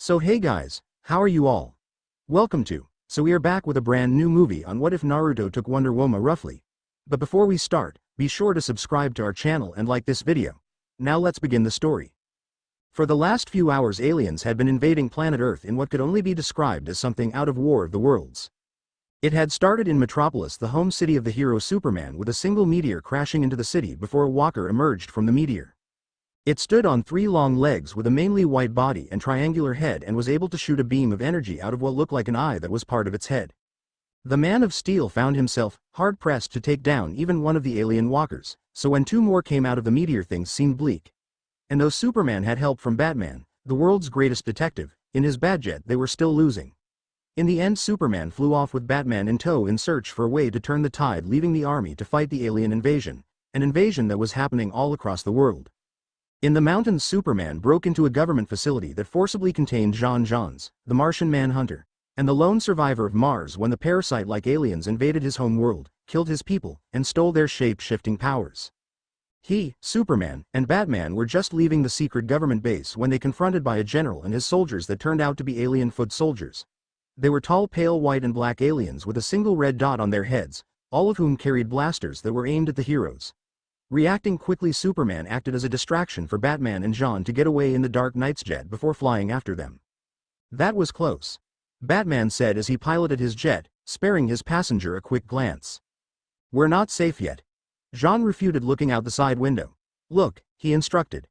So hey guys, how are you all? Welcome to. So we are back with a brand new movie on what if Naruto took Wonder Woma roughly. But before we start, be sure to subscribe to our channel and like this video. Now let's begin the story. For the last few hours aliens had been invading planet Earth in what could only be described as something out of War of the Worlds. It had started in Metropolis, the home city of the hero Superman, with a single meteor crashing into the city before a walker emerged from the meteor. It stood on three long legs with a mainly white body and triangular head and was able to shoot a beam of energy out of what looked like an eye that was part of its head. The Man of Steel found himself hard-pressed to take down even one of the alien walkers, so when two more came out of the meteor things seemed bleak. And though Superman had help from Batman, the world's greatest detective, in his Batjet they were still losing. In the end Superman flew off with Batman in tow in search for a way to turn the tide, leaving the army to fight the alien invasion, an invasion that was happening all across the world. In the mountains Superman broke into a government facility that forcibly contained John Johns, the Martian Manhunter, and the lone survivor of Mars when the parasite-like aliens invaded his home world, killed his people, and stole their shape-shifting powers. He, Superman, and Batman were just leaving the secret government base when they confronted by a general and his soldiers that turned out to be alien foot soldiers. They were tall pale white and black aliens with a single red dot on their heads, all of whom carried blasters that were aimed at the heroes. Reacting quickly, Superman acted as a distraction for Batman and John to get away in the Dark Knight's jet before flying after them. That was close, Batman said as he piloted his jet, sparing his passenger a quick glance. We're not safe yet, John refuted, looking out the side window. Look, he instructed.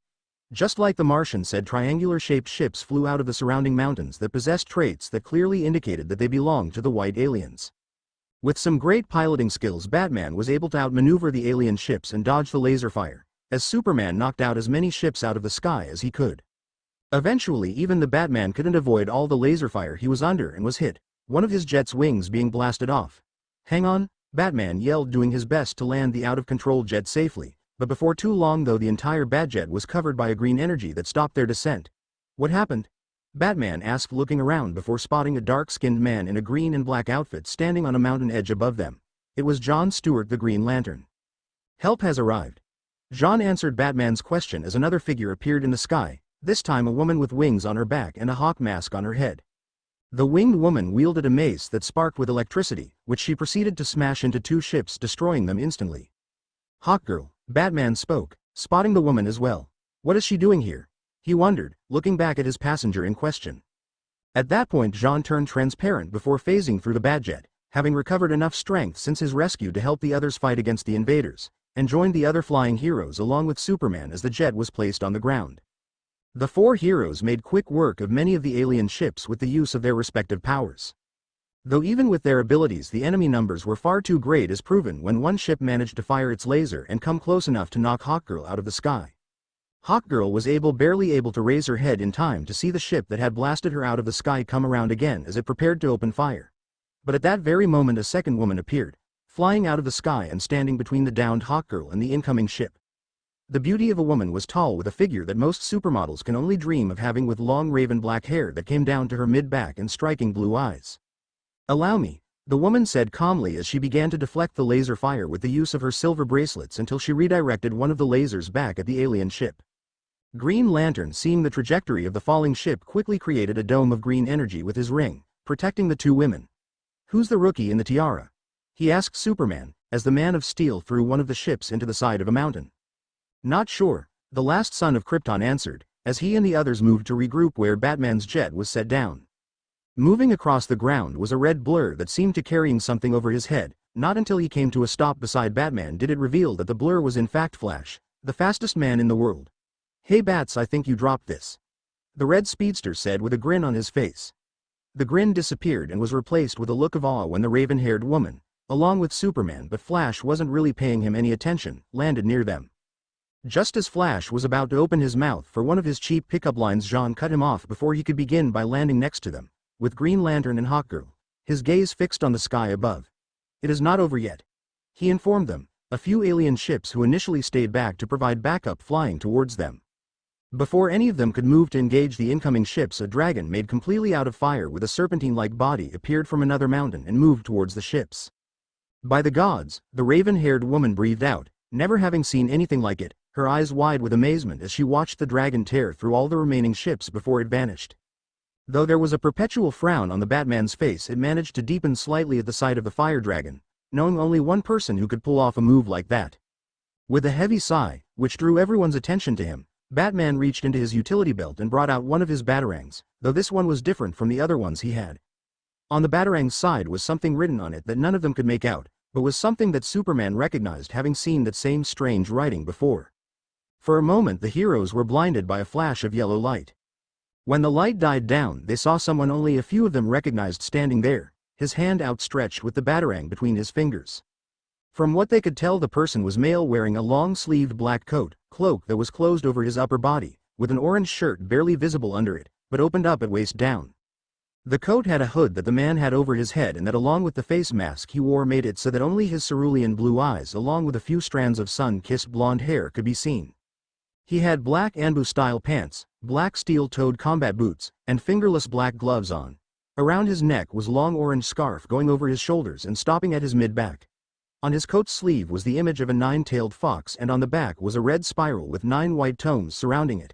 Just like the Martian said, triangular-shaped ships flew out of the surrounding mountains that possessed traits that clearly indicated that they belonged to the white aliens. With some great piloting skills, Batman was able to outmaneuver the alien ships and dodge the laser fire, as Superman knocked out as many ships out of the sky as he could. Eventually even the Batman couldn't avoid all the laser fire he was under and was hit, one of his jet's wings being blasted off. Hang on, Batman yelled, doing his best to land the out-of-control jet safely, but before too long though the entire Batjet was covered by a green energy that stopped their descent. What happened? Batman asked, looking around before spotting a dark-skinned man in a green and black outfit standing on a mountain edge above them. It was John Stewart, the Green Lantern. Help has arrived. John answered Batman's question as another figure appeared in the sky, this time a woman with wings on her back and a hawk mask on her head. The winged woman wielded a mace that sparked with electricity, which she proceeded to smash into two ships, destroying them instantly. Hawkgirl, Batman spoke, spotting the woman as well. What is she doing here? He wondered, looking back at his passenger in question. At that point John turned transparent before phasing through the Batjet, having recovered enough strength since his rescue to help the others fight against the invaders, and joined the other flying heroes along with Superman as the jet was placed on the ground. The four heroes made quick work of many of the alien ships with the use of their respective powers. Though even with their abilities the enemy numbers were far too great, as proven when one ship managed to fire its laser and come close enough to knock Hawkgirl out of the sky. Hawkgirl was barely able to raise her head in time to see the ship that had blasted her out of the sky come around again as it prepared to open fire. But at that very moment a second woman appeared, flying out of the sky and standing between the downed Hawkgirl and the incoming ship. The beauty of a woman was tall, with a figure that most supermodels can only dream of having, with long raven black hair that came down to her mid-back and striking blue eyes. Allow me, the woman said calmly as she began to deflect the laser fire with the use of her silver bracelets until she redirected one of the lasers back at the alien ship. Green Lantern, seeing the trajectory of the falling ship, quickly created a dome of green energy with his ring, protecting the two women. Who's the rookie in the tiara? He asked Superman, as the Man of Steel threw one of the ships into the side of a mountain. Not sure, the last son of Krypton answered, as he and the others moved to regroup where Batman's jet was set down. Moving across the ground was a red blur that seemed to carrying something over his head. Not until he came to a stop beside Batman did it reveal that the blur was in fact Flash, the fastest man in the world. Hey Bats, I think you dropped this, the red speedster said with a grin on his face. The grin disappeared and was replaced with a look of awe when the raven-haired woman, along with Superman, but Flash wasn't really paying him any attention, landed near them. Just as Flash was about to open his mouth for one of his cheap pickup lines, John cut him off before he could begin by landing next to them, with Green Lantern and Hawkgirl, his gaze fixed on the sky above. It is not over yet, he informed them, a few alien ships who initially stayed back to provide backup flying towards them. Before any of them could move to engage the incoming ships, a dragon made completely out of fire with a serpentine-like body appeared from another mountain and moved towards the ships. By the gods, the raven-haired woman breathed out, never having seen anything like it, her eyes wide with amazement as she watched the dragon tear through all the remaining ships before it vanished. Though there was a perpetual frown on the Batman's face, it managed to deepen slightly at the sight of the fire dragon, knowing only one person who could pull off a move like that. With a heavy sigh, which drew everyone's attention to him, Batman reached into his utility belt and brought out one of his batarangs, though this one was different from the other ones he had. On the batarang's side was something written on it that none of them could make out, but was something that Superman recognized, having seen that same strange writing before. For a moment the heroes were blinded by a flash of yellow light. When the light died down, they saw someone only a few of them recognized standing there, his hand outstretched with the batarang between his fingers. From what they could tell, the person was male, wearing a long-sleeved black cloak that was closed over his upper body, with an orange shirt barely visible under it, but opened up at waist down. The coat had a hood that the man had over his head, and that along with the face mask he wore made it so that only his cerulean blue eyes along with a few strands of sun-kissed blonde hair could be seen. He had black Anbu-style pants, black steel-toed combat boots, and fingerless black gloves on. Around his neck was long orange scarf going over his shoulders and stopping at his mid-back. On his coat sleeve was the image of a nine-tailed fox, and on the back was a red spiral with 9 white tones surrounding it.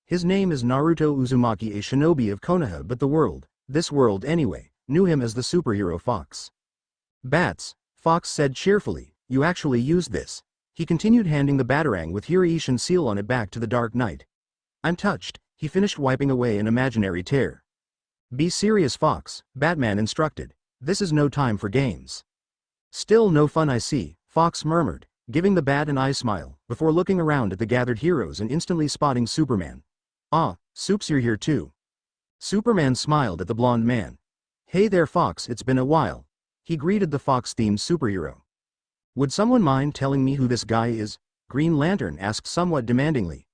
His name is Naruto Uzumaki, a shinobi of Konoha, but the world, this world anyway, knew him as the superhero Fox. Bats, Fox said cheerfully, you actually used this. He continued, handing the batarang with Hiroishin seal on it back to the Dark Knight. I'm touched, he finished, wiping away an imaginary tear. Be serious, Fox, Batman instructed. This is no time for games. Still no fun, I see, Fox murmured, giving the bat an eye smile, before looking around at the gathered heroes and instantly spotting Superman. Ah, Supes, you're here too. Superman smiled at the blonde man. Hey there, Fox, it's been a while. He greeted the Fox-themed superhero. Would someone mind telling me who this guy is? Green Lantern asked somewhat demandingly.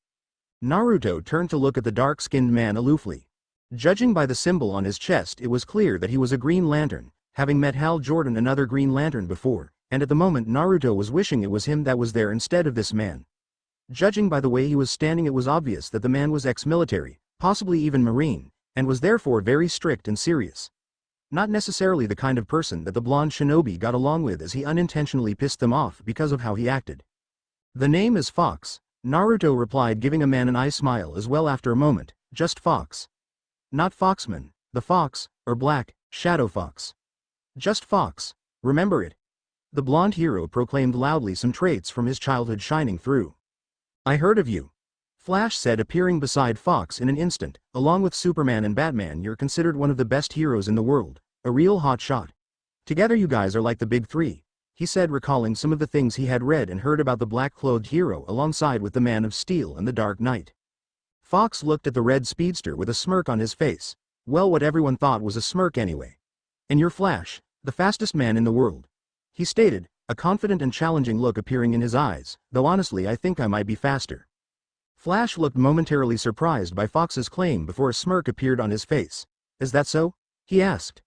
Naruto turned to look at the dark-skinned man aloofly. Judging by the symbol on his chest, it was clear that he was a Green Lantern, having met Hal Jordan, another Green Lantern, before, and at the moment Naruto was wishing it was him that was there instead of this man. Judging by the way he was standing, it was obvious that the man was ex-military, possibly even Marine, and was therefore very strict and serious. Not necessarily the kind of person that the blonde shinobi got along with, as he unintentionally pissed them off because of how he acted. The name is Fox, Naruto replied, giving a man an eye smile as well after a moment. Just Fox. Not Foxman, the Fox, or Black Shadow Fox. Just Fox, remember it. The blonde hero proclaimed loudly, some traits from his childhood shining through. I heard of you, Flash said, appearing beside Fox in an instant. Along with Superman and Batman, you're considered one of the best heroes in the world, a real hot shot. Together you guys are like the big three, he said, recalling some of the things he had read and heard about the black-clothed hero alongside with the Man of Steel and the Dark Knight. Fox looked at the red speedster with a smirk on his face. Well, what everyone thought was a smirk anyway. And you're Flash, the fastest man in the world, he stated, a confident and challenging look appearing in his eyes, though honestly I think I might be faster. Flash looked momentarily surprised by Fox's claim before a smirk appeared on his face. Is that so? He asked.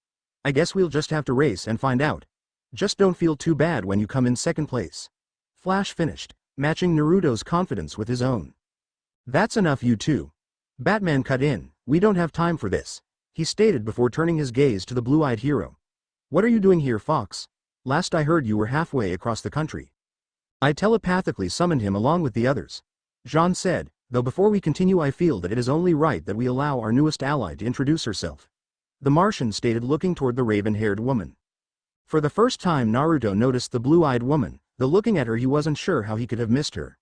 I guess we'll just have to race and find out. Just don't feel too bad when you come in second place. Flash finished, matching Naruto's confidence with his own. That's enough, you two. Batman cut in. We don't have time for this, he stated before turning his gaze to the blue-eyed hero. What are you doing here, Fox? Last I heard you were halfway across the country. I telepathically summoned him along with the others, Jean said, though before we continue I feel that it is only right that we allow our newest ally to introduce herself. The Martian stated, looking toward the raven-haired woman. For the first time Naruto noticed the blue-eyed woman, though looking at her he wasn't sure how he could have missed her.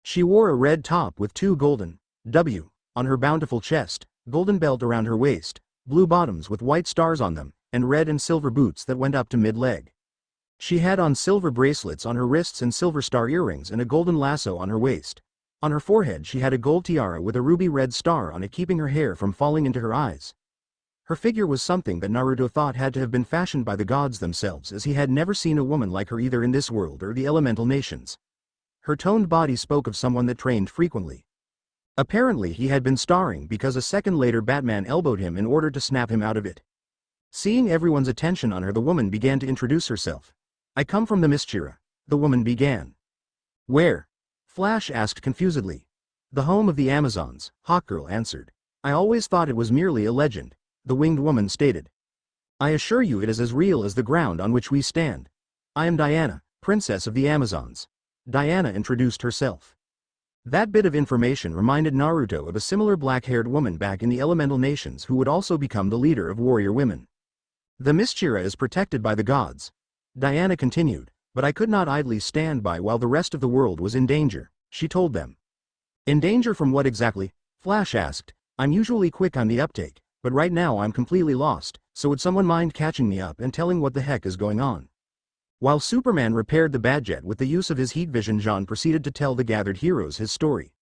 She wore a red top with 2 golden W on her bountiful chest, golden belt around her waist, blue bottoms with white stars on them, and red and silver boots that went up to mid-leg. She had on silver bracelets on her wrists and silver star earrings and a golden lasso on her waist. On her forehead she had a gold tiara with a ruby red star on it, keeping her hair from falling into her eyes. Her figure was something that Naruto thought had to have been fashioned by the gods themselves, as he had never seen a woman like her either in this world or the elemental nations. Her toned body spoke of someone that trained frequently. Apparently he had been starring, because a second later Batman elbowed him in order to snap him out of it. Seeing everyone's attention on her, the woman began to introduce herself. I come from the Mistira, the woman began. Where? Flash asked confusedly. The home of the Amazons, Hawkgirl answered. I always thought it was merely a legend, the winged woman stated. I assure you it is as real as the ground on which we stand. I am Diana, princess of the Amazons. Diana introduced herself. That bit of information reminded Naruto of a similar black-haired woman back in the elemental nations who would also become the leader of warrior women. The Mistira is protected by the gods. Diana continued, but I could not idly stand by while the rest of the world was in danger, she told them. In danger from what exactly? Flash asked. I'm usually quick on the uptake, but right now I'm completely lost, so would someone mind catching me up and telling what the heck is going on? While Superman repaired the Badjet with the use of his heat vision, Jean proceeded to tell the gathered heroes his story.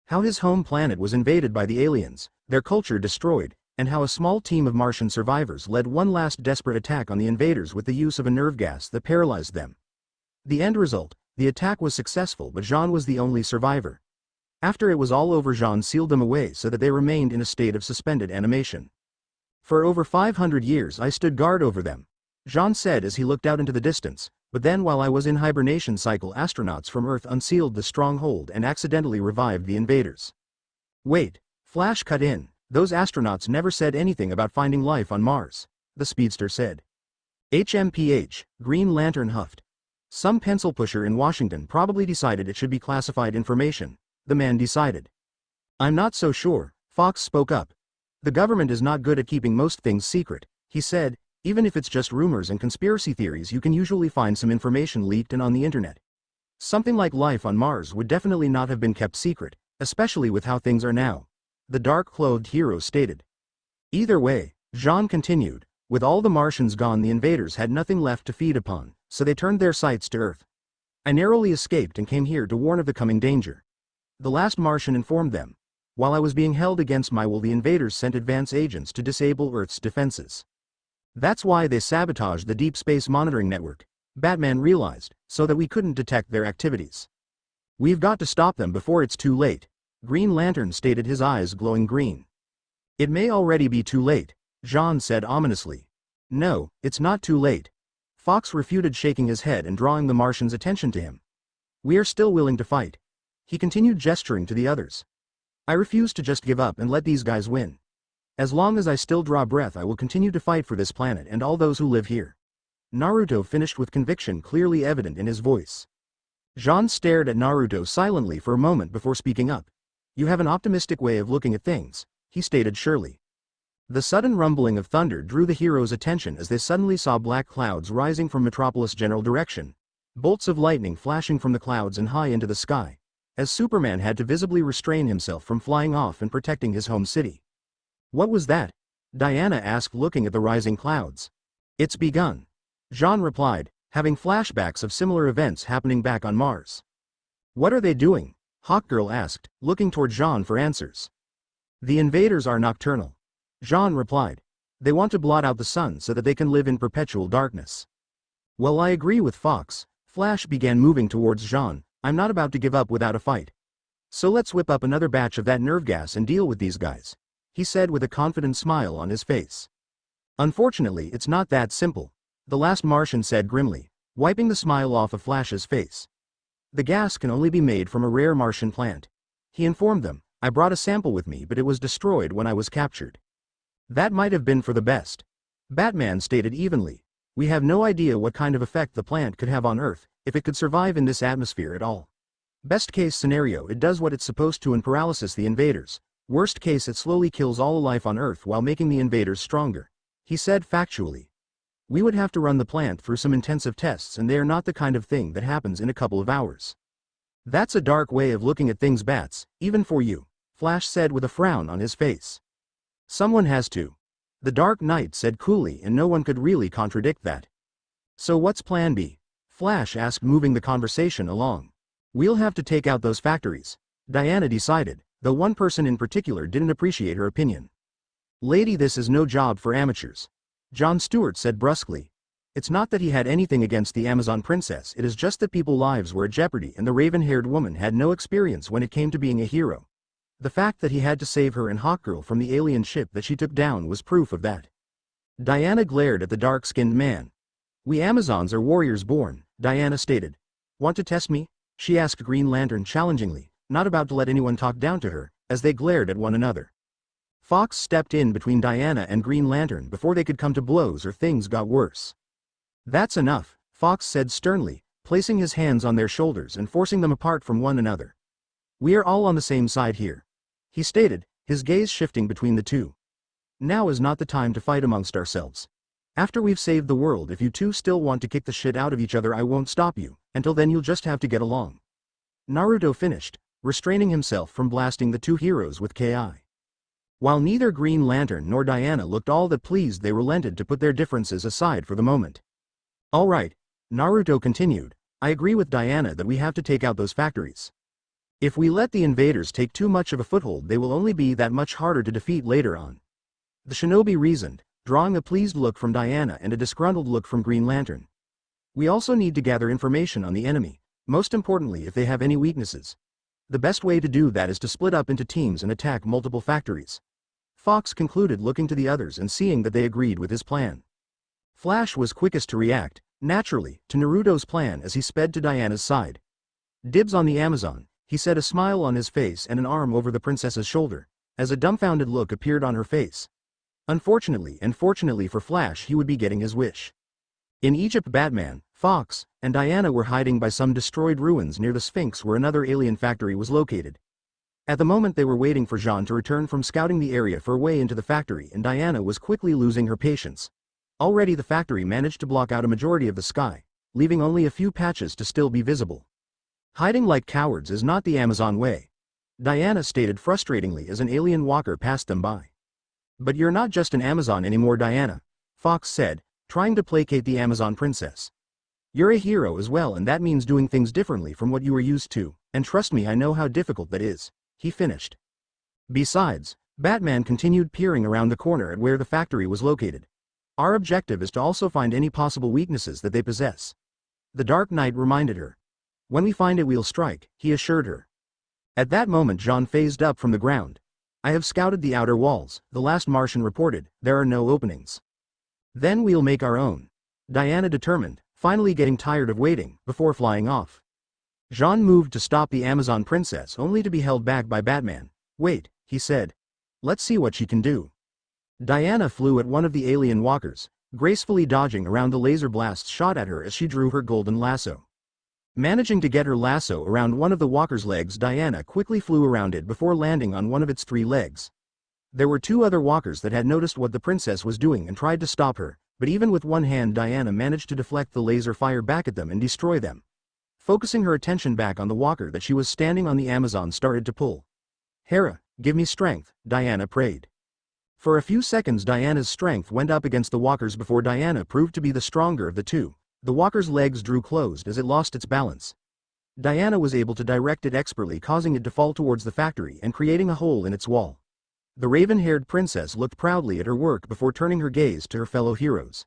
How his home planet was invaded by the aliens, their culture destroyed, and how a small team of Martian survivors led one last desperate attack on the invaders with the use of a nerve gas that paralyzed them. The end result, the attack was successful, but Jean was the only survivor. After it was all over, Jean sealed them away so that they remained in a state of suspended animation. For over 500 years I stood guard over them, Jean said as he looked out into the distance, but then while I was in hibernation cycle, astronauts from Earth unsealed the stronghold and accidentally revived the invaders. Wait, Flash cut in. Those astronauts never said anything about finding life on Mars, the speedster said. HMPH, Green Lantern huffed. Some pencil pusher in Washington probably decided it should be classified information, the man decided. I'm not so sure, Fox spoke up. The government is not good at keeping most things secret, he said. Even if it's just rumors and conspiracy theories, you can usually find some information leaked and on the internet. Something like life on Mars would definitely not have been kept secret, especially with how things are now, the dark-clothed hero stated. Either way, Jean continued, with all the Martians gone, the invaders had nothing left to feed upon, so they turned their sights to Earth. I narrowly escaped and came here to warn of the coming danger. The last Martian informed them. While I was being held against my will, the invaders sent advance agents to disable Earth's defenses. That's why they sabotaged the Deep Space Monitoring Network, Batman realized, so that we couldn't detect their activities. We've got to stop them before it's too late, Green Lantern stated, his eyes glowing green. It may already be too late, Jean said ominously. No, it's not too late. Fox refuted, shaking his head and drawing the Martians' attention to him. We are still willing to fight. He continued, gesturing to the others. I refuse to just give up and let these guys win. As long as I still draw breath, I will continue to fight for this planet and all those who live here. Naruto finished with conviction clearly evident in his voice. Jean stared at Naruto silently for a moment before speaking up. You have an optimistic way of looking at things, he stated surely. The sudden rumbling of thunder drew the heroes' attention as they suddenly saw black clouds rising from Metropolis' general direction, bolts of lightning flashing from the clouds and high into the sky, as Superman had to visibly restrain himself from flying off and protecting his home city. What was that? Diana asked, looking at the rising clouds. It's begun, Jean replied, having flashbacks of similar events happening back on Mars. What are they doing? Hawkgirl asked, looking toward Jean for answers. The invaders are nocturnal, Jean replied. They want to blot out the sun so that they can live in perpetual darkness. Well, I agree with Fox. Flash began moving towards Jean. I'm not about to give up without a fight. So let's whip up another batch of that nerve gas and deal with these guys, he said with a confident smile on his face. Unfortunately, it's not that simple, the last Martian said grimly, wiping the smile off of Flash's face. The gas can only be made from a rare Martian plant. He informed them. I brought a sample with me, but it was destroyed when I was captured. That might have been for the best, Batman stated evenly. We have no idea what kind of effect the plant could have on Earth, if it could survive in this atmosphere at all. Best case scenario, it does what it's supposed to and paralysis the invaders. Worst case, it slowly kills all life on Earth while making the invaders stronger, he said factually. We would have to run the plant through some intensive tests, and they are not the kind of thing that happens in a couple of hours. That's a dark way of looking at things, Bats, even for you, Flash said with a frown on his face. Someone has to. The Dark Knight said coolly, and no one could really contradict that. So what's plan B? Flash asked, moving the conversation along. We'll have to take out those factories, Diana decided, though one person in particular didn't appreciate her opinion. Lady, this is no job for amateurs, Jon Stewart said brusquely. It's not that he had anything against the Amazon princess, it is just that people's lives were at jeopardy and the raven-haired woman had no experience when it came to being a hero. The fact that he had to save her and Hawkgirl from the alien ship that she took down was proof of that. Diana glared at the dark-skinned man. We Amazons are warriors born, Diana stated. Want to test me? She asked Green Lantern challengingly, not about to let anyone talk down to her, as they glared at one another. Fox stepped in between Diana and Green Lantern before they could come to blows or things got worse. That's enough, Fox said sternly, placing his hands on their shoulders and forcing them apart from one another. We are all on the same side here," he stated, his gaze shifting between the two. "Now is not the time to fight amongst ourselves. After we've saved the world, if you two still want to kick the shit out of each other, I won't stop you. Until then you'll just have to get along." Naruto finished, restraining himself from blasting the two heroes with Ki. While neither Green Lantern nor Diana looked all that pleased, they relented to put their differences aside for the moment. "Alright," Naruto continued, "I agree with Diana that we have to take out those factories. If we let the invaders take too much of a foothold, they will only be that much harder to defeat later on." The shinobi reasoned, drawing a pleased look from Diana and a disgruntled look from Green Lantern. "We also need to gather information on the enemy, most importantly if they have any weaknesses. The best way to do that is to split up into teams and attack multiple factories." Fox concluded, looking to the others and seeing that they agreed with his plan. Flash was quickest to react, naturally, to Naruto's plan as he sped to Diana's side. "Dibs on the Amazon," he said, a smile on his face and an arm over the princess's shoulder, as a dumbfounded look appeared on her face. Unfortunately and fortunately for Flash, he would be getting his wish. In Egypt, Batman, Fox, and Diana were hiding by some destroyed ruins near the Sphinx where another alien factory was located. At the moment they were waiting for Jean to return from scouting the area for a way into the factory, and Diana was quickly losing her patience. Already the factory managed to block out a majority of the sky, leaving only a few patches to still be visible. "Hiding like cowards is not the Amazon way," Diana stated frustratingly as an alien walker passed them by. "But you're not just an Amazon anymore, Diana," Fox said, trying to placate the Amazon princess. "You're a hero as well, and that means doing things differently from what you were used to, and trust me, I know how difficult that is," he finished. Besides, Batman continued peering around the corner at where the factory was located. "Our objective is to also find any possible weaknesses that they possess," the Dark Knight reminded her. "When we find it, we'll strike," he assured her. At that moment Jean phased up from the ground. "I have scouted the outer walls," the last Martian reported. "There are no openings." "Then we'll make our own," Diana determined, finally getting tired of waiting, before flying off. Jean moved to stop the Amazon princess, only to be held back by Batman. "Wait," he said. "Let's see what she can do." Diana flew at one of the alien walkers, gracefully dodging around the laser blasts shot at her as she drew her golden lasso. Managing to get her lasso around one of the walker's legs, Diana quickly flew around it before landing on one of its 3 legs. There were 2 other walkers that had noticed what the princess was doing and tried to stop her, but even with one hand Diana managed to deflect the laser fire back at them and destroy them. Focusing her attention back on the walker that she was standing on, the Amazon started to pull. "Hera, give me strength," Diana prayed. For a few seconds Diana's strength went up against the walker's before Diana proved to be the stronger of the two. The walker's legs drew closed as it lost its balance. Diana was able to direct it expertly, causing it to fall towards the factory and creating a hole in its wall. The raven-haired princess looked proudly at her work before turning her gaze to her fellow heroes.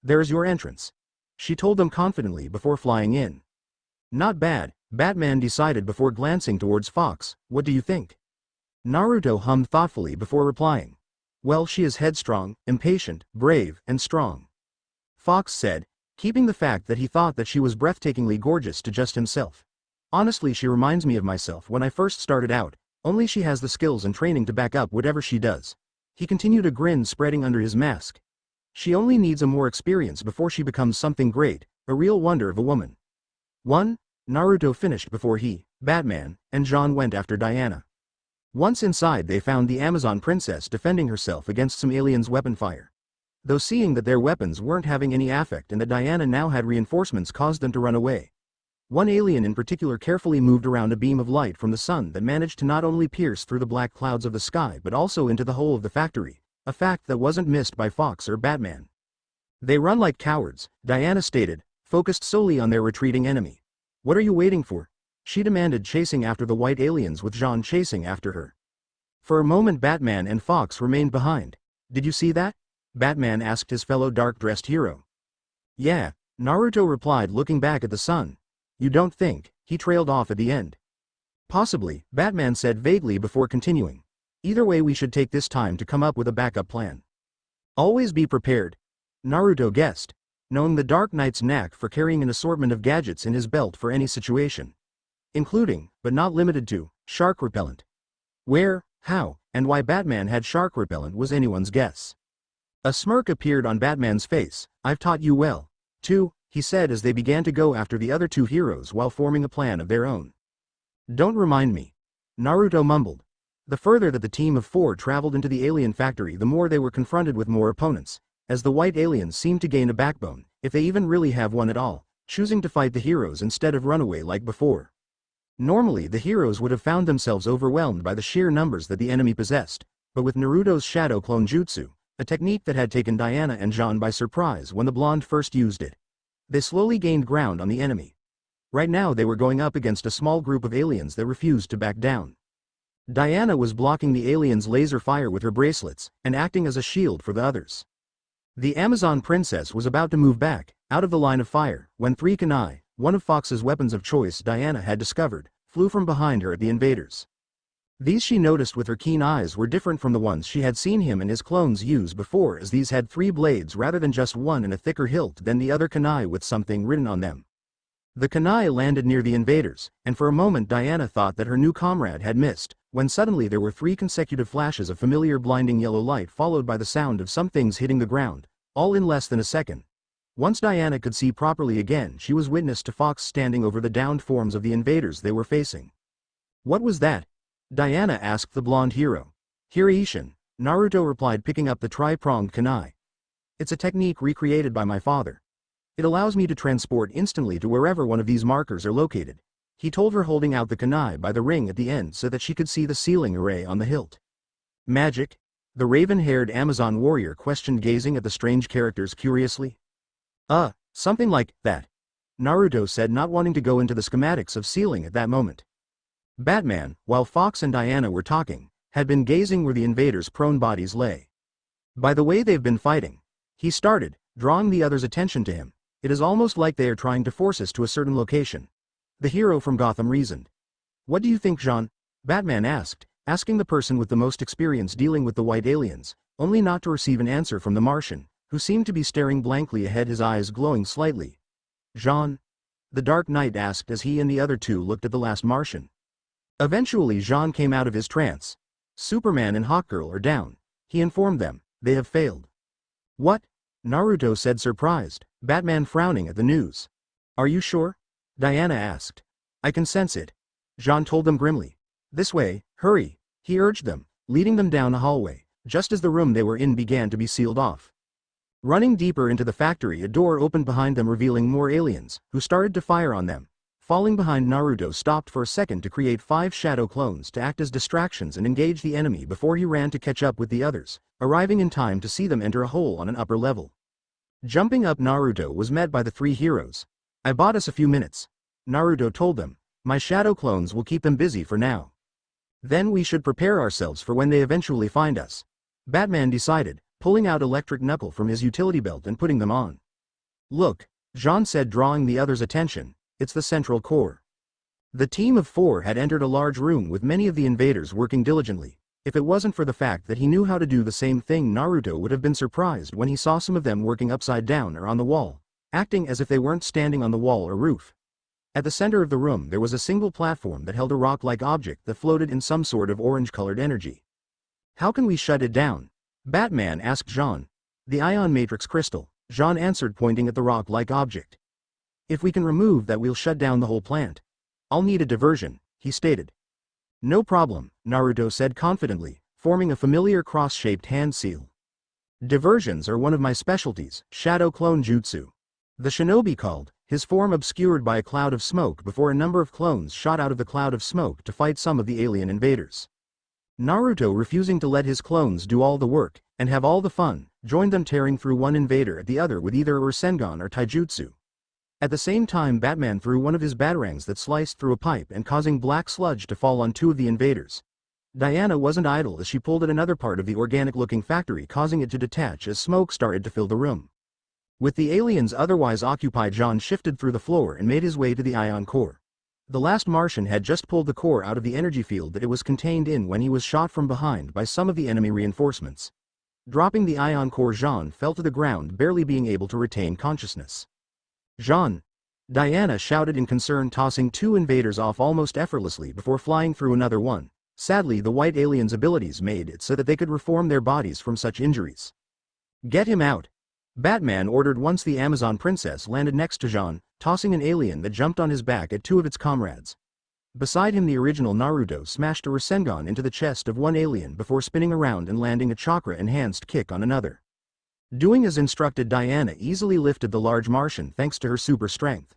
"There's your entrance," she told them confidently before flying in. "Not bad," Batman decided before glancing towards Fox. "What do you think?" Naruto hummed thoughtfully before replying. "Well, she is headstrong, impatient, brave, and strong," Fox said, keeping the fact that he thought that she was breathtakingly gorgeous to just himself. "Honestly, she reminds me of myself when I first started out, only she has the skills and training to back up whatever she does." He continued, a grin spreading under his mask. "She only needs a more experience before she becomes something great, a real wonder of a woman." Naruto finished before he, Batman, and Jean went after Diana. Once inside they found the Amazon princess defending herself against some aliens' weapon fire. Though seeing that their weapons weren't having any effect and that Diana now had reinforcements caused them to run away. One alien in particular carefully moved around a beam of light from the sun that managed to not only pierce through the black clouds of the sky but also into the hole of the factory, a fact that wasn't missed by Fox or Batman. "They run like cowards," Diana stated, focused solely on their retreating enemy. "What are you waiting for?" she demanded, chasing after the white aliens with Jean chasing after her. For a moment Batman and Fox remained behind. "Did you see that?" Batman asked his fellow dark-dressed hero. "Yeah," Naruto replied, looking back at the sun. "You don't think he trailed off at the end?" "Possibly," Batman said vaguely before continuing. "Either way, we should take this time to come up with a backup plan." "Always be prepared," Naruto guessed, knowing the Dark Knight's knack for carrying an assortment of gadgets in his belt for any situation. Including, but not limited to, shark repellent. Where, how, and why Batman had shark repellent was anyone's guess. A smirk appeared on Batman's face. "I've taught you well, too," he said as they began to go after the other 2 heroes while forming a plan of their own. "Don't remind me," Naruto mumbled. The further that the team of 4 traveled into the alien factory, the more they were confronted with more opponents, as the white aliens seemed to gain a backbone, if they even really have one at all, choosing to fight the heroes instead of run away like before. Normally the heroes would have found themselves overwhelmed by the sheer numbers that the enemy possessed, but with Naruto's shadow clone jutsu, a technique that had taken Diana and Jean by surprise when the blonde first used it, they slowly gained ground on the enemy. Right now they were going up against a small group of aliens that refused to back down. Diana was blocking the aliens' laser fire with her bracelets, and acting as a shield for the others. The Amazon princess was about to move back, out of the line of fire, when 3 kunai, one of Fox's weapons of choice Diana had discovered, flew from behind her at the invaders. These she noticed with her keen eyes were different from the ones she had seen him and his clones use before, as these had 3 blades rather than just one and a thicker hilt than the other kunai with something written on them. The kunai landed near the invaders, and for a moment Diana thought that her new comrade had missed, when suddenly there were 3 consecutive flashes of familiar blinding yellow light followed by the sound of some things hitting the ground, all in less than a second. Once Diana could see properly again, she was witness to Fox standing over the downed forms of the invaders they were facing. What was that? Diana asked the blonde hero. Hiraishin, Naruto replied, picking up the tri-pronged kunai. It's a technique recreated by my father. It allows me to transport instantly to wherever one of these markers are located, he told her, holding out the kunai by the ring at the end so that she could see the sealing array on the hilt. Magic? The raven-haired Amazon warrior questioned, gazing at the strange characters curiously. Something like that, Naruto said, not wanting to go into the schematics of sealing at that moment. Batman, while Fox and Diana were talking, had been gazing where the invaders' prone bodies lay. By the way they've been fighting, he started, drawing the others' attention to him. It is almost like they are trying to force us to a certain location. The hero from Gotham reasoned. What do you think, Jean? Batman asked, asking the person with the most experience dealing with the white aliens, only not to receive an answer from the Martian, who seemed to be staring blankly ahead, his eyes glowing slightly. Jean? The Dark Knight asked as he and the other 2 looked at the last Martian. Eventually Jean came out of his trance. Superman and Hawkgirl are down, he informed them. They have failed. What? Naruto said, surprised, Batman frowning at the news. Are you sure? Diana asked. I can sense it. Jean told them grimly. This way, hurry, he urged them, leading them down a hallway, just as the room they were in began to be sealed off. Running deeper into the factory, a door opened behind them, revealing more aliens, who started to fire on them. Falling behind, Naruto stopped for a second to create 5 shadow clones to act as distractions and engage the enemy before he ran to catch up with the others, arriving in time to see them enter a hole on an upper level. Jumping up, Naruto was met by the 3 heroes. I bought us a few minutes, Naruto told them. My shadow clones will keep them busy for now. Then we should prepare ourselves for when they eventually find us, Batman decided, pulling out electric knuckle from his utility belt and putting them on. Look, Jean said, drawing the others' attention. It's the central core. The team of 4 had entered a large room with many of the invaders working diligently. If it wasn't for the fact that he knew how to do the same thing, Naruto would have been surprised when he saw some of them working upside down or on the wall, acting as if they weren't standing on the wall or roof. At the center of the room there was a single platform that held a rock-like object that floated in some sort of orange-colored energy. How can we shut it down? Batman asked Jean. The ion matrix crystal, Jean answered, pointing at the rock-like object. If we can remove that, we'll shut down the whole plant. I'll need a diversion, he stated. No problem, Naruto said confidently, forming a familiar cross-shaped hand seal. Diversions are one of my specialties, shadow clone jutsu. The shinobi called, his form obscured by a cloud of smoke before a number of clones shot out of the cloud of smoke to fight some of the alien invaders. Naruto, refusing to let his clones do all the work and have all the fun, joined them, tearing through one invader at the other with either a Rasengan or taijutsu. At the same time, Batman threw one of his batarangs that sliced through a pipe and causing black sludge to fall on 2 of the invaders. Diana wasn't idle as she pulled at another part of the organic-looking factory, causing it to detach as smoke started to fill the room. With the aliens otherwise occupied, Jean shifted through the floor and made his way to the ion core. The last Martian had just pulled the core out of the energy field that it was contained in when he was shot from behind by some of the enemy reinforcements. Dropping the ion core, Jean fell to the ground, barely being able to retain consciousness. Jean! Diana shouted in concern, tossing 2 invaders off almost effortlessly before flying through another one. Sadly, the white aliens' abilities made it so that they could reform their bodies from such injuries. Get him out! Batman ordered once the Amazon princess landed next to Jean, tossing an alien that jumped on his back at 2 of its comrades. Beside him the original Naruto smashed a Rasengan into the chest of one alien before spinning around and landing a chakra-enhanced kick on another. Doing as instructed, Diana easily lifted the large Martian thanks to her super strength.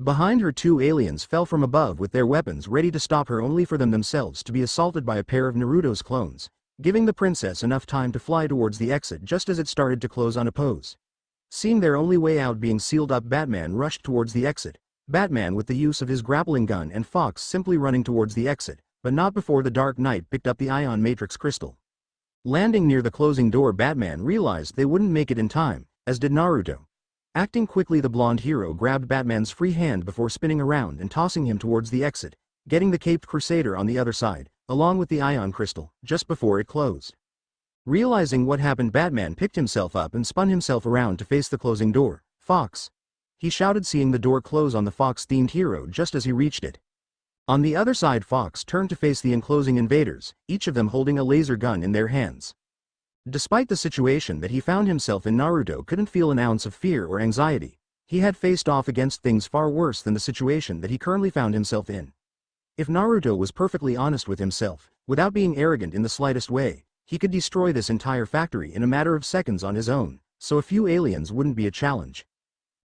Behind her, two aliens fell from above with their weapons ready to stop her, only for them themselves to be assaulted by a pair of Naruto's clones, giving the princess enough time to fly towards the exit just as it started to close unopposed. Seeing their only way out being sealed up, Batman rushed towards the exit, Batman with the use of his grappling gun and Fox simply running towards the exit, but not before the Dark Knight picked up the Ion Matrix crystal. Landing near the closing door, Batman realized they wouldn't make it in time, as did Naruto. Acting quickly, the blonde hero grabbed Batman's free hand before spinning around and tossing him towards the exit, getting the Caped Crusader on the other side, along with the Ion Crystal, just before it closed. Realizing what happened, Batman picked himself up and spun himself around to face the closing door. "Fox!" he shouted, seeing the door close on the Fox-themed hero just as he reached it. On the other side, Fox turned to face the enclosing invaders, each of them holding a laser gun in their hands. Despite the situation that he found himself in, Naruto couldn't feel an ounce of fear or anxiety. He had faced off against things far worse than the situation that he currently found himself in. If Naruto was perfectly honest with himself, without being arrogant in the slightest way, he could destroy this entire factory in a matter of seconds on his own, so a few aliens wouldn't be a challenge.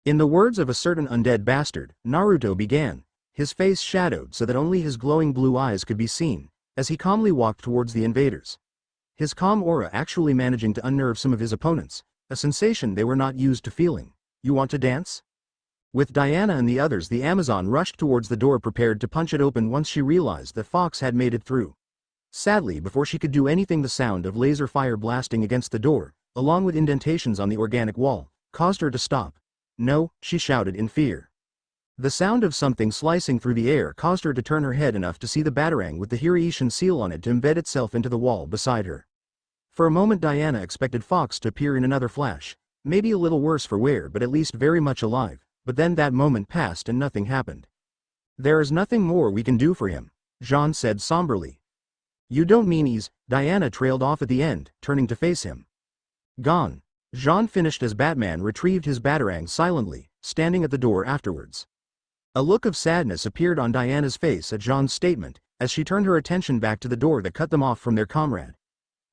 In the words of a certain undead bastard, Naruto began, his face shadowed so that only his glowing blue eyes could be seen, as he calmly walked towards the invaders. His calm aura actually managing to unnerve some of his opponents, a sensation they were not used to feeling. "You want to dance?" With Diana and the others, the Amazon rushed towards the door, prepared to punch it open once she realized that Fox had made it through. Sadly, before she could do anything, the sound of laser fire blasting against the door, along with indentations on the organic wall, caused her to stop. "No," she shouted in fear. The sound of something slicing through the air caused her to turn her head enough to see the batarang with the Hiraishin seal on it to embed itself into the wall beside her. For a moment Diana expected Fox to appear in another flash, maybe a little worse for wear but at least very much alive, but then that moment passed and nothing happened. "There is nothing more we can do for him," Jean said somberly. "You don't mean he's—" Diana trailed off at the end, turning to face him. "Gone," Jean finished as Batman retrieved his batarang silently, standing at the door afterwards. A look of sadness appeared on Diana's face at Jean's statement, as she turned her attention back to the door that cut them off from their comrade.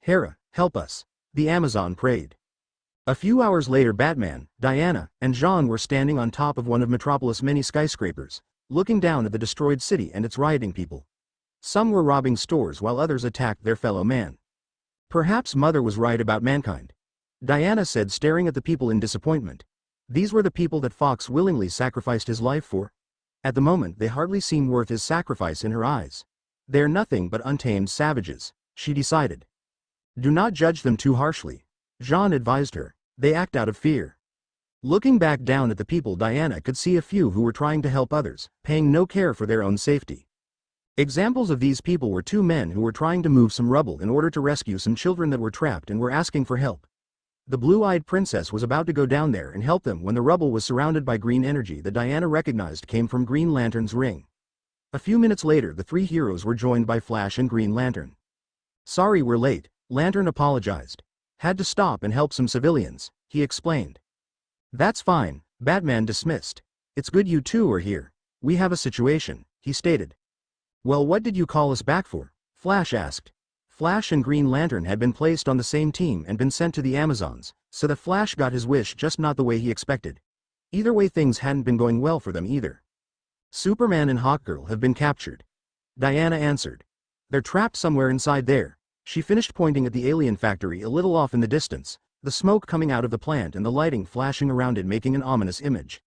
"Hera, help us," the Amazon prayed. A few hours later, Batman, Diana, and Jean were standing on top of one of Metropolis' many skyscrapers, looking down at the destroyed city and its rioting people. Some were robbing stores while others attacked their fellow man. "Perhaps Mother was right about mankind," Diana said, staring at the people in disappointment. These were the people that Fox willingly sacrificed his life for. At the moment they hardly seem worth his sacrifice in her eyes. "They're nothing but untamed savages," she decided. "Do not judge them too harshly," Jean advised her. "They act out of fear." Looking back down at the people, Diana could see a few who were trying to help others, paying no care for their own safety. Examples of these people were two men who were trying to move some rubble in order to rescue some children that were trapped and were asking for help. The blue-eyed princess was about to go down there and help them when the rubble was surrounded by green energy that Diana recognized came from Green Lantern's ring. A few minutes later, the three heroes were joined by Flash and Green Lantern. "Sorry we're late," Lantern apologized. "Had to stop and help some civilians," he explained. "That's fine," Batman dismissed. "It's good you two are here. We have a situation," he stated. "Well, what did you call us back for?" Flash asked. Flash and Green Lantern had been placed on the same team and been sent to the Amazons, so that Flash got his wish, just not the way he expected. Either way, things hadn't been going well for them either. "Superman and Hawkgirl have been captured," Diana answered. "They're trapped somewhere inside there," she finished, pointing at the alien factory a little off in the distance, the smoke coming out of the plant and the lighting flashing around it making an ominous image.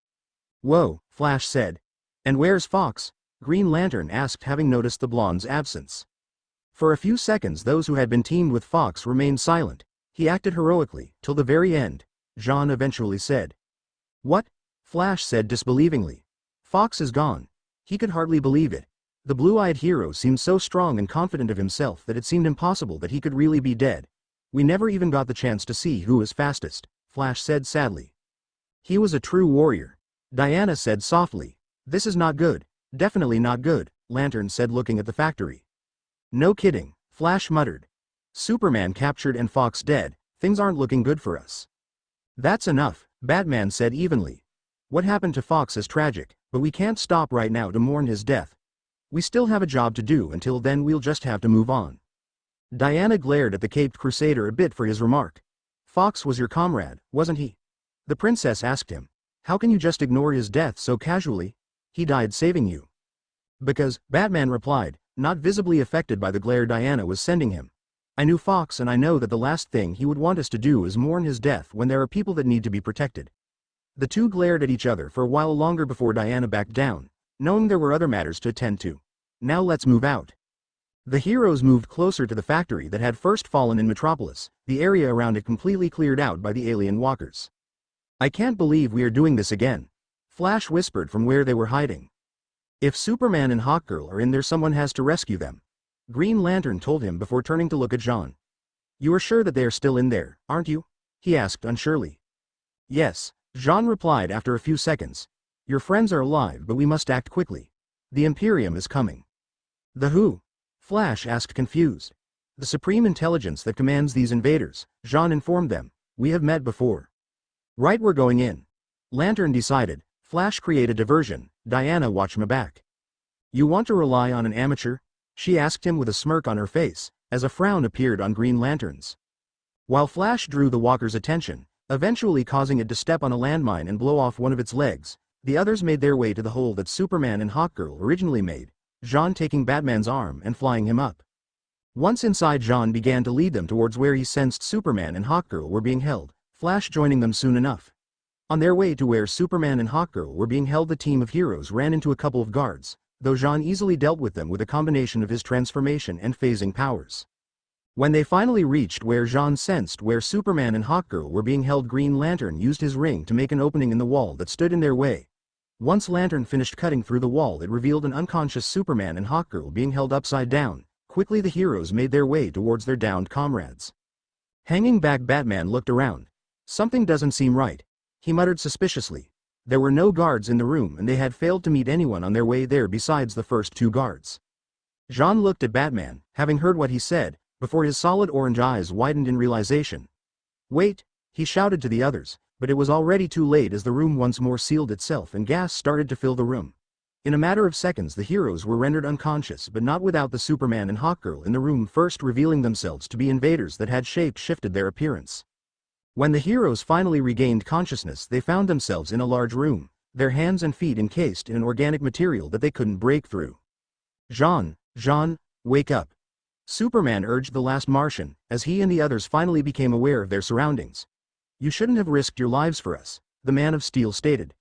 "Whoa," Flash said. "And where's Fox?" Green Lantern asked, having noticed the blonde's absence. For a few seconds those who had been teamed with Fox remained silent. "He acted heroically, till the very end," Jean eventually said. "What?" Flash said disbelievingly. "Fox is gone." He could hardly believe it. The blue-eyed hero seemed so strong and confident of himself that it seemed impossible that he could really be dead. "We never even got the chance to see who was fastest," Flash said sadly. "He was a true warrior," Diana said softly. "This is not good. Definitely not good," Lantern said, looking at the factory. "No kidding," Flash muttered. "Superman captured and Fox dead. Things aren't looking good for us." "That's enough," Batman said evenly. "What happened to Fox is tragic, but we can't stop right now to mourn his death. We still have a job to do. Until then we'll just have to move on. Diana glared at the caped crusader a bit for his remark. Fox was your comrade, wasn't he? The princess asked him. How can you just ignore his death so casually? He died saving you. Because, Batman replied, not visibly affected by the glare Diana was sending him. I knew Fox and I know that the last thing he would want us to do is mourn his death when there are people that need to be protected. The two glared at each other for a while longer before Diana backed down, knowing there were other matters to attend to. Now let's move out. The heroes moved closer to the factory that had first fallen in Metropolis, the area around it completely cleared out by the alien walkers. I can't believe we are doing this again. Flash whispered from where they were hiding. If Superman and Hawkgirl are in there, someone has to rescue them. Green Lantern told him before turning to look at Jean. You are sure that they are still in there, aren't you? He asked unsurely. Yes, Jean replied after a few seconds. Your friends are alive, but we must act quickly. The Imperium is coming. The who? Flash asked confused. The supreme intelligence that commands these invaders, Jean informed them. We have met before. Right, we're going in. Lantern decided. Flash create a diversion. Diana watch him back. You want to rely on an amateur? She asked him with a smirk on her face, as a frown appeared on Green Lantern's. While Flash drew the walker's attention, eventually causing it to step on a landmine and blow off one of its legs, the others made their way to the hole that Superman and Hawkgirl originally made, Jean taking Batman's arm and flying him up. Once inside, Jean began to lead them towards where he sensed Superman and Hawkgirl were being held, Flash joining them soon enough. On their way to where Superman and Hawkgirl were being held, the team of heroes ran into a couple of guards, though Jean easily dealt with them with a combination of his transformation and phasing powers. When they finally reached where Jean sensed where Superman and Hawkgirl were being held, Green Lantern used his ring to make an opening in the wall that stood in their way. Once Lantern finished cutting through the wall, it revealed an unconscious Superman and Hawkgirl being held upside down. Quickly the heroes made their way towards their downed comrades. Hanging back, Batman looked around. Something doesn't seem right. He muttered suspiciously. There were no guards in the room and they had failed to meet anyone on their way there besides the first two guards. Jean looked at Batman, having heard what he said, before his solid orange eyes widened in realization. Wait, he shouted to the others, but it was already too late as the room once more sealed itself and gas started to fill the room. In a matter of seconds the heroes were rendered unconscious, but not without the Superman and Hawkgirl in the room first revealing themselves to be invaders that had shape-shifted their appearance. When the heroes finally regained consciousness, they found themselves in a large room, their hands and feet encased in an organic material that they couldn't break through. Jean, wake up. Superman urged the last Martian, as he and the others finally became aware of their surroundings. You shouldn't have risked your lives for us, the Man of Steel stated.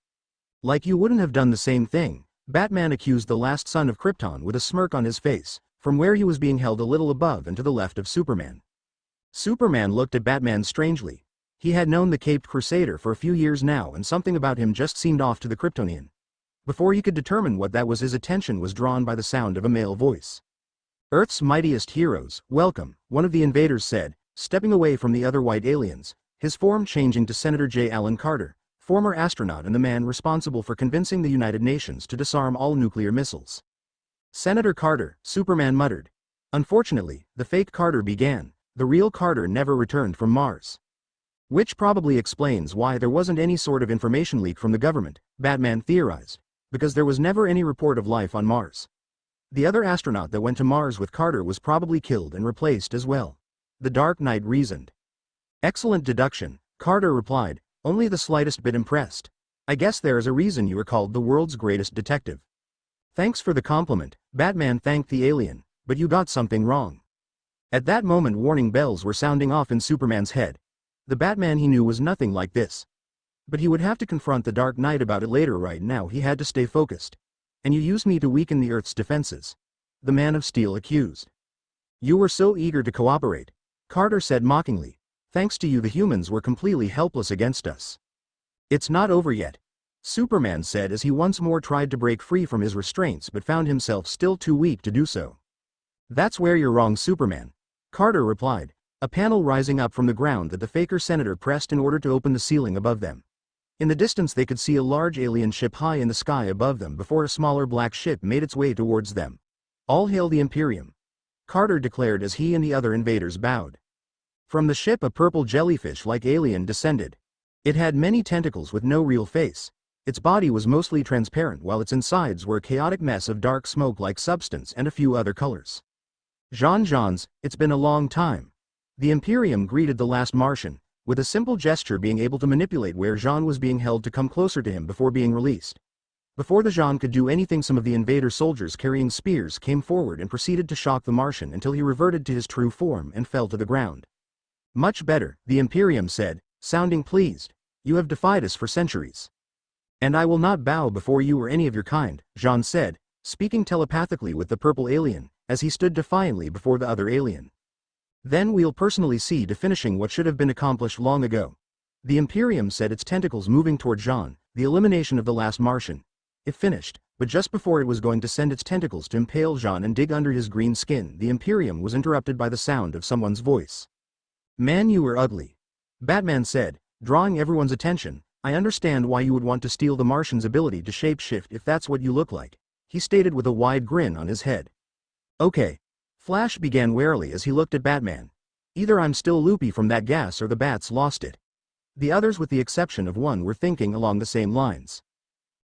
Like you wouldn't have done the same thing, Batman accused the last son of Krypton with a smirk on his face, from where he was being held a little above and to the left of Superman. Superman looked at Batman strangely. He had known the Caped Crusader for a few years now, and something about him just seemed off to the Kryptonian. Before he could determine what that was, his attention was drawn by the sound of a male voice. Earth's mightiest heroes, welcome, one of the invaders said, stepping away from the other white aliens, his form changing to Senator J. Allen Carter, former astronaut and the man responsible for convincing the United Nations to disarm all nuclear missiles. Senator Carter, Superman muttered. Unfortunately, the fake Carter began. The real Carter never returned from Mars. Which probably explains why there wasn't any sort of information leak from the government, Batman theorized, because there was never any report of life on Mars. The other astronaut that went to Mars with Carter was probably killed and replaced as well. The Dark Knight reasoned. Excellent deduction, Carter replied, only the slightest bit impressed. I guess there is a reason you are called the world's greatest detective. Thanks for the compliment, Batman thanked the alien, but you got something wrong. At that moment warning bells were sounding off in Superman's head. The Batman he knew was nothing like this. But he would have to confront the Dark Knight about it later. Right now he had to stay focused. And you used me to weaken the Earth's defenses. The Man of Steel accused. You were so eager to cooperate, Carter said mockingly. Thanks to you the humans were completely helpless against us. It's not over yet, Superman said as he once more tried to break free from his restraints but found himself still too weak to do so. That's where you're wrong, Superman, Carter replied, a panel rising up from the ground that the faker senator pressed in order to open the ceiling above them. In the distance they could see a large alien ship high in the sky above them before a smaller black ship made its way towards them. All hail the Imperium, Carter declared as he and the other invaders bowed. From the ship a purple jellyfish-like alien descended. It had many tentacles with no real face. Its body was mostly transparent while its insides were a chaotic mess of dark smoke-like substance and a few other colors. Jean, it's been a long time. The Imperium greeted the last Martian, with a simple gesture being able to manipulate where Jean was being held to come closer to him before being released. Before the Jean could do anything, some of the invader soldiers carrying spears came forward and proceeded to shock the Martian until he reverted to his true form and fell to the ground. Much better, the Imperium said, sounding pleased. You have defied us for centuries. And I will not bow before you or any of your kind, Jean said, speaking telepathically with the purple alien, as he stood defiantly before the other alien. Then we'll personally see to finishing what should have been accomplished long ago. The Imperium said, its tentacles moving toward Jean, the elimination of the last Martian. It finished, but just before it was going to send its tentacles to impale Jean and dig under his green skin, the Imperium was interrupted by the sound of someone's voice. Man, you are ugly. Batman said, drawing everyone's attention. I understand why you would want to steal the Martian's ability to shapeshift if that's what you look like, he stated with a wide grin on his head. Okay. Flash began warily as he looked at Batman. Either I'm still loopy from that gas or the bats lost it. The others, with the exception of one, were thinking along the same lines.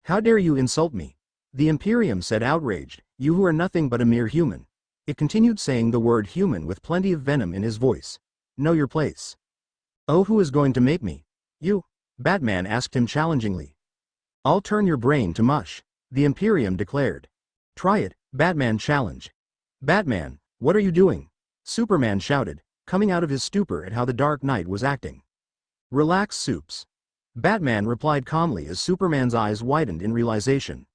How dare you insult me? The Imperium said, outraged, you who are nothing but a mere human. It continued, saying the word human with plenty of venom in his voice. Know your place. Oh, who is going to make me? You? Batman asked him challengingly. I'll turn your brain to mush, the Imperium declared. Try it, Batman challenged. Batman, what are you doing? Superman shouted, coming out of his stupor at how the Dark Knight was acting. Relax, Supes. Batman replied calmly as Superman's eyes widened in realization.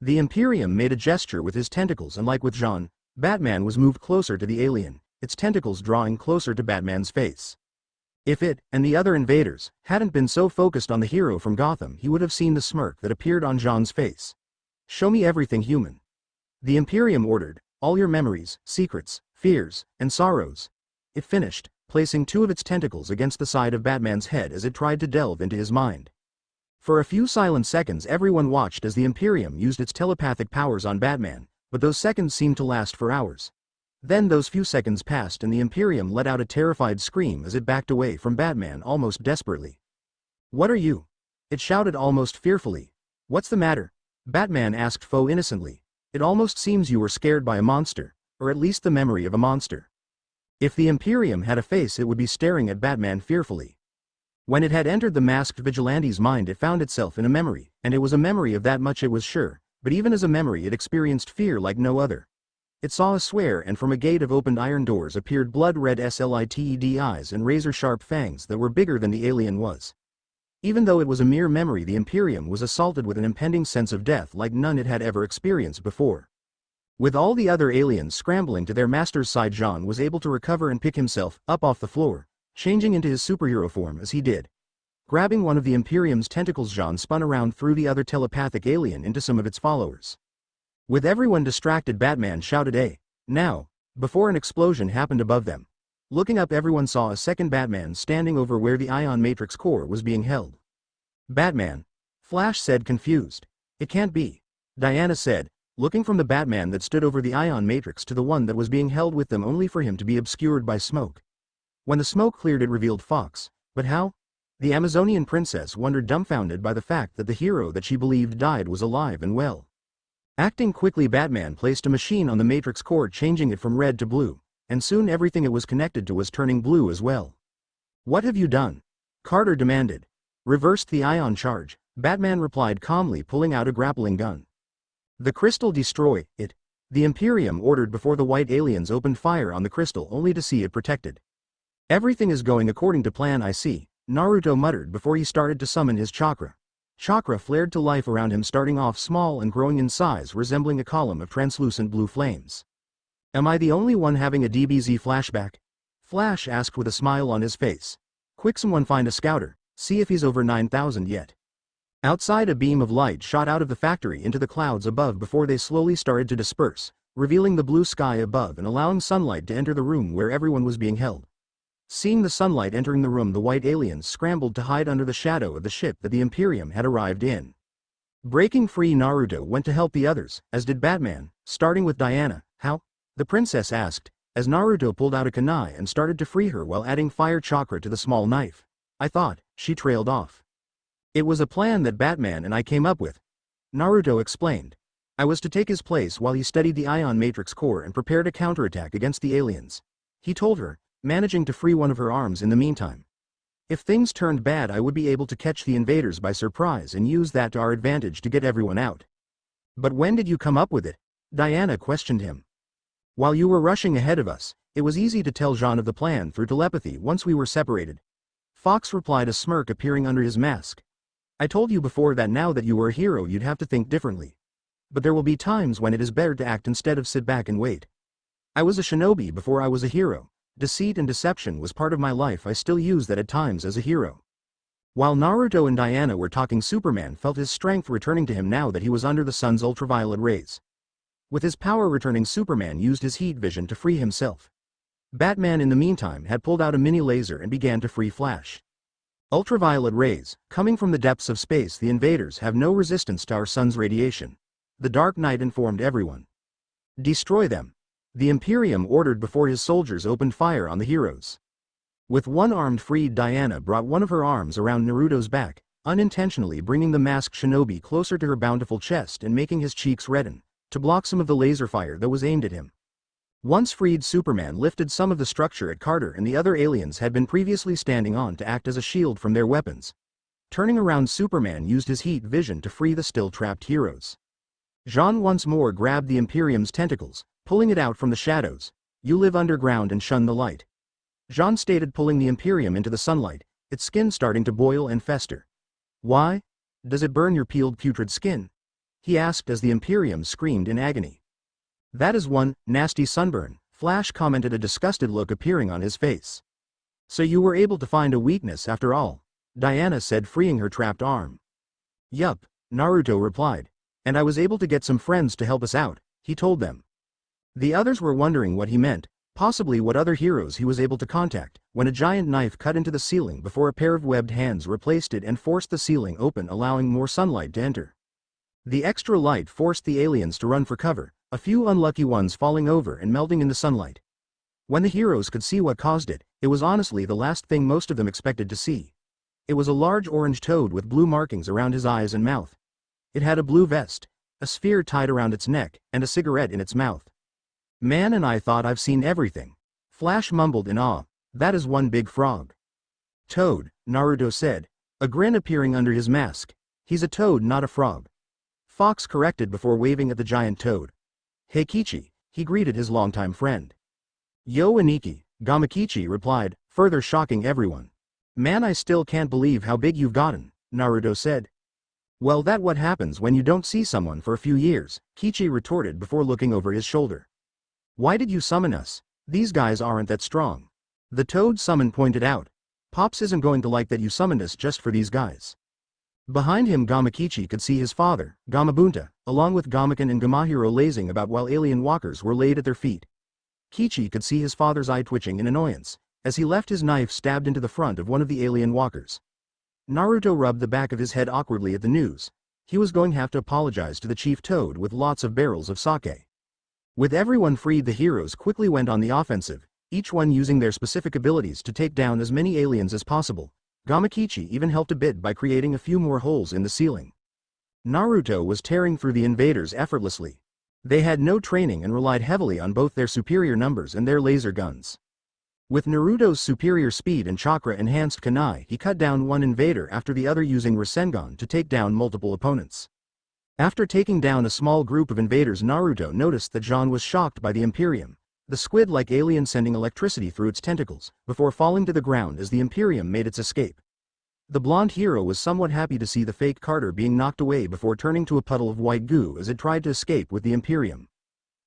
The Imperium made a gesture with his tentacles, and like with Jean, Batman was moved closer to the alien, its tentacles drawing closer to Batman's face. If it, and the other invaders, hadn't been so focused on the hero from Gotham, he would have seen the smirk that appeared on Jean's face. Show me everything human. The Imperium ordered, all your memories, secrets, fears, and sorrows. It finished, placing two of its tentacles against the side of Batman's head as it tried to delve into his mind. For a few silent seconds everyone watched as the Imperium used its telepathic powers on Batman, but those seconds seemed to last for hours. Then those few seconds passed and the Imperium let out a terrified scream as it backed away from Batman almost desperately. What are you? It shouted almost fearfully. What's the matter? Batman asked Foe innocently. It almost seems you were scared by a monster, or at least the memory of a monster. If the Imperium had a face, it would be staring at Batman fearfully. When it had entered the masked vigilante's mind, it found itself in a memory, and it was a memory of that much it was sure, but even as a memory it experienced fear like no other. It saw a swear, and from a gate of opened iron doors appeared blood-red slitted eyes and razor-sharp fangs that were bigger than the alien was. Even though it was a mere memory, the Imperium was assaulted with an impending sense of death like none it had ever experienced before. With all the other aliens scrambling to their master's side, Jean was able to recover and pick himself up off the floor, changing into his superhero form as he did. Grabbing one of the Imperium's tentacles, Jean spun around, threw the other telepathic alien into some of its followers. With everyone distracted, Batman shouted, "Hey, now!" before an explosion happened above them. Looking up, everyone saw a second Batman standing over where the Ion Matrix core was being held. Batman? Flash said, confused. It can't be. Diana said, looking from the Batman that stood over the Ion Matrix to the one that was being held with them, only for him to be obscured by smoke. When the smoke cleared, it revealed Fox. But how? The Amazonian princess wondered, dumbfounded by the fact that the hero that she believed died was alive and well. Acting quickly, Batman placed a machine on the Matrix core, changing it from red to blue, and soon everything it was connected to was turning blue as well. What have you done? Carter demanded. Reversed the ion charge, Batman replied calmly, pulling out a grappling gun. The crystal, destroy it, the Imperium ordered before the white aliens opened fire on the crystal, only to see it protected. Everything is going according to plan, I see, Naruto muttered before he started to summon his chakra. Chakra flared to life around him, starting off small and growing in size, resembling a column of translucent blue flames. Am I the only one having a DBZ flashback? Flash asked with a smile on his face. Quick, someone find a scouter, see if he's over 9,000 yet. Outside, a beam of light shot out of the factory into the clouds above before they slowly started to disperse, revealing the blue sky above and allowing sunlight to enter the room where everyone was being held. Seeing the sunlight entering the room, the white aliens scrambled to hide under the shadow of the ship that the Imperium had arrived in. Breaking free, Naruto went to help the others, as did Batman, starting with Diana. How? The princess asked, as Naruto pulled out a kunai and started to free her while adding fire chakra to the small knife. I thought, she trailed off. It was a plan that Batman and I came up with, Naruto explained. I was to take his place while he studied the Ion Matrix core and prepared a counterattack against the aliens. He told her, managing to free one of her arms in the meantime. If things turned bad, I would be able to catch the invaders by surprise and use that to our advantage to get everyone out. But when did you come up with it? Diana questioned him. While you were rushing ahead of us, it was easy to tell Jean of the plan through telepathy once we were separated. Fox replied, a smirk appearing under his mask. I told you before that now that you were a hero you'd have to think differently. But there will be times when it is better to act instead of sit back and wait. I was a shinobi before I was a hero. Deceit and deception was part of my life. I still use that at times as a hero. While Naruto and Diana were talking, Superman felt his strength returning to him now that he was under the sun's ultraviolet rays. With his power returning, Superman used his heat vision to free himself. Batman in the meantime had pulled out a mini laser and began to free Flash. Ultraviolet rays, coming from the depths of space. The invaders have no resistance to our sun's radiation. The Dark Knight informed everyone. Destroy them. The Imperium ordered before his soldiers opened fire on the heroes. With one arm freed, Diana brought one of her arms around Naruto's back, unintentionally bringing the masked shinobi closer to her bountiful chest and making his cheeks redden, to block some of the laser fire that was aimed at him. Once freed, Superman lifted some of the structure at Carter and the other aliens had been previously standing on to act as a shield from their weapons. Turning around, Superman used his heat vision to free the still trapped heroes. Jean once more grabbed the Imperium's tentacles, pulling it out from the shadows. You live underground and shun the light. Jean stated, pulling the Imperium into the sunlight, its skin starting to boil and fester. Why? Does it burn your peeled putrid skin? He asked as the Imperium screamed in agony. That is one nasty sunburn, Flash commented, a disgusted look appearing on his face. So you were able to find a weakness after all, Diana said, freeing her trapped arm. Yup, Naruto replied. And I was able to get some friends to help us out, he told them. The others were wondering what he meant, possibly what other heroes he was able to contact, when a giant knife cut into the ceiling before a pair of webbed hands replaced it and forced the ceiling open, allowing more sunlight to enter. The extra light forced the aliens to run for cover, a few unlucky ones falling over and melting in the sunlight. When the heroes could see what caused it, it was honestly the last thing most of them expected to see. It was a large orange toad with blue markings around his eyes and mouth. It had a blue vest, a sphere tied around its neck, and a cigarette in its mouth. Man, and I thought I've seen everything. Flash mumbled in awe. That is one big frog. Toad, Naruto said, a grin appearing under his mask. He's a toad, not a frog. Fox corrected before waving at the giant toad. Hey Kichi, he greeted his longtime friend. Yo Aniki, Gamakichi replied, further shocking everyone. Man, I still can't believe how big you've gotten, Naruto said. Well, that's what happens when you don't see someone for a few years, Kichi retorted before looking over his shoulder. Why did you summon us? These guys aren't that strong. The toad summon pointed out. Pops isn't going to like that you summoned us just for these guys. Behind him, Gamakichi could see his father, Gamabunta, along with Gamaken and Gamahiro lazing about while alien walkers were laid at their feet. Kichi could see his father's eye twitching in annoyance, as he left his knife stabbed into the front of one of the alien walkers. Naruto rubbed the back of his head awkwardly at the news. He was going to have to apologize to the Chief Toad with lots of barrels of sake. With everyone freed, the heroes quickly went on the offensive, each one using their specific abilities to take down as many aliens as possible. Gamakichi even helped a bit by creating a few more holes in the ceiling. Naruto was tearing through the invaders effortlessly. They had no training and relied heavily on both their superior numbers and their laser guns. With Naruto's superior speed and chakra-enhanced kunai, he cut down one invader after the other using Rasengan to take down multiple opponents. After taking down a small group of invaders, Naruto noticed that Jean was shocked by the Imperium, the squid-like alien sending electricity through its tentacles, before falling to the ground as the Imperium made its escape. The blonde hero was somewhat happy to see the fake Carter being knocked away before turning to a puddle of white goo as it tried to escape with the Imperium.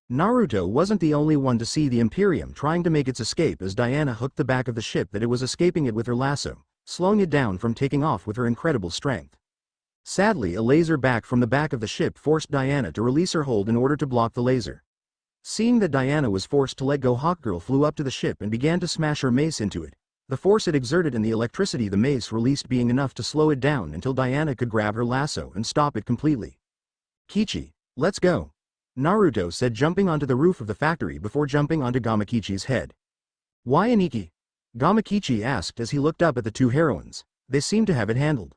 Naruto wasn't the only one to see the Imperium trying to make its escape as Diana hooked the back of the ship that it was escaping it with her lasso, slowing it down from taking off with her incredible strength. Sadly, a laser back from the back of the ship forced Diana to release her hold in order to block the laser. Seeing that Diana was forced to let go, Hawkgirl flew up to the ship and began to smash her mace into it, the force it exerted and the electricity the mace released being enough to slow it down until Diana could grab her lasso and stop it completely. Kichi, let's go, Naruto said, jumping onto the roof of the factory before jumping onto Gamakichi's head. Why Aniki? Gamakichi asked as he looked up at the two heroines. They seemed to have it handled.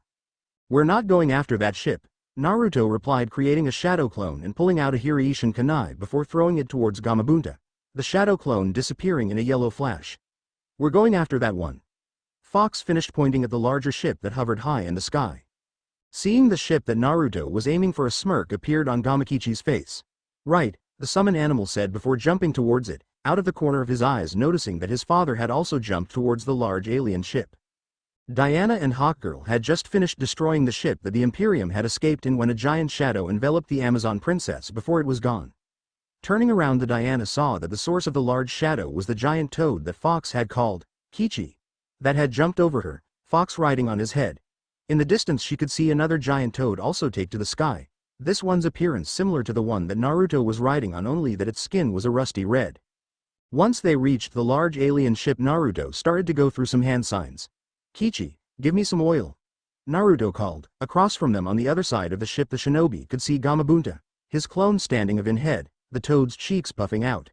"We're not going after that ship," Naruto replied, creating a shadow clone and pulling out a Hiraishin kunai before throwing it towards Gamabunta, the shadow clone disappearing in a yellow flash. "We're going after that one." Fox finished pointing at the larger ship that hovered high in the sky. Seeing the ship that Naruto was aiming for, a smirk appeared on Gamakichi's face. "Right," the summon animal said before jumping towards it, out of the corner of his eyes noticing that his father had also jumped towards the large alien ship. Diana and Hawkgirl had just finished destroying the ship that the Imperium had escaped in when a giant shadow enveloped the Amazon princess before it was gone. Turning around, the Diana saw that the source of the large shadow was the giant toad that Fox had called Kichi, that had jumped over her, Fox riding on his head. In the distance she could see another giant toad also take to the sky, this one's appearance similar to the one that Naruto was riding on, only that its skin was a rusty red. Once they reached the large alien ship, Naruto started to go through some hand signs. "Kichi, give me some oil," Naruto called. Across from them on the other side of the ship, the shinobi could see Gamabunta, his clone standing of in head, the toad's cheeks puffing out.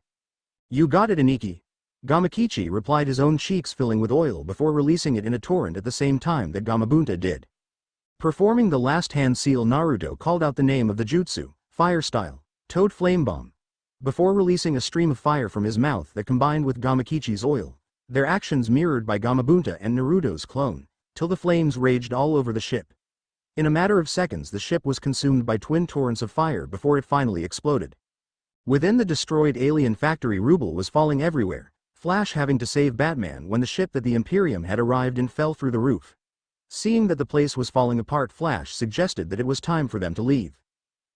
"You got it, Aniki." Gamakichi replied, his own cheeks filling with oil before releasing it in a torrent at the same time that Gamabunta did. Performing the last hand seal, Naruto called out the name of the jutsu, Fire Style, Toad Flame Bomb, before releasing a stream of fire from his mouth that combined with Gamakichi's oil, their actions mirrored by Gamabunta and Naruto's clone, till the flames raged all over the ship. In a matter of seconds the ship was consumed by twin torrents of fire before it finally exploded. Within the destroyed alien factory, rubble was falling everywhere, Flash having to save Batman when the ship that the Imperium had arrived in fell through the roof. Seeing that the place was falling apart, Flash suggested that it was time for them to leave.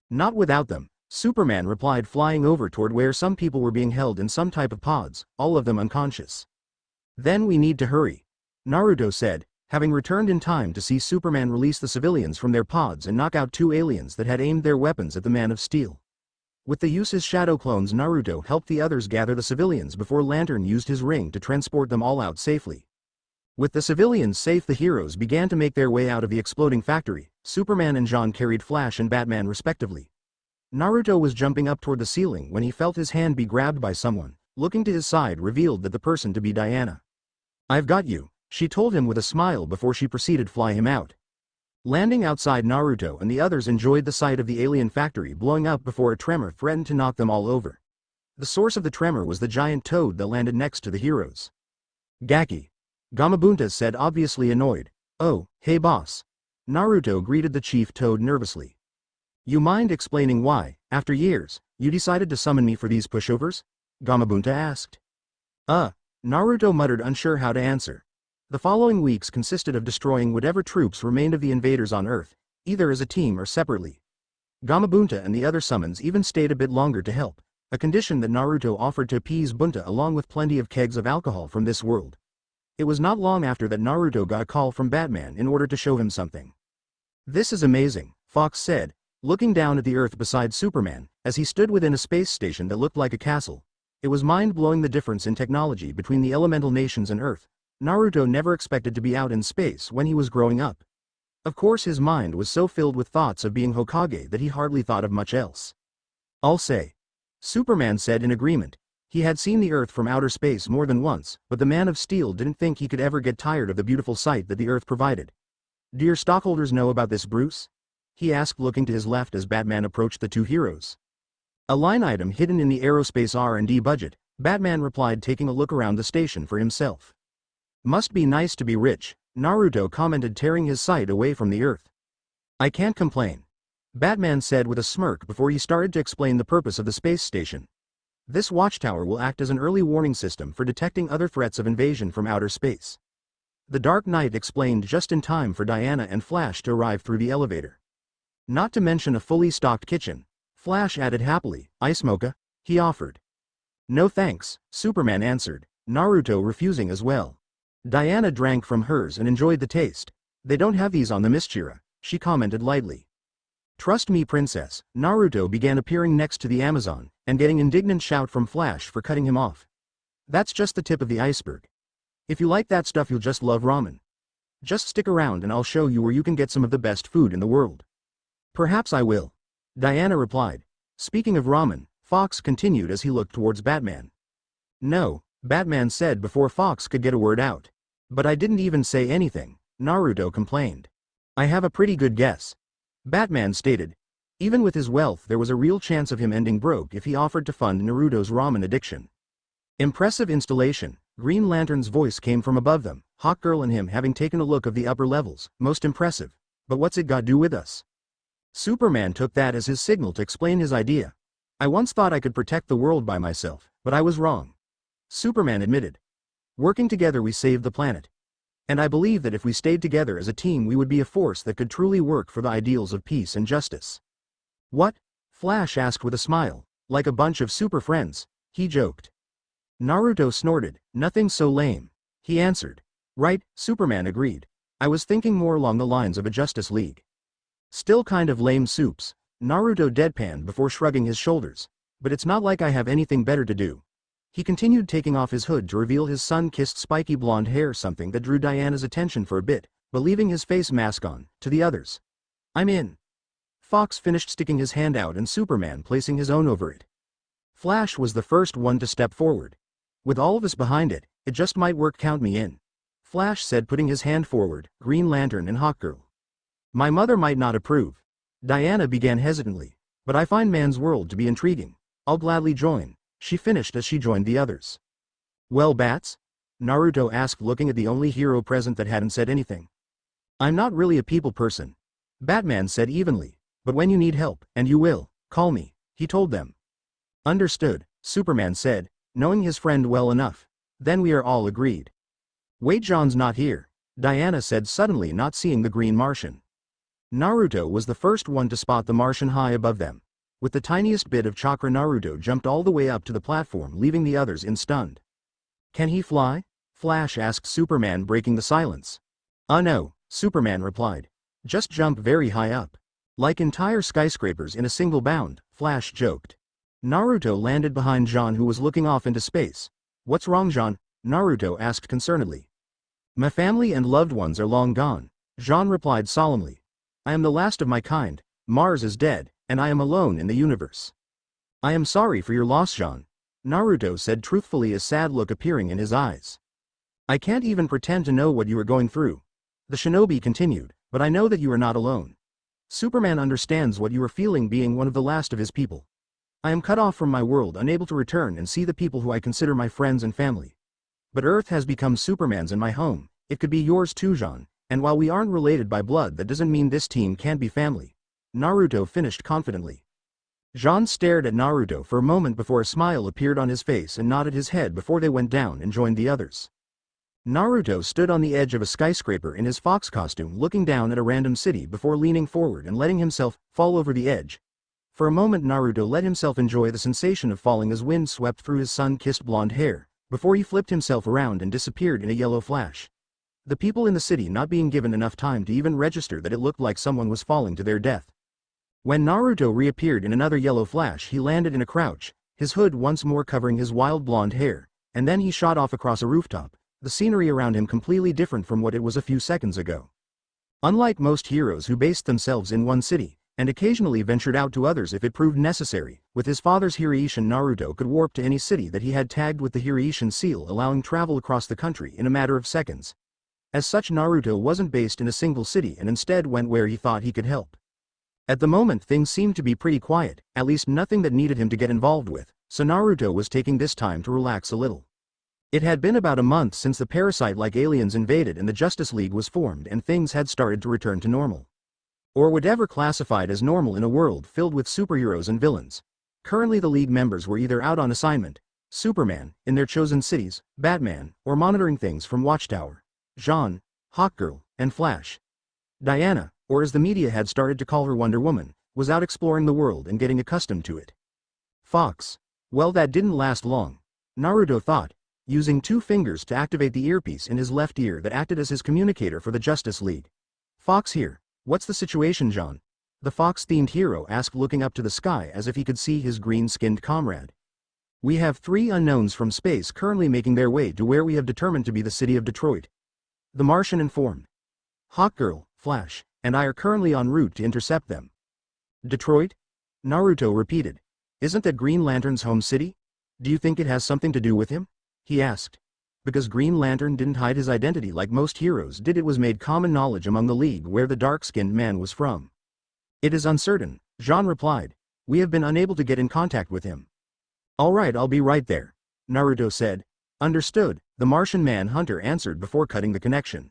"Not without them," Superman replied, flying over toward where some people were being held in some type of pods, all of them unconscious. "Then we need to hurry," Naruto said, having returned in time to see Superman release the civilians from their pods and knock out two aliens that had aimed their weapons at the Man of Steel. With the use his shadow clones, Naruto helped the others gather the civilians before Lantern used his ring to transport them all out safely. With the civilians safe, the heroes began to make their way out of the exploding factory. Superman and John carried Flash and Batman respectively. Naruto was jumping up toward the ceiling when he felt his hand be grabbed by someone. Looking to his side revealed that the person to be Diana. "I've got you," she told him with a smile before she proceeded to fly him out. Landing outside, Naruto and the others enjoyed the sight of the alien factory blowing up before a tremor threatened to knock them all over. The source of the tremor was the giant toad that landed next to the heroes. "Gaki," Gamabunta said, obviously annoyed. "Oh, hey boss." Naruto greeted the chief toad nervously. "You mind explaining why, after years, you decided to summon me for these pushovers?" Gamabunta asked. Naruto muttered, unsure how to answer. The following weeks consisted of destroying whatever troops remained of the invaders on Earth, either as a team or separately. Gamabunta and the other summons even stayed a bit longer to help, a condition that Naruto offered to appease Bunta along with plenty of kegs of alcohol from this world. It was not long after that Naruto got a call from Batman in order to show him something. "This is amazing," Fox said, looking down at the Earth beside Superman, as he stood within a space station that looked like a castle. It was mind-blowing the difference in technology between the elemental nations and Earth. Naruto never expected to be out in space when he was growing up. Of course, his mind was so filled with thoughts of being Hokage that he hardly thought of much else. "I'll say," Superman said in agreement. He had seen the Earth from outer space more than once, but the Man of Steel didn't think he could ever get tired of the beautiful sight that the Earth provided. "Do your stockholders know about this, Bruce?" he asked, looking to his left as Batman approached the two heroes. "A line item hidden in the aerospace R&D budget," Batman replied, taking a look around the station for himself. "Must be nice to be rich," Naruto commented, tearing his sight away from the Earth. "I can't complain," Batman said with a smirk before he started to explain the purpose of the space station. "This watchtower will act as an early warning system for detecting other threats of invasion from outer space." The Dark Knight explained just in time for Diana and Flash to arrive through the elevator. "Not to mention a fully stocked kitchen," Flash added happily. "Ice mocha?" he offered. "No thanks," Superman answered, Naruto refusing as well. Diana drank from hers and enjoyed the taste. "They don't have these on the Mischira," she commented lightly. "Trust me, princess." Naruto began appearing next to the Amazon, and getting indignant shout from Flash for cutting him off. "That's just the tip of the iceberg. If you like that stuff, you'll just love ramen. Just stick around and I'll show you where you can get some of the best food in the world." "Perhaps I will," Diana replied. "Speaking of ramen," Fox continued as he looked towards Batman. "No," Batman said before Fox could get a word out. "But I didn't even say anything," Naruto complained. I have a pretty good guess. Batman stated. Even with his wealth, there was a real chance of him ending broke if he offered to fund Naruto's ramen addiction. Impressive installation. Green Lantern's voice came from above them, Hawkgirl and him having taken a look of the upper levels. Most impressive. But what's it got to do with us? Superman took that as his signal to explain his idea. I once thought I could protect the world by myself, but I was wrong. Superman admitted. Working together we saved the planet. And I believe that if we stayed together as a team we would be a force that could truly work for the ideals of peace and justice. What? Flash asked with a smile. Like a bunch of super friends, he joked. Naruto snorted. Nothing so lame. He answered. Right, Superman agreed. I was thinking more along the lines of a Justice League. Still kind of lame soups, Naruto deadpanned before shrugging his shoulders. But it's not like I have anything better to do. He continued taking off his hood to reveal his sun-kissed spiky blonde hair, something that drew Diana's attention for a bit, but leaving his face mask on, to the others. I'm in. Fox finished sticking his hand out and Superman placing his own over it. Flash was the first one to step forward. With all of us behind it, it just might work, count me in. Flash said, putting his hand forward, Green Lantern and Hawkgirl. My mother might not approve. Diana began hesitantly. But I find man's world to be intriguing. I'll gladly join, she finished as she joined the others. Well, Bats? Naruto asked, looking at the only hero present that hadn't said anything. I'm not really a people person. Batman said evenly. But when you need help, and you will, call me, he told them. Understood, Superman said, knowing his friend well enough. Then we are all agreed. Wait, John's not here, Diana said suddenly, not seeing the green Martian. Naruto was the first one to spot the Martian high above them. With the tiniest bit of chakra, Naruto jumped all the way up to the platform, leaving the others in stunned. Can he fly? Flash asked Superman, breaking the silence. No, Superman replied. Just jump very high up. Like entire skyscrapers in a single bound, Flash joked. Naruto landed behind Jean, who was looking off into space. What's wrong, Jean? Naruto asked concernedly. My family and loved ones are long gone, Jean replied solemnly. I am the last of my kind, Mars is dead, and I am alone in the universe. I am sorry for your loss, Jean, Naruto said truthfully, a sad look appearing in his eyes. I can't even pretend to know what you are going through. The shinobi continued, but I know that you are not alone. Superman understands what you are feeling, being one of the last of his people. I am cut off from my world, unable to return and see the people who I consider my friends and family. But Earth has become Superman's and my home. It could be yours too, Jean, and while we aren't related by blood, that doesn't mean this team can't be family. Naruto finished confidently. Jean stared at Naruto for a moment before a smile appeared on his face and nodded his head before they went down and joined the others. Naruto stood on the edge of a skyscraper in his fox costume, looking down at a random city before leaning forward and letting himself fall over the edge. For a moment Naruto let himself enjoy the sensation of falling as wind swept through his sun-kissed blonde hair, before he flipped himself around and disappeared in a yellow flash. The people in the city not being given enough time to even register that it looked like someone was falling to their death. When Naruto reappeared in another yellow flash, he landed in a crouch, his hood once more covering his wild blonde hair, and then he shot off across a rooftop, the scenery around him completely different from what it was a few seconds ago. Unlike most heroes who based themselves in one city, and occasionally ventured out to others if it proved necessary, with his father's Hiraishin, Naruto could warp to any city that he had tagged with the Hiraishin seal, allowing travel across the country in a matter of seconds. As such, Naruto wasn't based in a single city and instead went where he thought he could help. At the moment things seemed to be pretty quiet, at least nothing that needed him to get involved with, so Naruto was taking this time to relax a little. It had been about a month since the parasite-like aliens invaded and the Justice League was formed, and things had started to return to normal. Or whatever classified as normal in a world filled with superheroes and villains. Currently the League members were either out on assignment, Superman, in their chosen cities, Batman, or monitoring things from Watchtower, Jean, Hawkgirl, and Flash. Diana, or as the media had started to call her, Wonder Woman, was out exploring the world and getting accustomed to it. Fox. Well, that didn't last long, Naruto thought, using 2 fingers to activate the earpiece in his left ear that acted as his communicator for the Justice League. Fox here. What's the situation, John? The Fox-themed hero asked, looking up to the sky as if he could see his green-skinned comrade. We have 3 unknowns from space currently making their way to where we have determined to be the city of Detroit. The Martian informed. Hawkgirl, Flash, and I are currently en route to intercept them. Detroit? Naruto repeated. Isn't that Green Lantern's home city? Do you think it has something to do with him? He asked. Because Green Lantern didn't hide his identity like most heroes did, it was made common knowledge among the League where the dark-skinned man was from. It is uncertain, Jean replied. We have been unable to get in contact with him. Alright, I'll be right there, Naruto said. Understood, the Martian Manhunter answered before cutting the connection.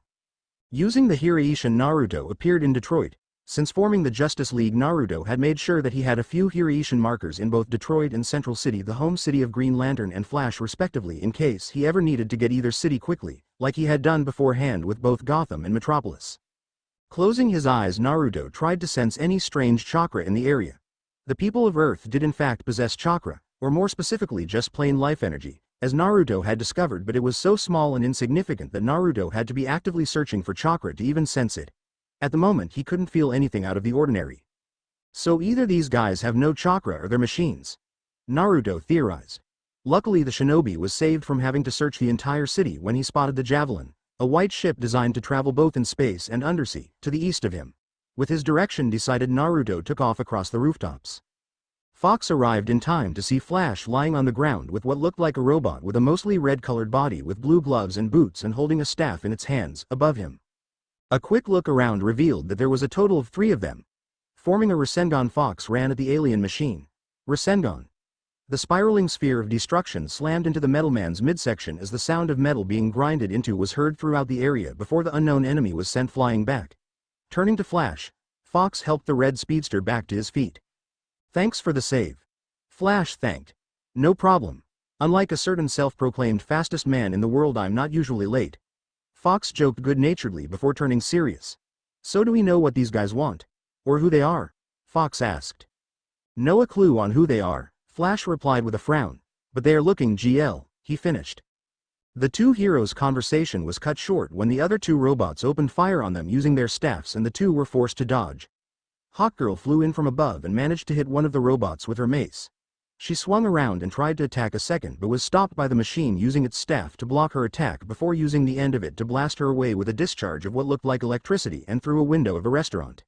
Using the Hiraishin, Naruto appeared in Detroit. Since forming the Justice League, Naruto had made sure that he had a few Hiraishin markers in both Detroit and Central City, the home city of Green Lantern and Flash respectively, in case he ever needed to get either city quickly, like he had done beforehand with both Gotham and Metropolis. Closing his eyes, Naruto tried to sense any strange chakra in the area. The people of Earth did in fact possess chakra, or more specifically just plain life energy, as Naruto had discovered, but it was so small and insignificant that Naruto had to be actively searching for chakra to even sense it. At the moment he couldn't feel anything out of the ordinary. So either these guys have no chakra or they're machines, Naruto theorized. Luckily the shinobi was saved from having to search the entire city when he spotted the Javelin, a white ship designed to travel both in space and undersea, to the east of him. With his direction decided, Naruto took off across the rooftops. Fox arrived in time to see Flash lying on the ground with what looked like a robot with a mostly red-colored body with blue gloves and boots and holding a staff in its hands, above him. A quick look around revealed that there was a total of 3 of them. Forming a Rasengan, Fox ran at the alien machine. Rasengan. The spiraling sphere of destruction slammed into the metalman's midsection as the sound of metal being grinded into was heard throughout the area before the unknown enemy was sent flying back. Turning to Flash, Fox helped the red speedster back to his feet. Thanks for the save. Flash thanked. No problem. Unlike a certain self-proclaimed fastest man in the world, I'm not usually late. Fox joked good-naturedly before turning serious. So do we know what these guys want? Or who they are? Fox asked. No clue on who they are, Flash replied with a frown. But they are looking GL, he finished. The two heroes' conversation was cut short when the other 2 robots opened fire on them using their staffs and the 2 were forced to dodge. Hawkgirl flew in from above and managed to hit one of the robots with her mace. She swung around and tried to attack a second but was stopped by the machine using its staff to block her attack before using the end of it to blast her away with a discharge of what looked like electricity and through a window of a restaurant.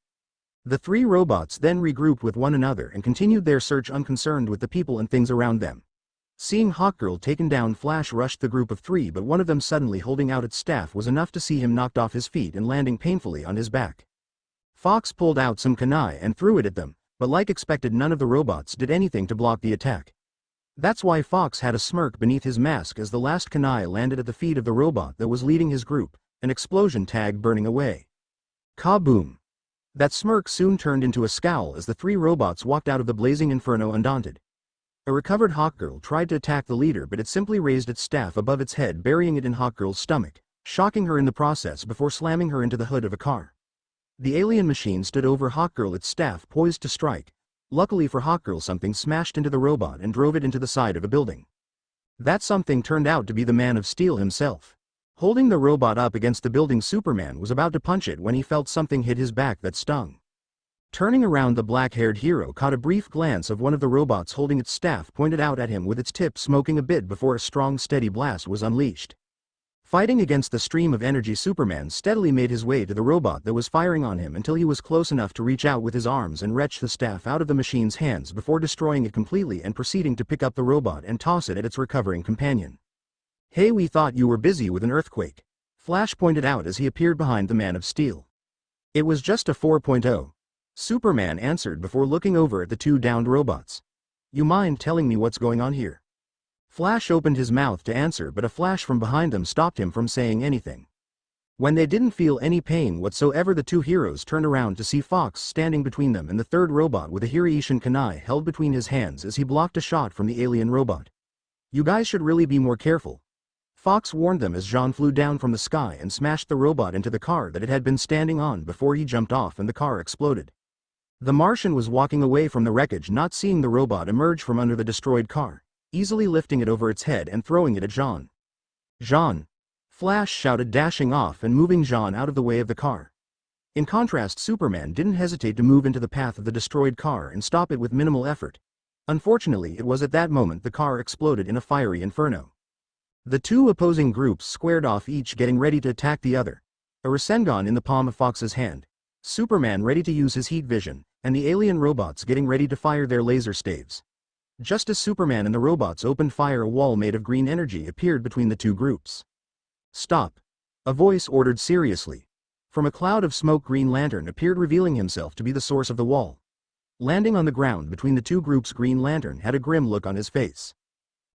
The 3 robots then regrouped with one another and continued their search unconcerned with the people and things around them. Seeing Hawkgirl taken down, Flash rushed the group of 3, but one of them suddenly holding out its staff was enough to see him knocked off his feet and landing painfully on his back. Fox pulled out some kunai and threw it at them, but like expected none of the robots did anything to block the attack. That's why Fox had a smirk beneath his mask as the last kunai landed at the feet of the robot that was leading his group, an explosion tag burning away. Kaboom! That smirk soon turned into a scowl as the 3 robots walked out of the blazing inferno undaunted. A recovered Hawkgirl tried to attack the leader, but it simply raised its staff above its head, burying it in Hawkgirl's stomach, shocking her in the process before slamming her into the hood of a car. The alien machine stood over Hawkgirl, its staff poised to strike. Luckily for Hawkgirl, something smashed into the robot and drove it into the side of a building. That something turned out to be the Man of Steel himself. Holding the robot up against the building, Superman was about to punch it when he felt something hit his back that stung. Turning around, the black-haired hero caught a brief glance of one of the robots holding its staff pointed out at him with its tip smoking a bit before a strong steady blast was unleashed. Fighting against the stream of energy, Superman steadily made his way to the robot that was firing on him until he was close enough to reach out with his arms and wrench the staff out of the machine's hands before destroying it completely and proceeding to pick up the robot and toss it at its recovering companion. Hey, we thought you were busy with an earthquake, Flash pointed out as he appeared behind the Man of Steel. It was just a 4.0. Superman answered before looking over at the 2 downed robots. You mind telling me what's going on here? Flash opened his mouth to answer, but a flash from behind them stopped him from saying anything. When they didn't feel any pain whatsoever, the 2 heroes turned around to see Fox standing between them and the 3rd robot with a Hiraishin kunai held between his hands as he blocked a shot from the alien robot. You guys should really be more careful, Fox warned them as Jean flew down from the sky and smashed the robot into the car that it had been standing on before he jumped off and the car exploded. The Martian was walking away from the wreckage, not seeing the robot emerge from under the destroyed car, easily lifting it over its head and throwing it at Jean. Jean! Flash shouted, dashing off and moving Jean out of the way of the car. In contrast, Superman didn't hesitate to move into the path of the destroyed car and stop it with minimal effort. Unfortunately, it was at that moment the car exploded in a fiery inferno. The 2 opposing groups squared off, each getting ready to attack the other. A Rasengan in the palm of Fox's hand, Superman ready to use his heat vision, and the alien robots getting ready to fire their laser staves. Just as Superman and the robots opened fire, a wall made of green energy appeared between the 2 groups. Stop. A voice ordered seriously. From a cloud of smoke, Green Lantern appeared, revealing himself to be the source of the wall. Landing on the ground between the two groups, Green Lantern had a grim look on his face.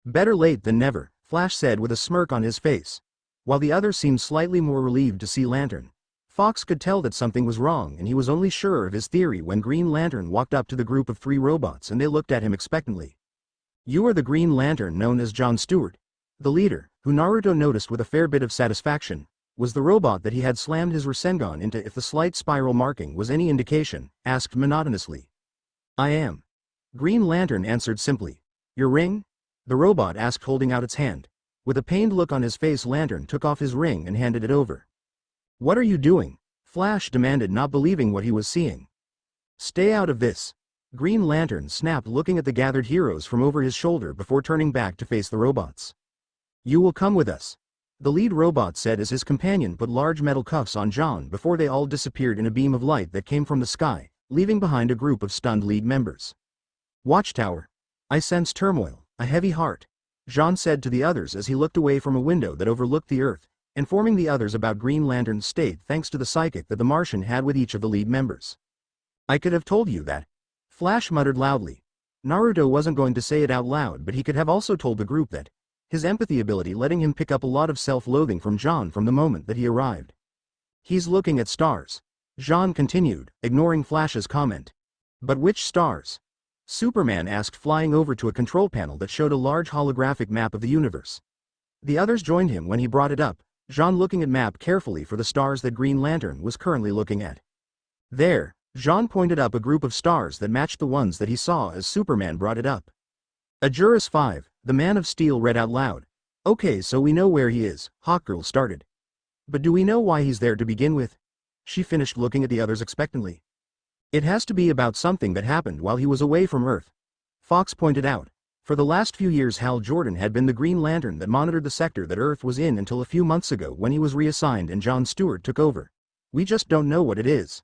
Better late than never, Flash said with a smirk on his face. While the others seemed slightly more relieved to see Lantern, Fox could tell that something was wrong, and he was only sure of his theory when Green Lantern walked up to the group of 3 robots and they looked at him expectantly. "You are the Green Lantern known as John Stewart." The leader, who Naruto noticed with a fair bit of satisfaction, was the robot that he had slammed his Rasengan into. If the slight spiral marking was any indication, asked monotonously. "I am." Green Lantern answered simply. "Your ring?" The robot asked, holding out its hand. With a pained look on his face, Lantern took off his ring and handed it over. "What are you doing?" Flash demanded, not believing what he was seeing. "Stay out of this." Green Lantern snapped, looking at the gathered heroes from over his shoulder before turning back to face the robots. "You will come with us," the lead robot said as his companion put large metal cuffs on John before they all disappeared in a beam of light that came from the sky, leaving behind a group of stunned lead members. "Watchtower. I sense turmoil, a heavy heart," John said to the others as he looked away from a window that overlooked the Earth, informing the others about Green Lantern's state thanks to the psychic that the Martian had with each of the lead members. "I could have told you that," Flash muttered loudly. Naruto wasn't going to say it out loud, but he could have also told the group that. His empathy ability letting him pick up a lot of self-loathing from John from the moment that he arrived. "He's looking at stars," John continued, ignoring Flash's comment. "But which stars?" Superman asked, flying over to a control panel that showed a large holographic map of the universe. The others joined him when he brought it up, John looking at map carefully for the stars that Green Lantern was currently looking at. "There," John pointed up a group of stars that matched the ones that he saw as Superman brought it up. "Ajuris 5, the Man of Steel read out loud. "Okay, so we know where he is," Hawkgirl started. "But do we know why he's there to begin with?" She finished, looking at the others expectantly. "It has to be about something that happened while he was away from Earth," Fox pointed out. For the last few years, Hal Jordan had been the Green Lantern that monitored the sector that Earth was in until a few months ago when he was reassigned and John Stewart took over. "We just don't know what it is."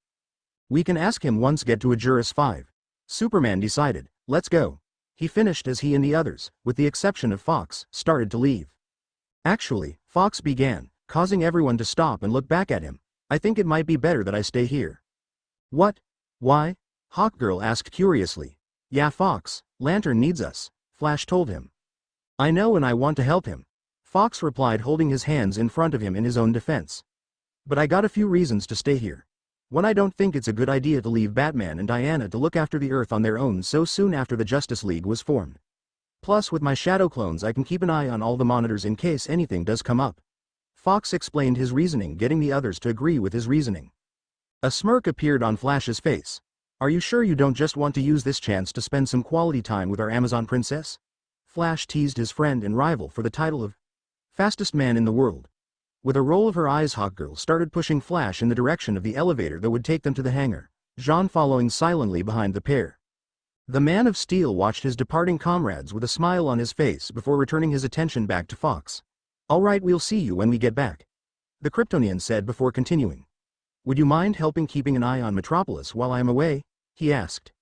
"We can ask him once get to Ajuris 5. Superman decided. "Let's go," he finished as he and the others, with the exception of Fox, started to leave. "Actually," Fox began, causing everyone to stop and look back at him, "I think it might be better that I stay here." "What? Why?" Hawkgirl asked curiously. "Yeah, Fox, Lantern needs us," Flash told him. "I know, and I want to help him," Fox replied, holding his hands in front of him in his own defense. "But I got a few reasons to stay here. One, I don't think it's a good idea to leave Batman and Diana to look after the Earth on their own so soon after the Justice League was formed. Plus, with my shadow clones, I can keep an eye on all the monitors in case anything does come up." Fox explained his reasoning, getting the others to agree with his reasoning. A smirk appeared on Flash's face. "Are you sure you don't just want to use this chance to spend some quality time with our Amazon princess?" Flash teased his friend and rival for the title of fastest man in the world. With a roll of her eyes, Hawkgirl started pushing Flash in the direction of the elevator that would take them to the hangar, John following silently behind the pair. The Man of Steel watched his departing comrades with a smile on his face before returning his attention back to Fox. "All right, we'll see you when we get back," the Kryptonian said before continuing. "Would you mind helping keeping an eye on Metropolis while I am away?" he asked.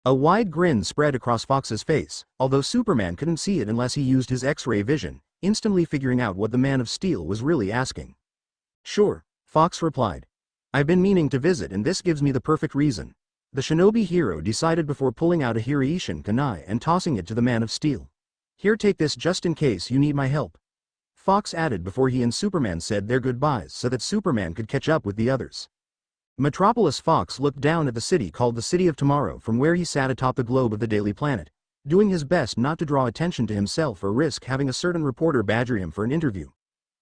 A wide grin spread across Fox's face, although Superman couldn't see it unless he used his X-ray vision, instantly figuring out what the Man of Steel was really asking. "Sure," Fox replied. "I've been meaning to visit, and this gives me the perfect reason," the shinobi hero decided before pulling out a Hiraishin kunai and tossing it to the Man of Steel. "Here, take this just in case you need my help," Fox added before he and Superman said their goodbyes so that Superman could catch up with the others. Metropolis. Fox looked down at the city called the City of Tomorrow from where he sat atop the globe of the Daily Planet, doing his best not to draw attention to himself or risk having a certain reporter badger him for an interview.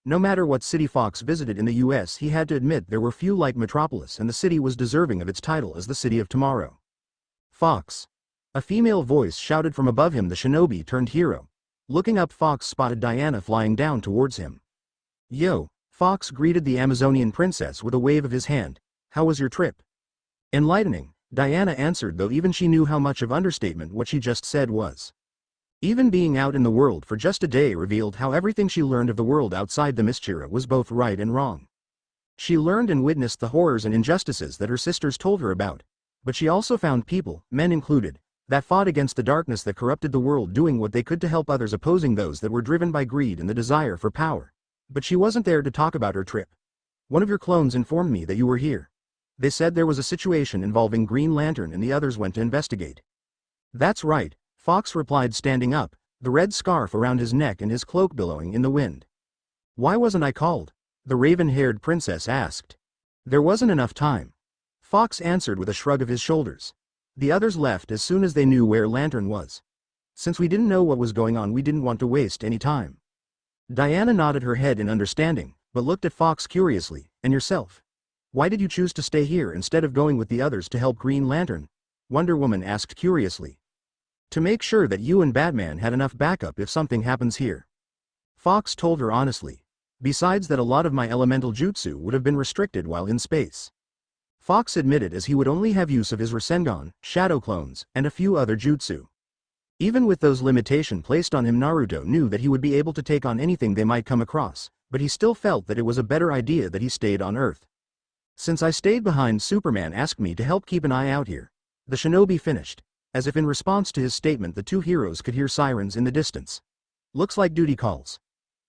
No matter what city Fox visited in the US, he had to admit there were few like Metropolis, and the city was deserving of its title as the City of Tomorrow. "Fox!" A female voice shouted from above him. The shinobi turned hero. Looking up, Fox spotted Diana flying down towards him. "Yo!" Fox greeted the Amazonian princess with a wave of his hand. "How was your trip?" "Enlightening," Diana answered, though even she knew how much of understatement what she just said was. Even being out in the world for just a day revealed how everything she learned of the world outside the Mysteria was both right and wrong. She learned and witnessed the horrors and injustices that her sisters told her about, but she also found people, men included, that fought against the darkness that corrupted the world, doing what they could to help others, opposing those that were driven by greed and the desire for power. But she wasn't there to talk about her trip. One of your clones informed me that you were here. They said there was a situation involving Green Lantern and the others went to investigate. That's right, Fox replied, standing up, the red scarf around his neck and his cloak billowing in the wind. Why wasn't I called? The raven-haired princess asked. There wasn't enough time. Fox answered with a shrug of his shoulders. The others left as soon as they knew where Lantern was. Since we didn't know what was going on, we didn't want to waste any time. Diana nodded her head in understanding, but looked at Fox curiously. And yourself? Why did you choose to stay here instead of going with the others to help Green Lantern? Wonder Woman asked curiously. To make sure that you and Batman had enough backup if something happens here. Fox told her honestly. Besides that, a lot of my elemental jutsu would have been restricted while in space. Fox admitted, as he would only have use of his Rasengan, shadow clones, and a few other jutsu. Even with those limitations placed on him, Naruto knew that he would be able to take on anything they might come across, but he still felt that it was a better idea that he stayed on Earth. Since I stayed behind, Superman asked me to help keep an eye out here. The shinobi finished. As if in response to his statement, the two heroes could hear sirens in the distance. Looks like duty calls,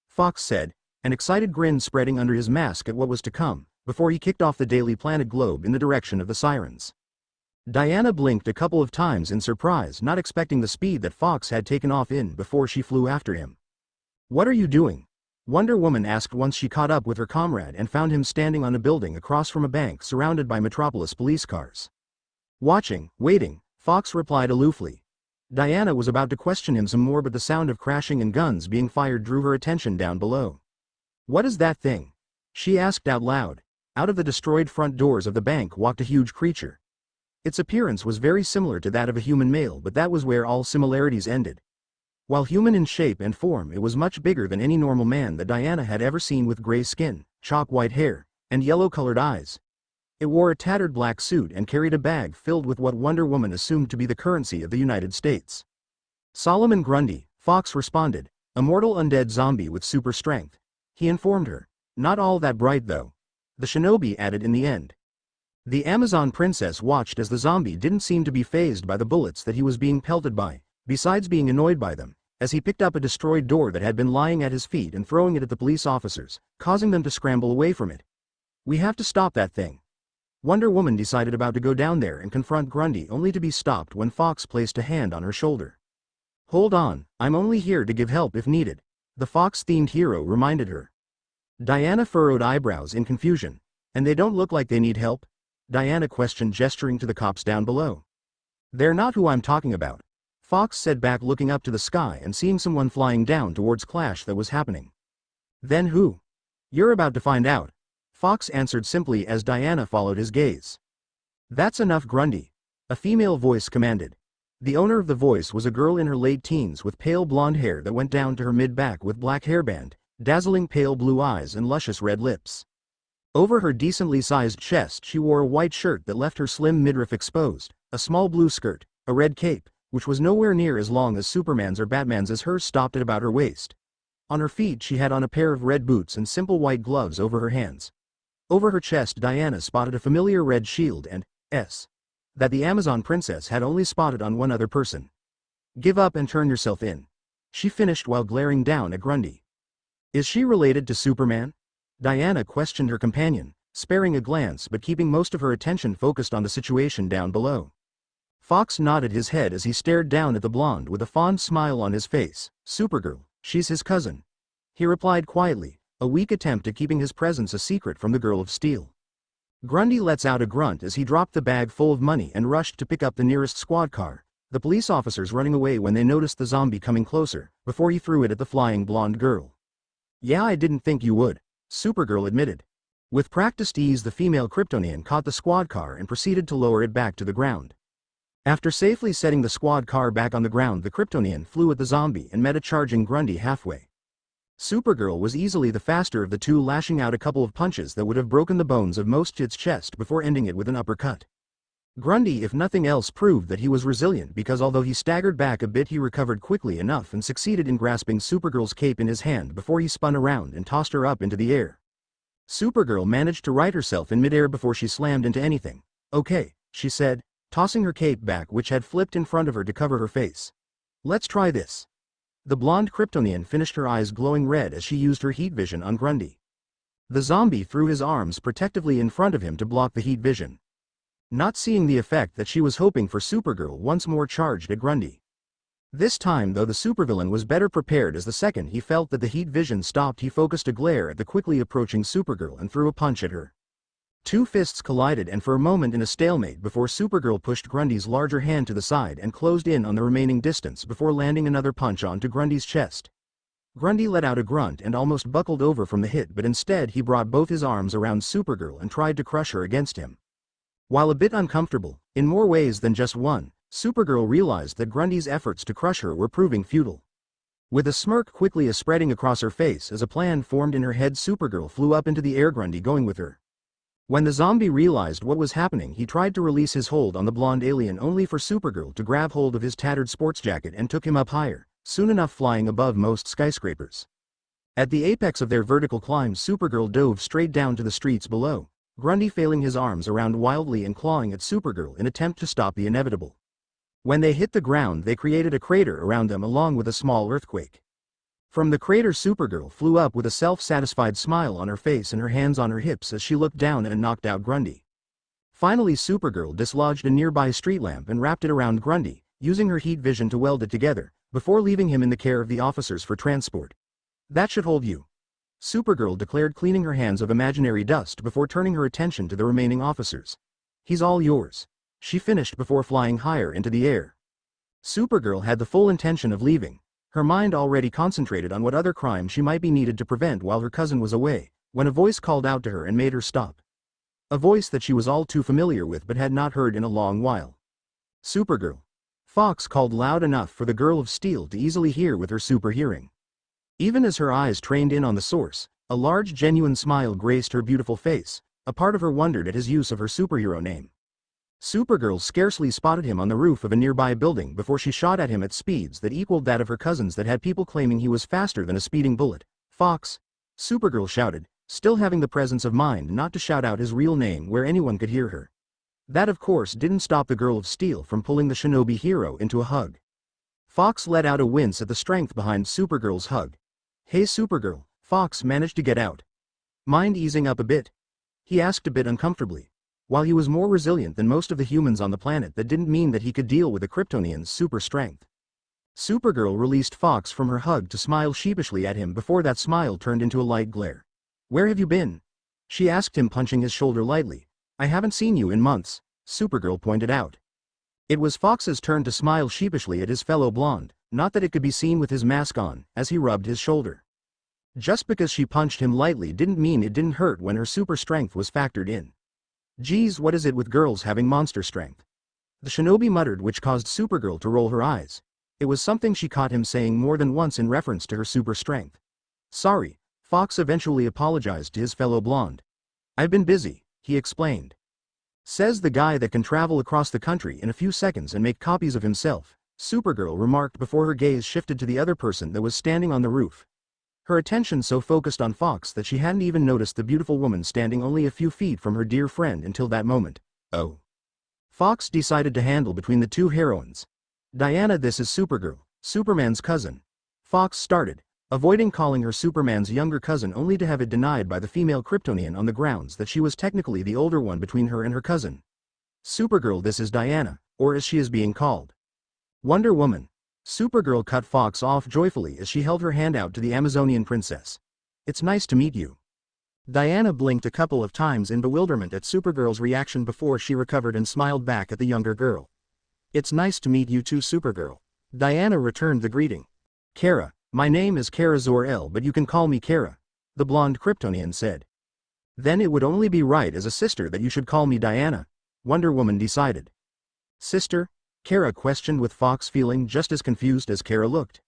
Fox said, an excited grin spreading under his mask at what was to come, before he kicked off the Daily Planet globe in the direction of the sirens. Diana blinked a couple of times in surprise, not expecting the speed that Fox had taken off in before she flew after him. What are you doing? Wonder Woman asked once she caught up with her comrade and found him standing on a building across from a bank surrounded by Metropolis police cars. Watching, waiting, Fox replied aloofly. Diana was about to question him some more, but the sound of crashing and guns being fired drew her attention down below. What is that thing? She asked out loud. Out of the destroyed front doors of the bank walked a huge creature. Its appearance was very similar to that of a human male, but that was where all similarities ended. While human in shape and form, it was much bigger than any normal man that Diana had ever seen, with gray skin, chalk-white hair, and yellow-colored eyes. It wore a tattered black suit and carried a bag filled with what Wonder Woman assumed to be the currency of the United States. Solomon Grundy, Fox responded, a mortal undead zombie with super strength. He informed her. Not all that bright though. The shinobi added in the end. The Amazon princess watched as the zombie didn't seem to be fazed by the bullets that he was being pelted by, besides being annoyed by them, as he picked up a destroyed door that had been lying at his feet and throwing it at the police officers, causing them to scramble away from it. We have to stop that thing. Wonder Woman decided about to go down there and confront Grundy, only to be stopped when Fox placed a hand on her shoulder. Hold on, I'm only here to give help if needed, the Fox-themed hero reminded her. Diana furrowed eyebrows in confusion. And they don't look like they need help? Diana questioned, gesturing to the cops down below. They're not who I'm talking about, Fox said back, looking up to the sky and seeing someone flying down towards clash that was happening. Then who? You're about to find out, Fox answered simply as Diana followed his gaze. That's enough, Grundy, a female voice commanded. The owner of the voice was a girl in her late teens with pale blonde hair that went down to her mid-back, with black hairband, dazzling pale blue eyes and luscious red lips. Over her decently sized chest she wore a white shirt that left her slim midriff exposed, a small blue skirt, a red cape, which was nowhere near as long as Superman's or Batman's, as hers stopped at about her waist. On her feet she had on a pair of red boots and simple white gloves over her hands. Over her chest Diana spotted a familiar red shield and S. that the Amazon princess had only spotted on one other person. Give up and turn yourself in, she finished while glaring down at Grundy. Is she related to Superman? Diana questioned her companion, sparing a glance but keeping most of her attention focused on the situation down below. Fox nodded his head as he stared down at the blonde with a fond smile on his face. Supergirl, she's his cousin, he replied quietly, a weak attempt at keeping his presence a secret from the Girl of Steel. Grundy lets out a grunt as he dropped the bag full of money and rushed to pick up the nearest squad car, the police officers running away when they noticed the zombie coming closer, before he threw it at the flying blonde girl. Yeah, I didn't think you would, Supergirl admitted. With practiced ease the female Kryptonian caught the squad car and proceeded to lower it back to the ground. After safely setting the squad car back on the ground, the Kryptonian flew at the zombie and met a charging Grundy halfway. Supergirl was easily the faster of the two, lashing out a couple of punches that would have broken the bones of most its chest before ending it with an uppercut. Grundy, if nothing else, proved that he was resilient, because although he staggered back a bit he recovered quickly enough and succeeded in grasping Supergirl's cape in his hand before he spun around and tossed her up into the air. Supergirl managed to right herself in midair before she slammed into anything. Okay, she said, tossing her cape back, which had flipped in front of her to cover her face. Let's try this. The blonde Kryptonian finished, her eyes glowing red as she used her heat vision on Grundy. The zombie threw his arms protectively in front of him to block the heat vision. Not seeing the effect that she was hoping for, Supergirl once more charged at Grundy. This time though, the supervillain was better prepared, as the second he felt that the heat vision stopped, he focused a glare at the quickly approaching Supergirl and threw a punch at her. Two fists collided, and for a moment in a stalemate before Supergirl pushed Grundy's larger hand to the side and closed in on the remaining distance before landing another punch onto Grundy's chest. Grundy let out a grunt and almost buckled over from the hit, but instead he brought both his arms around Supergirl and tried to crush her against him. While a bit uncomfortable, in more ways than just one, Supergirl realized that Grundy's efforts to crush her were proving futile. With a smirk quickly spreading across her face as a plan formed in her head, Supergirl flew up into the air, Grundy going with her. When the zombie realized what was happening, he tried to release his hold on the blonde alien, only for Supergirl to grab hold of his tattered sports jacket and took him up higher, soon enough flying above most skyscrapers. At the apex of their vertical climb, Supergirl dove straight down to the streets below, Grundy failing his arms around wildly and clawing at Supergirl in attempt to stop the inevitable. When they hit the ground, they created a crater around them along with a small earthquake. From the crater, Supergirl flew up with a self-satisfied smile on her face and her hands on her hips as she looked down and knocked out Grundy. Finally, Supergirl dislodged a nearby street lamp and wrapped it around Grundy, using her heat vision to weld it together, before leaving him in the care of the officers for transport. "That should hold you," Supergirl declared, cleaning her hands of imaginary dust before turning her attention to the remaining officers. "He's all yours," she finished before flying higher into the air. Supergirl had the full intention of leaving, her mind already concentrated on what other crime she might be needed to prevent while her cousin was away, when a voice called out to her and made her stop. A voice that she was all too familiar with but had not heard in a long while. "Supergirl." Fox called loud enough for the Girl of Steel to easily hear with her super hearing. Even as her eyes trained in on the source, a large genuine smile graced her beautiful face. A part of her wondered at his use of her superhero name. Supergirl scarcely spotted him on the roof of a nearby building before she shot at him at speeds that equaled that of her cousin's, that had people claiming he was faster than a speeding bullet. "Fox!" Supergirl shouted, still having the presence of mind not to shout out his real name where anyone could hear her. That of course didn't stop the Girl of Steel from pulling the shinobi hero into a hug. Fox let out a wince at the strength behind Supergirl's hug. "Hey Supergirl," Fox managed to get out. "Mind easing up a bit?" he asked a bit uncomfortably. While he was more resilient than most of the humans on the planet, that didn't mean that he could deal with a Kryptonian's super strength. Supergirl released Fox from her hug to smile sheepishly at him before that smile turned into a light glare. "Where have you been?" she asked him, punching his shoulder lightly. "I haven't seen you in months," Supergirl pointed out. It was Fox's turn to smile sheepishly at his fellow blonde, not that it could be seen with his mask on, as he rubbed his shoulder. Just because she punched him lightly didn't mean it didn't hurt when her super strength was factored in. "Geez, what is it with girls having monster strength?" the shinobi muttered, which caused Supergirl to roll her eyes. It was something she caught him saying more than once in reference to her super strength. "Sorry," Fox eventually apologized to his fellow blonde. "I've been busy," he explained. "Says the guy that can travel across the country in a few seconds and make copies of himself," Supergirl remarked before her gaze shifted to the other person that was standing on the roof. Her attention so focused on Fox that she hadn't even noticed the beautiful woman standing only a few feet from her dear friend until that moment. "Oh." Fox decided to handle between the two heroines. "Diana, this is Supergirl, Superman's cousin." Fox started, avoiding calling her Superman's younger cousin, only to have it denied by the female Kryptonian on the grounds that she was technically the older one between her and her cousin. "Supergirl, this is Diana, or as she is being called, Wonder Woman." Supergirl cut Fox off joyfully as she held her hand out to the Amazonian princess. "It's nice to meet you." Diana blinked a couple of times in bewilderment at Supergirl's reaction before she recovered and smiled back at the younger girl. "It's nice to meet you too, Supergirl." Diana returned the greeting. "Kara, my name is Kara Zor-El, but you can call me Kara," the blonde Kryptonian said. "Then it would only be right as a sister that you should call me Diana," Wonder Woman decided. "Sister?" Kara questioned, with Fox feeling just as confused as Kara looked.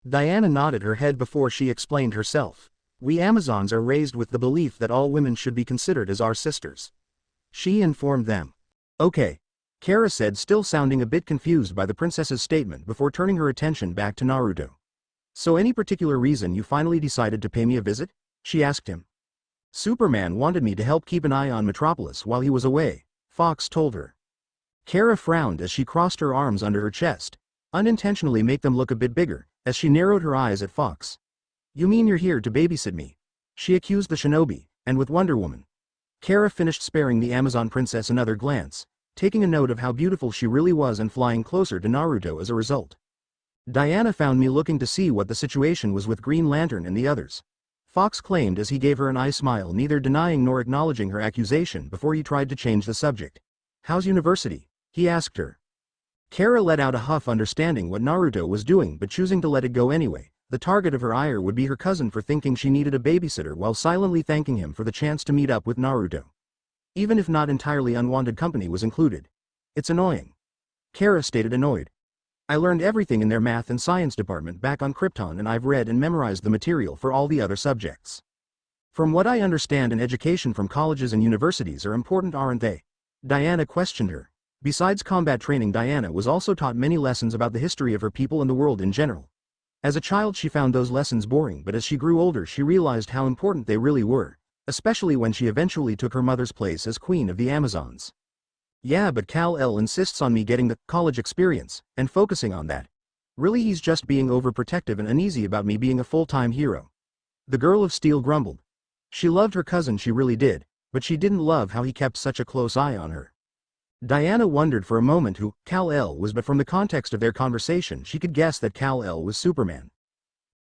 Diana nodded her head before she explained herself. "We Amazons are raised with the belief that all women should be considered as our sisters," she informed them. "Okay," Kara said, still sounding a bit confused by the princess's statement before turning her attention back to Naruto. "So any particular reason you finally decided to pay me a visit?" she asked him. "Superman wanted me to help keep an eye on Metropolis while he was away," Fox told her. Kara frowned as she crossed her arms under her chest, unintentionally make them look a bit bigger, as she narrowed her eyes at Fox. "You mean you're here to babysit me?" she accused the shinobi, and with Wonder Woman. Kara finished sparing the Amazon princess another glance, taking a note of how beautiful she really was and flying closer to Naruto as a result. "Diana found me looking to see what the situation was with Green Lantern and the others," Fox claimed as he gave her an eye smile, neither denying nor acknowledging her accusation before he tried to change the subject. "How's university?" he asked her. Kara let out a huff, understanding what Naruto was doing but choosing to let it go anyway. The target of her ire would be her cousin for thinking she needed a babysitter while silently thanking him for the chance to meet up with Naruto. Even if not entirely unwanted company was included. "It's annoying," Kara stated, annoyed. "I learned everything in their math and science department back on Krypton, and I've read and memorized the material for all the other subjects. From what I understand, an education from colleges and universities are important, aren't they?" Diana questioned her. Besides combat training, Diana was also taught many lessons about the history of her people and the world in general. As a child she found those lessons boring, but as she grew older she realized how important they really were, especially when she eventually took her mother's place as Queen of the Amazons. "Yeah, but Kal-El insists on me getting the college experience and focusing on that. Really, he's just being overprotective and uneasy about me being a full-time hero," the Girl of Steel grumbled. She loved her cousin, she really did, but she didn't love how he kept such a close eye on her. Diana wondered for a moment who Kal-El was, but from the context of their conversation she could guess that Kal-El was Superman.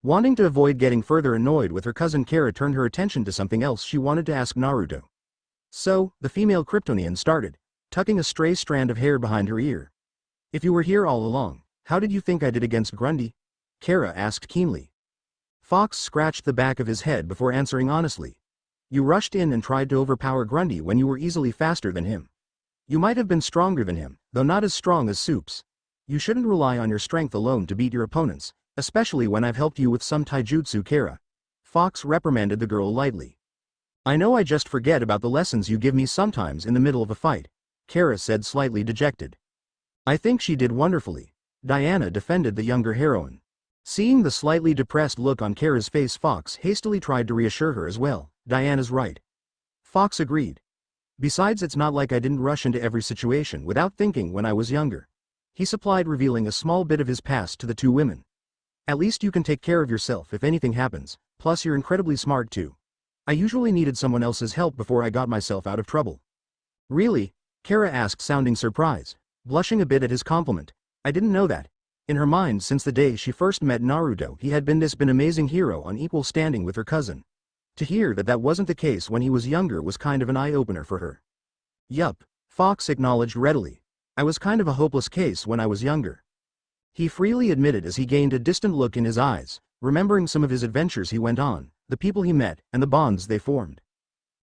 Wanting to avoid getting further annoyed with her cousin, Kara turned her attention to something else she wanted to ask Naruto. "So, the female Kryptonian started," tucking a stray strand of hair behind her ear. "If you were here all along, how did you think I did against Grundy?" Kara asked keenly. Fox scratched the back of his head before answering honestly. "You rushed in and tried to overpower Grundy when you were easily faster than him. You might have been stronger than him, though not as strong as Supes. You shouldn't rely on your strength alone to beat your opponents, especially when I've helped you with some taijutsu." Kara. Fox reprimanded the girl lightly. "I know, I just forget about the lessons you give me sometimes in the middle of a fight," Kara said, slightly dejected. "I think she did wonderfully," Diana defended the younger heroine. Seeing the slightly depressed look on Kara's face, Fox hastily tried to reassure her as well. "Diana's right," Fox agreed. "Besides, it's not like I didn't rush into every situation without thinking when I was younger," he supplied, revealing a small bit of his past to the two women. "At least you can take care of yourself if anything happens, plus you're incredibly smart too. I usually needed someone else's help before I got myself out of trouble." "Really?" Kara asked, sounding surprised, blushing a bit at his compliment. "I didn't know that." In her mind, since the day she first met Naruto, he had been amazing hero on equal standing with her cousin. To hear that that wasn't the case when he was younger was kind of an eye-opener for her. "Yup," Fox acknowledged readily. "I was kind of a hopeless case when I was younger," he freely admitted as he gained a distant look in his eyes, remembering some of his adventures he went on, the people he met, and the bonds they formed.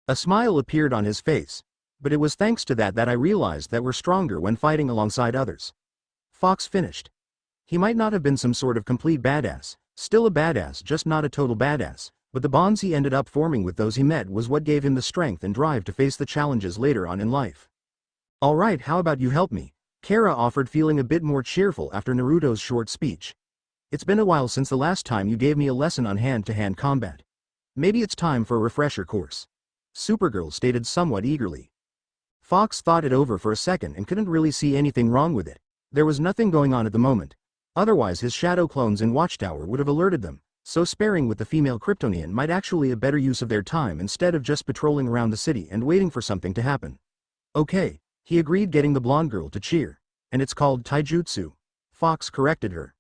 A smile appeared on his face. "But it was thanks to that I realized that we're stronger when fighting alongside others," Fox finished. He might not have been some sort of complete badass, still a badass, just not a total badass, but the bonds he ended up forming with those he met was what gave him the strength and drive to face the challenges later on in life. "Alright, how about you help me?" Kara offered, feeling a bit more cheerful after Naruto's short speech. "It's been a while since the last time you gave me a lesson on hand-to-hand combat. Maybe it's time for a refresher course," Supergirl stated somewhat eagerly. Fox thought it over for a second and couldn't really see anything wrong with it. There was nothing going on at the moment. Otherwise his shadow clones in Watchtower would have alerted them, so sparring with the female Kryptonian might actually be a better use of their time instead of just patrolling around the city and waiting for something to happen. "Okay," he agreed, getting the blonde girl to cheer. "And it's called taijutsu," Fox corrected her.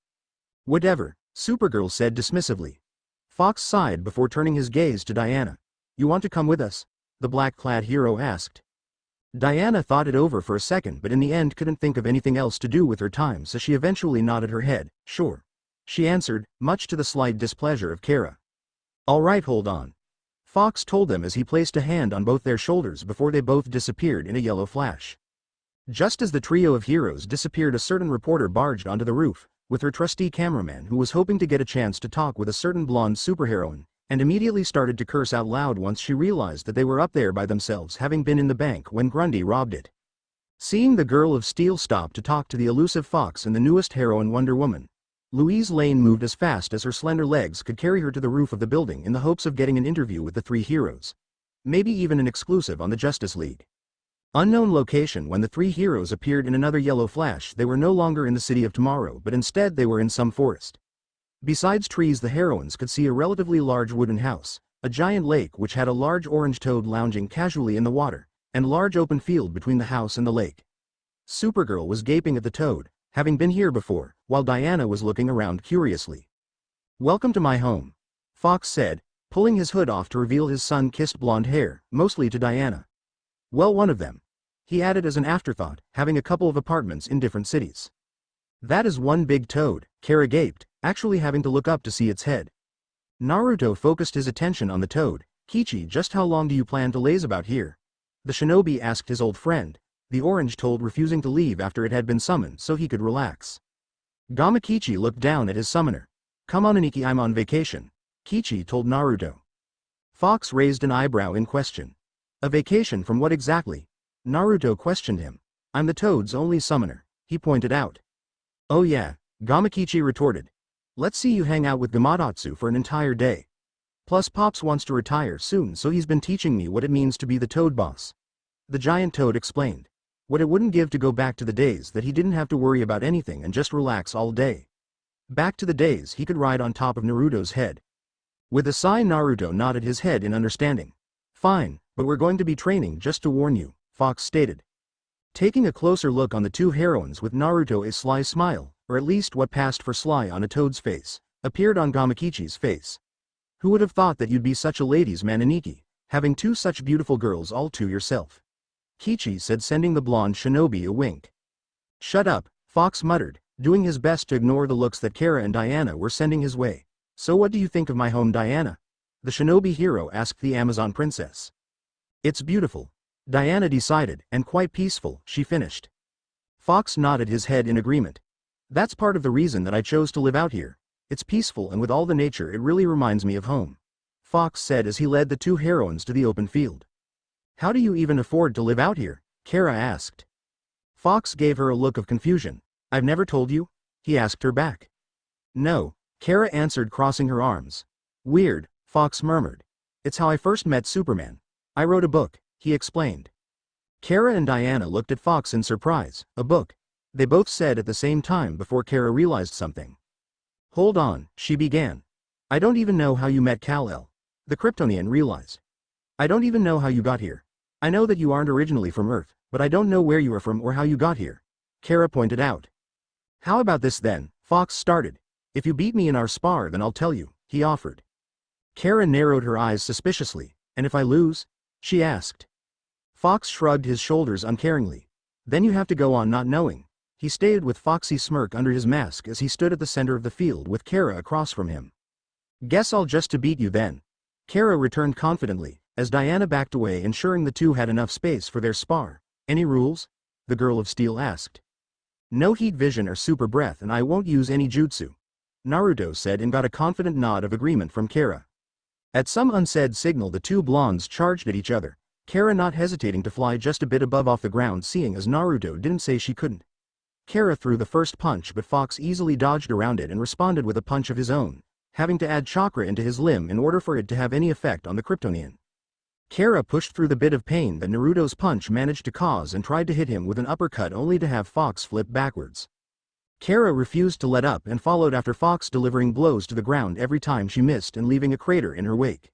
"Whatever," Supergirl said dismissively. Fox sighed before turning his gaze to Diana. "You want to come with us?" the black-clad hero asked. Diana thought it over for a second, but in the end couldn't think of anything else to do with her time, so she eventually nodded her head. "Sure," she answered, much to the slight displeasure of Kara. "Alright, hold on," Fox told them as he placed a hand on both their shoulders before they both disappeared in a yellow flash. Just as the trio of heroes disappeared, a certain reporter barged onto the roof, with her trusty cameraman, who was hoping to get a chance to talk with a certain blonde superheroine, and immediately started to curse out loud once she realized that they were up there by themselves, having been in the bank when Grundy robbed it. Seeing the Girl of Steel stop to talk to the elusive Fox and the newest heroine, Wonder Woman, Louise Lane moved as fast as her slender legs could carry her to the roof of the building in the hopes of getting an interview with the three heroes. Maybe even an exclusive on the Justice League. Unknown location. When the three heroes appeared in another yellow flash, they were no longer in the City of Tomorrow, but instead they were in some forest. Besides trees, the heroines could see a relatively large wooden house, a giant lake which had a large orange toad lounging casually in the water, and a large open field between the house and the lake. Supergirl was gaping at the toad, having been here before, while Diana was looking around curiously. "Welcome to my home," Fox said, pulling his hood off to reveal his sun-kissed blonde hair, mostly to Diana. "Well, one of them," he added as an afterthought, having a couple of apartments in different cities. "That is one big toad," Kara gaped, actually having to look up to see its head. Naruto focused his attention on the toad. "Kichi, just how long do you plan to laze about here?" the shinobi asked his old friend, the orange toad refusing to leave after it had been summoned so he could relax. Gamakichi looked down at his summoner. "Come on Aniki, I'm on vacation," Kichi told Naruto. Fox raised an eyebrow in question. "A vacation from what exactly?" Naruto questioned him. "I'm the toad's only summoner," he pointed out. "Oh yeah," Gamakichi retorted. "Let's see you hang out with Gamadatsu for an entire day. Plus Pops wants to retire soon, so he's been teaching me what it means to be the toad boss." The giant toad explained. What it wouldn't give to go back to the days that he didn't have to worry about anything and just relax all day. Back to the days he could ride on top of Naruto's head. With a sigh, Naruto nodded his head in understanding. "Fine, but we're going to be training, just to warn you," Fox stated. Taking a closer look on the two heroines with Naruto, a sly smile, or at least what passed for sly on a toad's face, appeared on Gamakichi's face. "Who would have thought that you'd be such a ladies' man, Aniki, having two such beautiful girls all to yourself?" Kichi said, sending the blonde shinobi a wink. "Shut up," Fox muttered, doing his best to ignore the looks that Kara and Diana were sending his way. "So what do you think of my home, Diana?" the shinobi hero asked the Amazon princess. "It's beautiful," Diana decided, "and quite peaceful," she finished. Fox nodded his head in agreement. "That's part of the reason that I chose to live out here. It's peaceful, and with all the nature it really reminds me of home," Fox said as he led the two heroines to the open field. "How do you even afford to live out here?" Kara asked. Fox gave her a look of confusion. "I've never told you?" he asked her back. "No," Kara answered, crossing her arms. "Weird," Fox murmured. "It's how I first met Superman. I wrote a book," he explained. Kara and Diana looked at Fox in surprise. "A book?" they both said at the same time before Kara realized something. "Hold on," she began. "I don't even know how you met Kal-El," the Kryptonian realized. "I don't even know how you got here. I know that you aren't originally from Earth, but I don't know where you are from or how you got here," Kara pointed out. "How about this then?" Fox started. "If you beat me in our spar, then I'll tell you," he offered. Kara narrowed her eyes suspiciously. "And if I lose?" she asked. Fox shrugged his shoulders uncaringly. "Then you have to go on not knowing," he stated with foxy smirk under his mask as he stood at the center of the field with Kara across from him. "Guess I'll just to beat you then," Kara returned confidently, as Diana backed away, ensuring the two had enough space for their spar. "Any rules?" the girl of steel asked. "No heat vision or super breath, and I won't use any jutsu," Naruto said, and got a confident nod of agreement from Kara. At some unsaid signal, the two blondes charged at each other, Kara not hesitating to fly just a bit above off the ground, seeing as Naruto didn't say she couldn't. Kara threw the first punch, but Fox easily dodged around it and responded with a punch of his own, having to add chakra into his limb in order for it to have any effect on the Kryptonian. Kara pushed through the bit of pain that Naruto's punch managed to cause and tried to hit him with an uppercut, only to have Fox flip backwards. Kara refused to let up and followed after Fox, delivering blows to the ground every time she missed and leaving a crater in her wake.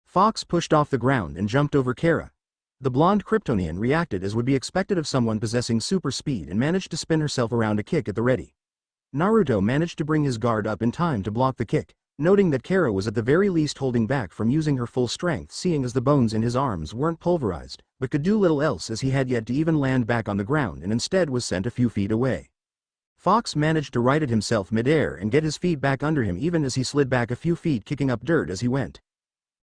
Fox pushed off the ground and jumped over Kara. The blonde Kryptonian reacted as would be expected of someone possessing super speed and managed to spin herself around, a kick at the ready. Naruto managed to bring his guard up in time to block the kick, noting that Kara was at the very least holding back from using her full strength, seeing as the bones in his arms weren't pulverized, but could do little else as he had yet to even land back on the ground and instead was sent a few feet away. Fox managed to right it himself midair and get his feet back under him even as he slid back a few feet, kicking up dirt as he went.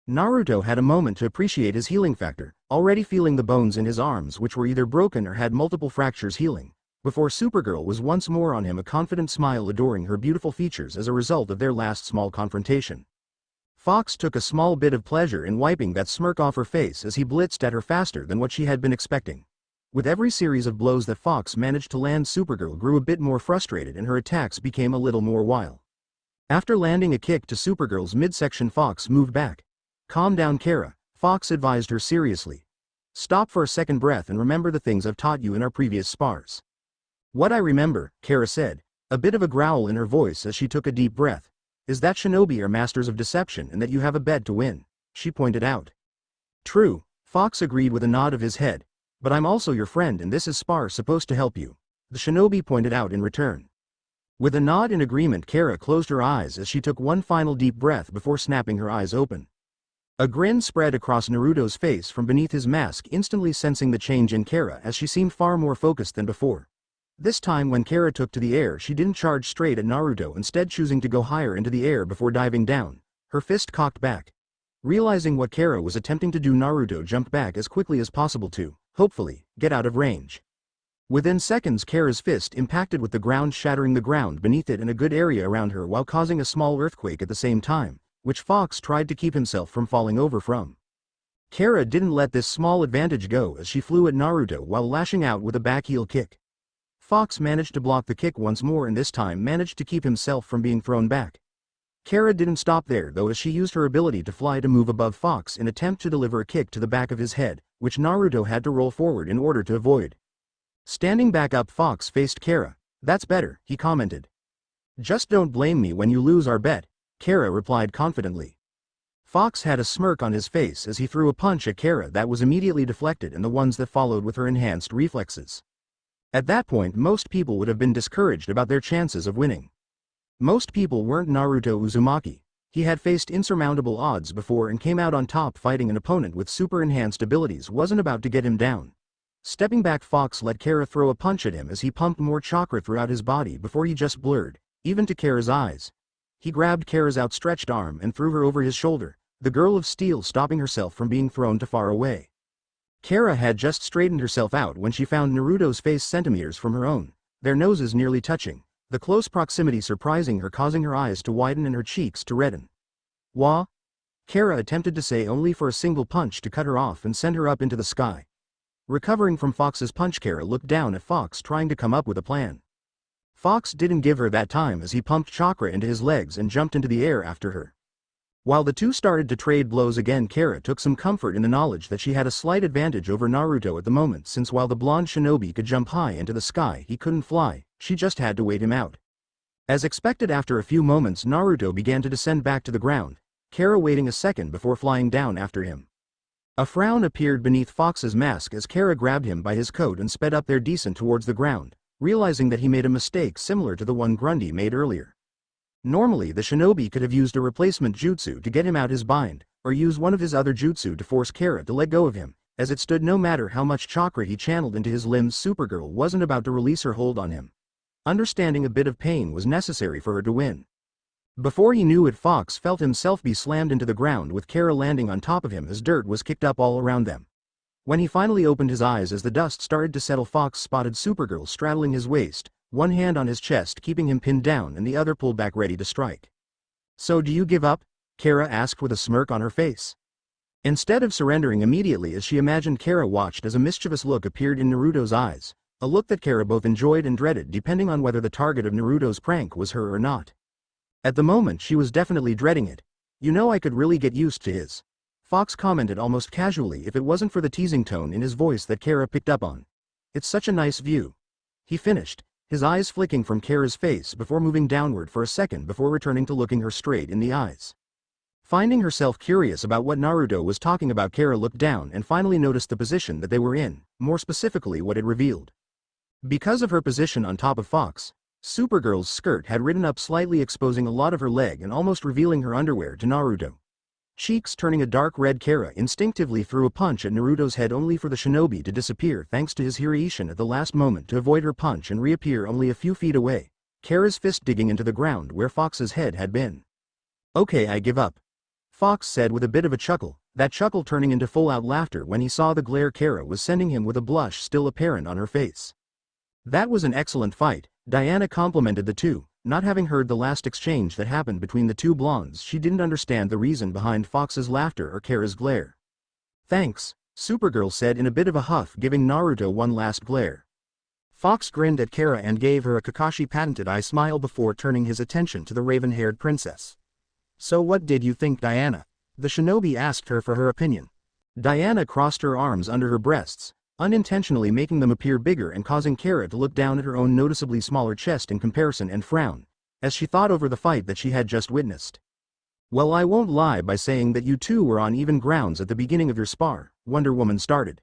Naruto had a moment to appreciate his healing factor, already feeling the bones in his arms, which were either broken or had multiple fractures, healing, before Supergirl was once more on him, a confident smile adoring her beautiful features as a result of their last small confrontation. Fox took a small bit of pleasure in wiping that smirk off her face as he blitzed at her faster than what she had been expecting. With every series of blows that Fox managed to land, Supergirl grew a bit more frustrated and her attacks became a little more wild. After landing a kick to Supergirl's midsection, Fox moved back. "Calm down, Kara," Fox advised her seriously. "Stop for a second breath and remember the things I've taught you in our previous spars." "What I remember," Kara said, a bit of a growl in her voice as she took a deep breath. is that shinobi are masters of deception and that you have a bet to win, she pointed out. True, Fox agreed with a nod of his head, but I'm also your friend and this is Spar supposed to help you, the shinobi pointed out in return. With a nod in agreement, Kara closed her eyes as she took one final deep breath before snapping her eyes open. A grin spread across Naruto's face from beneath his mask, instantly sensing the change in Kara as she seemed far more focused than before. This time when Kara took to the air, she didn't charge straight at Naruto, instead choosing to go higher into the air before diving down, her fist cocked back. Realizing what Kara was attempting to do, Naruto jumped back as quickly as possible to, hopefully, get out of range. Within seconds, Kara's fist impacted with the ground, shattering the ground beneath it and a good area around her while causing a small earthquake at the same time, which Fox tried to keep himself from falling over from. Kara didn't let this small advantage go as she flew at Naruto while lashing out with a back heel kick. Fox managed to block the kick once more and this time managed to keep himself from being thrown back. Kara didn't stop there though, as she used her ability to fly to move above Fox in attempt to deliver a kick to the back of his head, which Naruto had to roll forward in order to avoid. Standing back up, Fox faced Kara. That's better, he commented. Just don't blame me when you lose our bet, Kara replied confidently. Fox had a smirk on his face as he threw a punch at Kara that was immediately deflected, and the ones that followed with her enhanced reflexes. At that point, most people would have been discouraged about their chances of winning. Most people weren't Naruto Uzumaki. He had faced insurmountable odds before and came out on top. Fighting an opponent with super enhanced abilities wasn't about to get him down. Stepping back, Fox let Kara throw a punch at him as he pumped more chakra throughout his body before he just blurred, even to Kara's eyes. He grabbed Kara's outstretched arm and threw her over his shoulder, the girl of steel stopping herself from being thrown too far away. Kara had just straightened herself out when she found Naruto's face centimeters from her own, their noses nearly touching, the close proximity surprising her, causing her eyes to widen and her cheeks to redden. Wah? Kara attempted to say, only for a single punch to cut her off and send her up into the sky. Recovering from Fox's punch, Kara looked down at Fox, trying to come up with a plan. Fox didn't give her that time as he pumped chakra into his legs and jumped into the air after her. While the two started to trade blows again, Kara took some comfort in the knowledge that she had a slight advantage over Naruto at the moment, since while the blonde shinobi could jump high into the sky, he couldn't fly. She just had to wait him out. As expected, after a few moments, Naruto began to descend back to the ground, Kara waiting a second before flying down after him. A frown appeared beneath Fox's mask as Kara grabbed him by his coat and sped up their descent towards the ground, realizing that he made a mistake similar to the one Grundy made earlier. Normally, the shinobi could have used a replacement jutsu to get him out his bind, or use one of his other jutsu to force Kara to let go of him. As it stood, no matter how much chakra he channeled into his limbs, Supergirl wasn't about to release her hold on him. Understanding a bit of pain was necessary for her to win. Before he knew it, Fox felt himself be slammed into the ground, with Kara landing on top of him as dirt was kicked up all around them. When he finally opened his eyes as the dust started to settle, Fox spotted Supergirl straddling his waist, one hand on his chest keeping him pinned down and the other pulled back ready to strike. So do you give up? Kara asked with a smirk on her face. Instead of surrendering immediately as she imagined, Kara watched as a mischievous look appeared in Naruto's eyes, a look that Kara both enjoyed and dreaded depending on whether the target of Naruto's prank was her or not. At the moment she was definitely dreading it. You know, I could really get used to his. Fox commented almost casually, if it wasn't for the teasing tone in his voice that Kara picked up on. It's such a nice view. He finished, his eyes flicking from Kara's face before moving downward for a second before returning to looking her straight in the eyes. Finding herself curious about what Naruto was talking about, Kara looked down and finally noticed the position that they were in, more specifically what it revealed. Because of her position on top of Fox, Supergirl's skirt had ridden up slightly, exposing a lot of her leg and almost revealing her underwear to Naruto. Cheeks turning a dark red, Kara instinctively threw a punch at Naruto's head, only for the shinobi to disappear thanks to his Hiraishin at the last moment to avoid her punch and reappear only a few feet away, Kara's fist digging into the ground where Fox's head had been. Okay, I give up, Fox said with a bit of a chuckle, that chuckle turning into full-out laughter when he saw the glare Kara was sending him, with a blush still apparent on her face. That was an excellent fight, Diana complimented the two. Not having heard the last exchange that happened between the two blondes, she didn't understand the reason behind Fox's laughter or Kara's glare. Thanks, Supergirl said in a bit of a huff, giving Naruto one last glare. Fox grinned at Kara and gave her a Kakashi patented eye smile before turning his attention to the raven-haired princess. So what did you think, Diana? The shinobi asked her for her opinion. Diana crossed her arms under her breasts, unintentionally making them appear bigger and causing Kara to look down at her own noticeably smaller chest in comparison and frown. as she thought over the fight that she had just witnessed. "Well, I won't lie by saying that you two were on even grounds at the beginning of your spar," Wonder Woman started.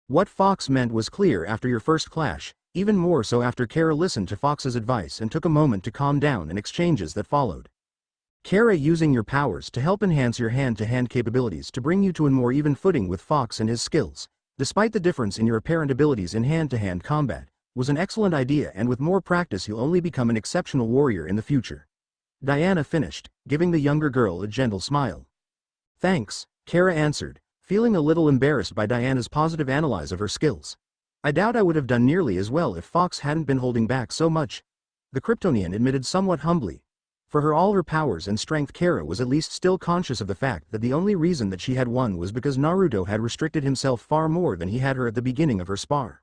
"What Fox meant was clear after your first clash, even more so after Kara listened to Fox's advice and took a moment to calm down in exchanges that followed. Kara using your powers to help enhance your hand-to-hand capabilities to bring you to a more even footing with Fox and his skills, despite the difference in your apparent abilities in hand-to-hand combat, was an excellent idea, and with more practice you'll only become an exceptional warrior in the future." Diana finished, giving the younger girl a gentle smile. "Thanks," Kara answered, feeling a little embarrassed by Diana's positive analyze of her skills. "I doubt I would have done nearly as well if Fox hadn't been holding back so much," the Kryptonian admitted somewhat humbly. For all her powers and strength, Kara was at least still conscious of the fact that the only reason that she had won was because Naruto had restricted himself far more than he had her at the beginning of her spar.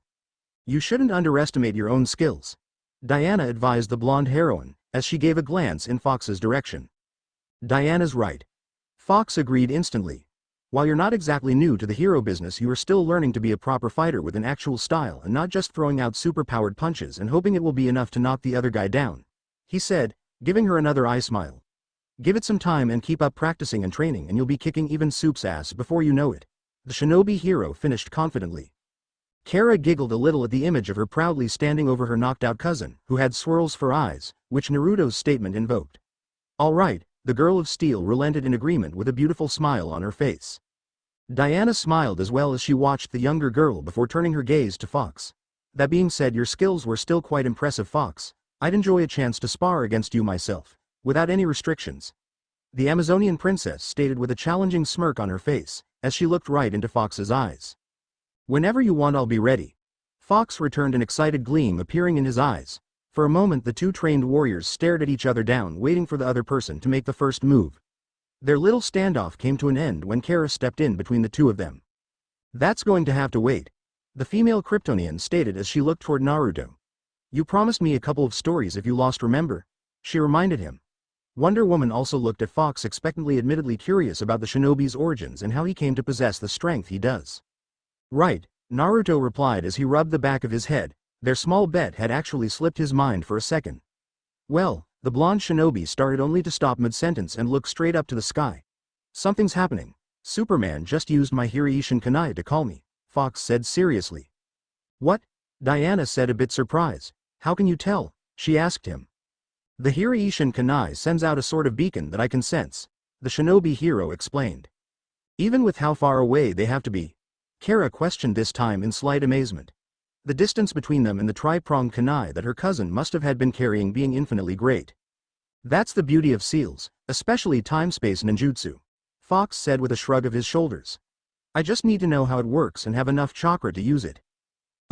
"You shouldn't underestimate your own skills," Diana advised the blonde heroine, as she gave a glance in Fox's direction. "Diana's right," Fox agreed instantly. "While you're not exactly new to the hero business, you are still learning to be a proper fighter with an actual style and not just throwing out superpowered punches and hoping it will be enough to knock the other guy down," he said, giving her another eye smile. "Give it some time and keep up practicing and training and you'll be kicking even Soup's ass before you know it," the shinobi hero finished confidently. Kara giggled a little at the image of her proudly standing over her knocked-out cousin, who had swirls for eyes, which Naruto's statement invoked. "All right," the girl of steel relented in agreement with a beautiful smile on her face. Diana smiled as well as she watched the younger girl before turning her gaze to Fox. "That being said, your skills were still quite impressive, Fox. I'd enjoy a chance to spar against you myself, without any restrictions," the Amazonian princess stated with a challenging smirk on her face, as she looked right into Fox's eyes. "Whenever you want, I'll be ready," Fox returned, an excited gleam appearing in his eyes. For a moment the two trained warriors stared at each other down, waiting for the other person to make the first move. Their little standoff came to an end when Kara stepped in between the two of them. "That's going to have to wait," the female Kryptonian stated as she looked toward Naruto. "You promised me a couple of stories if you lost, remember?" she reminded him. Wonder Woman also looked at Fox expectantly, admittedly curious about the shinobi's origins and how he came to possess the strength he does. "Right," Naruto replied as he rubbed the back of his head. Their small bet had actually slipped his mind for a second. "Well," the blonde shinobi started only to stop mid-sentence and look straight up to the sky. "Something's happening. Superman just used my Hiraishin Kunai to call me," Fox said seriously. "What?" Diana said, a bit surprised. "How can you tell?" she asked him. "The Hiraishin Kunai sends out a sort of beacon that I can sense," the shinobi hero explained. "Even with how far away they have to be?" Kara questioned, this time in slight amazement. The distance between them and the tri-pronged kunai that her cousin must have had been carrying being infinitely great. "That's the beauty of seals, especially time-space ninjutsu," Fox said with a shrug of his shoulders. "I just need to know how it works and have enough chakra to use it."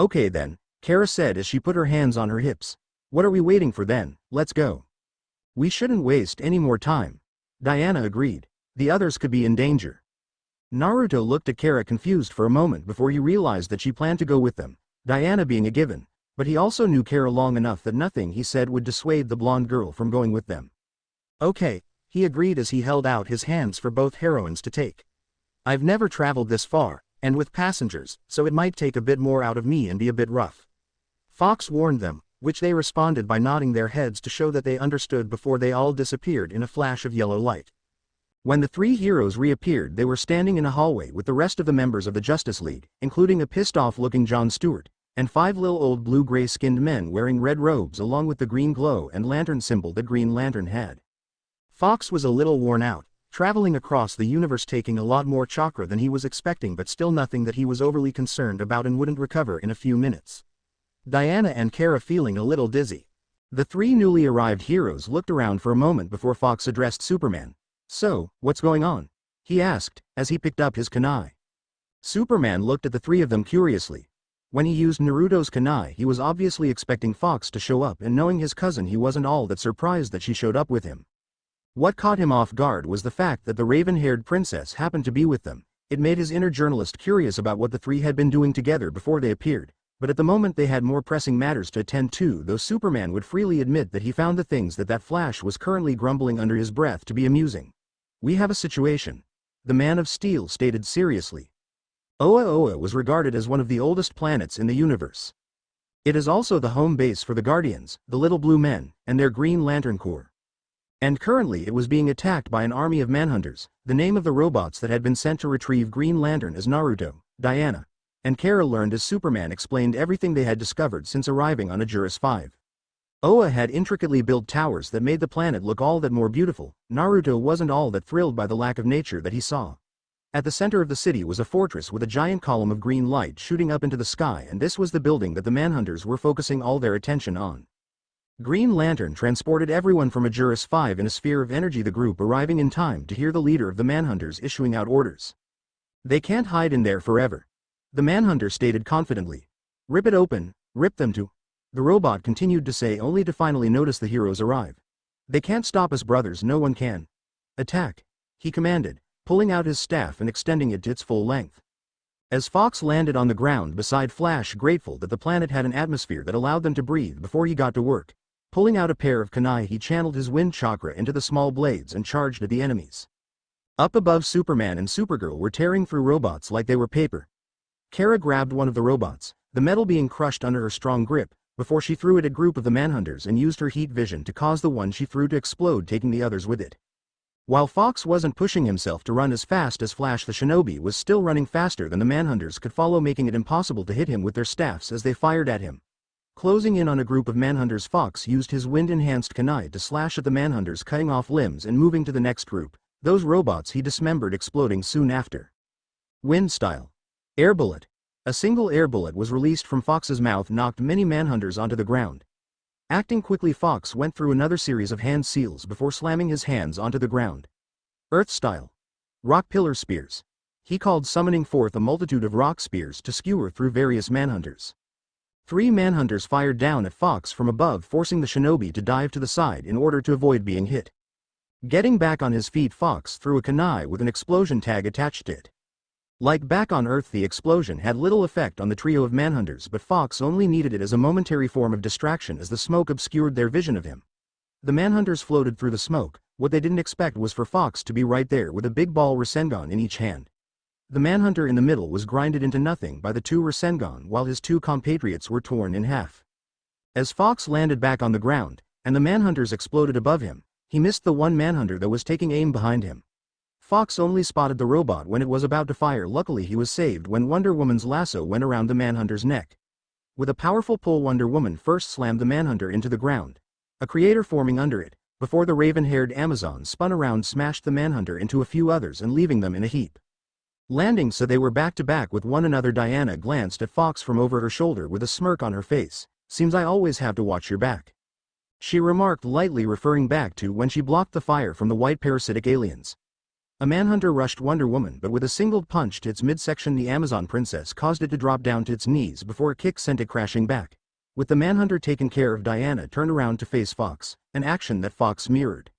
"Okay then," Kara said as she put her hands on her hips. "What are we waiting for then? Let's go." "We shouldn't waste any more time," Diana agreed. "The others could be in danger." Naruto looked at Kara confused for a moment before he realized that she planned to go with them, Diana being a given, but he also knew Kara long enough that nothing he said would dissuade the blonde girl from going with them. "Okay," he agreed as he held out his hands for both heroines to take. "I've never traveled this far, and with passengers, so it might take a bit more out of me and be a bit rough." Fox warned them, which they responded by nodding their heads to show that they understood before they all disappeared in a flash of yellow light. When the three heroes reappeared, they were standing in a hallway with the rest of the members of the Justice League, including a pissed-off-looking Jon Stewart, and 5 little old blue-gray-skinned men wearing red robes along with the green glow and lantern symbol that Green Lantern had. Fox was a little worn out, traveling across the universe, taking a lot more chakra than he was expecting, but still nothing that he was overly concerned about and wouldn't recover in a few minutes. Diana and Kara feeling a little dizzy. The three newly arrived heroes looked around for a moment before Fox addressed Superman. "So, what's going on?" he asked, as he picked up his kunai. Superman looked at the three of them curiously. When he used Naruto's kunai, he was obviously expecting Fox to show up, and knowing his cousin, he wasn't all that surprised that she showed up with him. What caught him off guard was the fact that the raven-haired princess happened to be with them. It made his inner journalist curious about what the three had been doing together before they appeared, but at the moment they had more pressing matters to attend to, though Superman would freely admit that he found the things that Flash was currently grumbling under his breath to be amusing. "We have a situation," the Man of Steel stated seriously. Oa was regarded as one of the oldest planets in the universe. It is also the home base for the Guardians, the Little Blue Men, and their Green Lantern Corps. And currently it was being attacked by an army of Manhunters. The name of the robots that had been sent to retrieve Green Lantern is Naruto, Diana, and Kara learned as Superman explained everything they had discovered since arriving on Ajuris 5. Oa had intricately built towers that made the planet look all that more beautiful. Naruto wasn't all that thrilled by the lack of nature that he saw. At the center of the city was a fortress with a giant column of green light shooting up into the sky, and this was the building that the Manhunters were focusing all their attention on. Green Lantern transported everyone from Ajuris 5 in a sphere of energy, the group arriving in time to hear the leader of the Manhunters issuing out orders. They can't hide in there forever. The Manhunter stated confidently. Rip it open, rip them to. The robot continued to say, only to finally notice the heroes arrive. They can't stop us, brothers, no one can. Attack, he commanded, pulling out his staff and extending it to its full length. As Fox landed on the ground beside Flash, grateful that the planet had an atmosphere that allowed them to breathe before he got to work, pulling out a pair of kunai, he channeled his wind chakra into the small blades and charged at the enemies. Up above, Superman and Supergirl were tearing through robots like they were paper. Kara grabbed one of the robots, the metal being crushed under her strong grip, before she threw it at a group of the Manhunters and used her heat vision to cause the one she threw to explode, taking the others with it. While Fox wasn't pushing himself to run as fast as Flash, the Shinobi was still running faster than the Manhunters could follow, making it impossible to hit him with their staffs as they fired at him. Closing in on a group of Manhunters, Fox used his wind-enhanced kunai to slash at the Manhunters, cutting off limbs and moving to the next group. Those robots he dismembered, exploding soon after. Wind style. Air bullet. A single air bullet was released from Fox's mouth, knocked many Manhunters onto the ground. Acting quickly, Fox went through another series of hand seals before slamming his hands onto the ground. Earth style. Rock pillar spears. He called, summoning forth a multitude of rock spears to skewer through various Manhunters. 3 Manhunters fired down at Fox from above, forcing the Shinobi to dive to the side in order to avoid being hit. Getting back on his feet, Fox threw a kunai with an explosion tag attached to it. Like back on Earth, the explosion had little effect on the trio of Manhunters, but Fox only needed it as a momentary form of distraction as the smoke obscured their vision of him. The Manhunters floated through the smoke. What they didn't expect was for Fox to be right there with a big ball Rasengan in each hand. The Manhunter in the middle was grinded into nothing by the 2 Rasengan, while his 2 compatriots were torn in half. As Fox landed back on the ground, and the Manhunters exploded above him, he missed the one Manhunter that was taking aim behind him. Fox only spotted the robot when it was about to fire. Luckily, he was saved when Wonder Woman's lasso went around the Manhunter's neck. With a powerful pull, Wonder Woman first slammed the Manhunter into the ground, a creator forming under it, before the raven-haired Amazon spun around, smashed the Manhunter into a few others and leaving them in a heap. Landing so they were back to back with one another, Diana glanced at Fox from over her shoulder with a smirk on her face. Seems I always have to watch your back, she remarked lightly, referring back to when she blocked the fire from the white parasitic aliens. A Manhunter rushed Wonder Woman, but with a single punch to its midsection, the Amazon princess caused it to drop down to its knees before a kick sent it crashing back. With the Manhunter taken care of, Diana turned around to face Fox, an action that Fox mirrored.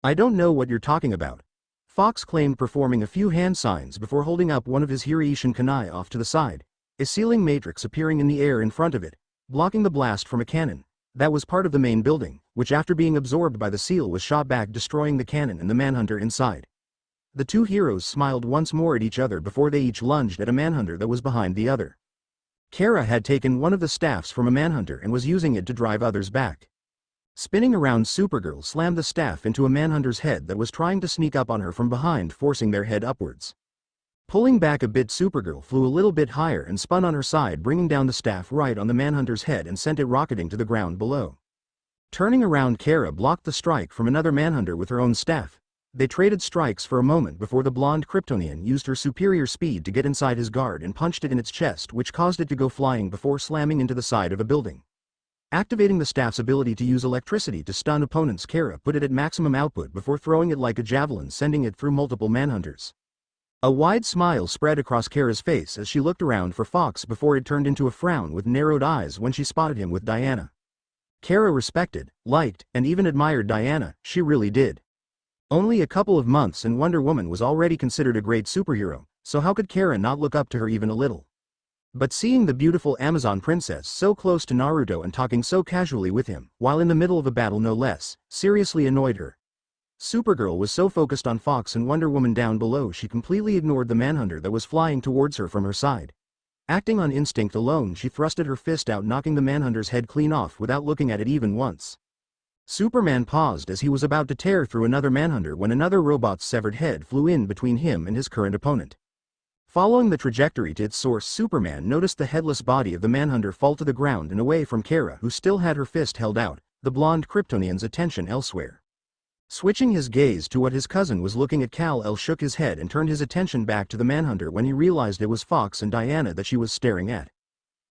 I don't know what you're talking about, Fox claimed, performing a few hand signs before holding up one of his Hiraishin kunai off to the side, a sealing matrix appearing in the air in front of it, blocking the blast from a cannon that was part of the main building, which after being absorbed by the seal was shot back, destroying the cannon and the Manhunter inside. The 2 heroes smiled once more at each other before they each lunged at a Manhunter that was behind the other. Kara had taken one of the staffs from a Manhunter and was using it to drive others back. Spinning around, Supergirl slammed the staff into a Manhunter's head that was trying to sneak up on her from behind, forcing their head upwards. Pulling back a bit, Supergirl flew a little bit higher and spun on her side, bringing down the staff right on the Manhunter's head and sent it rocketing to the ground below. Turning around, Kara blocked the strike from another Manhunter with her own staff. They traded strikes for a moment before the blonde Kryptonian used her superior speed to get inside his guard and punched it in its chest, which caused it to go flying before slamming into the side of a building. Activating the staff's ability to use electricity to stun opponents, Kara put it at maximum output before throwing it like a javelin, sending it through multiple Manhunters. A wide smile spread across Kara's face as she looked around for Fox before it turned into a frown with narrowed eyes when she spotted him with Diana. Kara respected, liked, and even admired Diana, she really did. Only a couple of months and Wonder Woman was already considered a great superhero, so how could Kara not look up to her even a little? But seeing the beautiful Amazon princess so close to Naruto and talking so casually with him, while in the middle of a battle no less, seriously annoyed her. Supergirl was so focused on Fox and Wonder Woman down below she completely ignored the Manhunter that was flying towards her from her side. Acting on instinct alone, she thrusted her fist out, knocking the Manhunter's head clean off without looking at it even once. Superman paused as he was about to tear through another Manhunter when another robot's severed head flew in between him and his current opponent. Following the trajectory to its source, Superman noticed the headless body of the Manhunter fall to the ground and away from Kara, who still had her fist held out, the blonde Kryptonian's attention elsewhere. Switching his gaze to what his cousin was looking at, Kal-El shook his head and turned his attention back to the Manhunter when he realized it was Fox and Diana that she was staring at.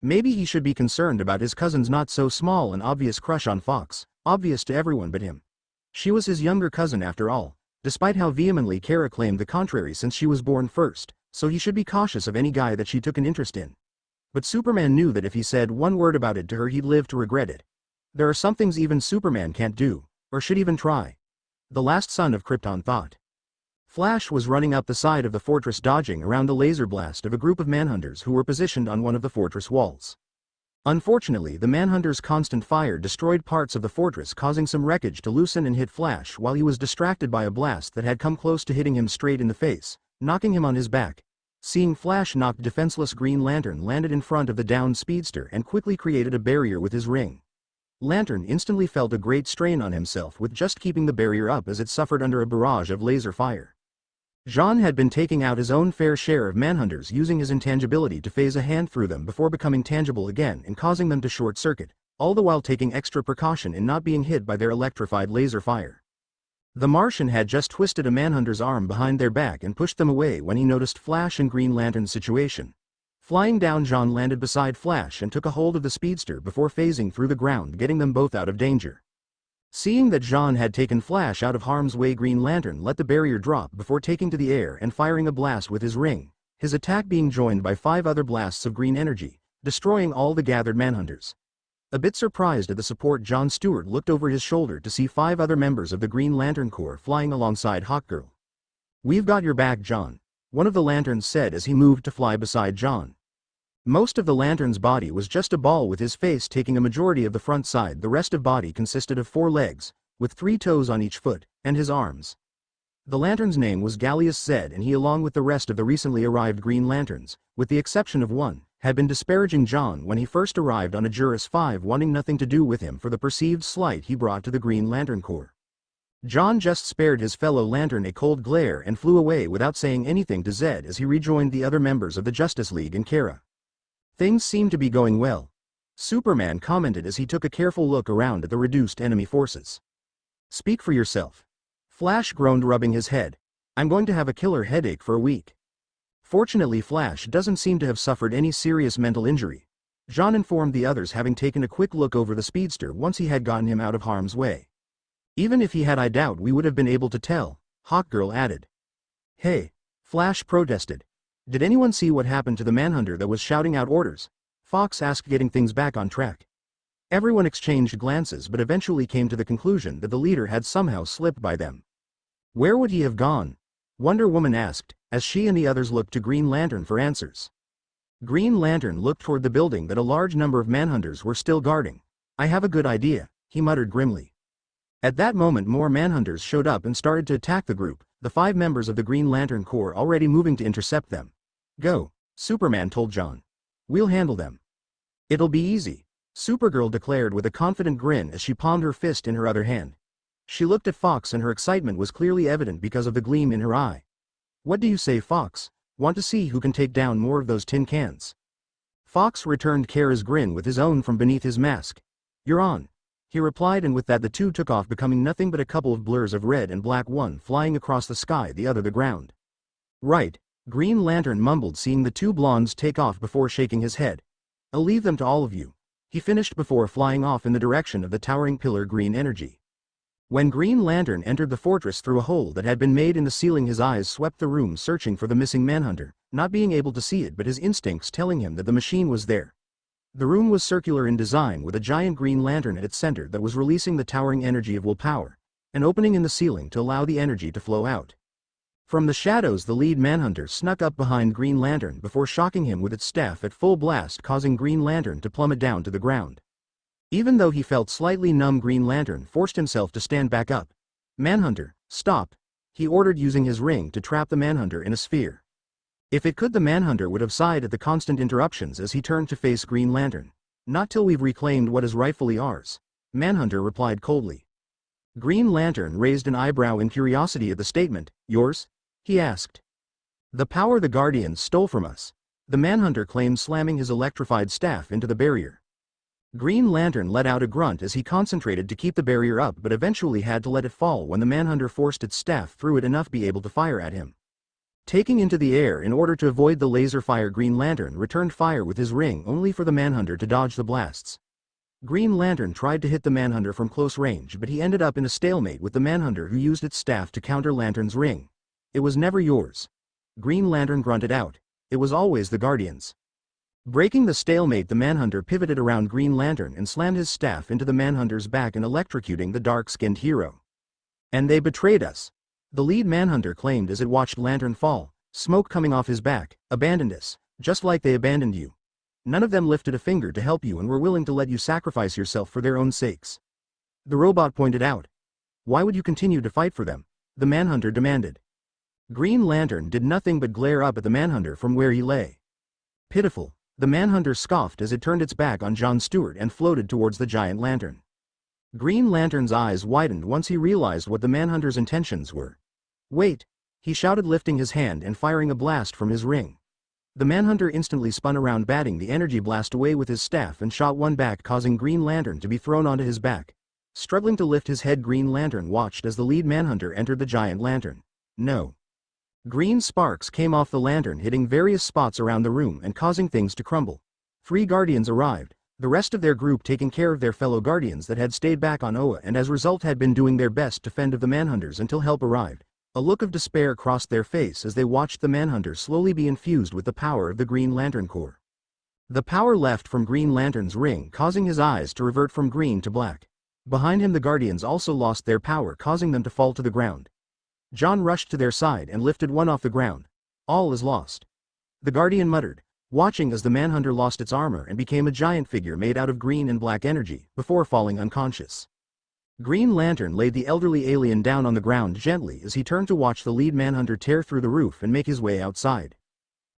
Maybe he should be concerned about his cousin's not so small and obvious crush on Fox, obvious to everyone but him. She was his younger cousin after all, despite how vehemently Kara claimed the contrary since she was born first, so he should be cautious of any guy that she took an interest in. But Superman knew that if he said one word about it to her, he'd live to regret it. There are some things even Superman can't do, or should even try. The last son of Krypton thought. Flash was running up the side of the fortress, dodging around the laser blast of a group of Manhunters who were positioned on one of the fortress walls. Unfortunately, the Manhunters' constant fire destroyed parts of the fortress, causing some wreckage to loosen and hit Flash while he was distracted by a blast that had come close to hitting him straight in the face, knocking him on his back. Seeing Flash knocked, defenseless Green Lantern landed in front of the downed speedster and quickly created a barrier with his ring. Lantern instantly felt a great strain on himself with just keeping the barrier up as it suffered under a barrage of laser fire. Jean had been taking out his own fair share of Manhunters, using his intangibility to phase a hand through them before becoming tangible again and causing them to short-circuit, all the while taking extra precaution in not being hit by their electrified laser fire. The Martian had just twisted a Manhunter's arm behind their back and pushed them away when he noticed Flash and Green Lantern's situation. Flying down, Jean landed beside Flash and took a hold of the speedster before phasing through the ground, getting them both out of danger. Seeing that Jean had taken Flash out of harm's way, Green Lantern let the barrier drop before taking to the air and firing a blast with his ring, his attack being joined by 5 other blasts of green energy, destroying all the gathered Manhunters. A bit surprised at the support, John Stewart looked over his shoulder to see 5 other members of the Green Lantern Corps flying alongside Hawkgirl. "We've got your back, John," one of the Lanterns said as he moved to fly beside John. Most of the Lantern's body was just a ball, with his face taking a majority of the front side. The rest of body consisted of 4 legs, with 3 toes on each foot, and his arms. The Lantern's name was Gallius Zed, and he, along with the rest of the recently arrived Green Lanterns, with the exception of one, had been disparaging John when he first arrived on Ajuris 5, wanting nothing to do with him for the perceived slight he brought to the Green Lantern Corps. John just spared his fellow Lantern a cold glare and flew away without saying anything to Zed as he rejoined the other members of the Justice League and Kara. "Things seem to be going well," Superman commented as he took a careful look around at the reduced enemy forces. "Speak for yourself." Flash groaned, rubbing his head. "I'm going to have a killer headache for a week." Fortunately, Flash doesn't seem to have suffered any serious mental injury, John informed the others, having taken a quick look over the speedster once he had gotten him out of harm's way. "Even if he had, I doubt we would have been able to tell," Hawkgirl added. "Hey," Flash protested. "Did anyone see what happened to the Manhunter that was shouting out orders?" Fox asked, getting things back on track. Everyone exchanged glances but eventually came to the conclusion that the leader had somehow slipped by them. "Where would he have gone?" Wonder Woman asked, as she and the others looked to Green Lantern for answers. Green Lantern looked toward the building that a large number of Manhunters were still guarding. "I have a good idea," he muttered grimly. At that moment, more Manhunters showed up and started to attack the group, the 5 members of the Green Lantern Corps already moving to intercept them. "Go," Superman told John. "We'll handle them." "It'll be easy," Supergirl declared with a confident grin as she palmed her fist in her other hand. She looked at Fox and her excitement was clearly evident because of the gleam in her eye. "What do you say, Fox? Want to see who can take down more of those tin cans?" Fox returned Kara's grin with his own from beneath his mask. "You're on," he replied, and with that the two took off, becoming nothing but a couple of blurs of red and black, one flying across the sky, the other the ground. "Right," Green Lantern mumbled, seeing the 2 blondes take off before shaking his head. "I'll leave them to all of you," he finished before flying off in the direction of the towering pillar Green Energy. When Green Lantern entered the fortress through a hole that had been made in the ceiling, his eyes swept the room searching for the missing Manhunter, not being able to see it but his instincts telling him that the machine was there. The room was circular in design, with a giant green lantern at its center that was releasing the towering energy of willpower, an opening in the ceiling to allow the energy to flow out. From the shadows, the lead Manhunter snuck up behind Green Lantern before shocking him with its staff at full blast, causing Green Lantern to plummet down to the ground. Even though he felt slightly numb, Green Lantern forced himself to stand back up. "Manhunter, stop," he ordered, using his ring to trap the Manhunter in a sphere. If it could, the Manhunter would have sighed at the constant interruptions as he turned to face Green Lantern. Not till we've reclaimed what is rightfully ours, Manhunter replied coldly. Green Lantern raised an eyebrow in curiosity at the statement. Yours? He asked. The power the Guardians stole from us, the Manhunter claimed, slamming his electrified staff into the barrier. Green Lantern let out a grunt as he concentrated to keep the barrier up, but eventually had to let it fall when the Manhunter forced its staff through it enough to be able to fire at him. Taking into the air in order to avoid the laser fire, Green Lantern returned fire with his ring, only for the Manhunter to dodge the blasts. Green Lantern tried to hit the Manhunter from close range, but he ended up in a stalemate with the Manhunter, who used its staff to counter Lantern's ring. It was never yours. Green Lantern grunted out. It was always the Guardians. Breaking the stalemate, the Manhunter pivoted around Green Lantern and slammed his staff into the Manhunter's back and electrocuting the dark-skinned hero. And they betrayed us, the lead Manhunter claimed as it watched Lantern fall, smoke coming off his back. Abandoned us, just like they abandoned you. None of them lifted a finger to help you and were willing to let you sacrifice yourself for their own sakes. The robot pointed out. Why would you continue to fight for them? The Manhunter demanded. Green Lantern did nothing but glare up at the Manhunter from where he lay. Pitiful, the Manhunter scoffed as it turned its back on John Stewart and floated towards the giant lantern. Green Lantern's eyes widened once he realized what the Manhunter's intentions were. Wait, he shouted, lifting his hand and firing a blast from his ring. The Manhunter instantly spun around, batting the energy blast away with his staff, and shot one back, causing Green Lantern to be thrown onto his back. Struggling to lift his head, Green Lantern watched as the lead Manhunter entered the giant lantern. No. Green sparks came off the lantern, hitting various spots around the room and causing things to crumble. 3 Guardians arrived, the rest of their group taking care of their fellow Guardians that had stayed back on Oa and as a result had been doing their best to fend off the Manhunters until help arrived. A look of despair crossed their face as they watched the Manhunter slowly be infused with the power of the Green Lantern Corps. The power left from Green Lantern's ring, causing his eyes to revert from green to black. Behind him, the Guardians also lost their power, causing them to fall to the ground. John rushed to their side and lifted one off the ground. All is lost, the Guardian muttered, watching as the Manhunter lost its armor and became a giant figure made out of green and black energy, before falling unconscious. Green Lantern laid the elderly alien down on the ground gently as he turned to watch the lead Manhunter tear through the roof and make his way outside.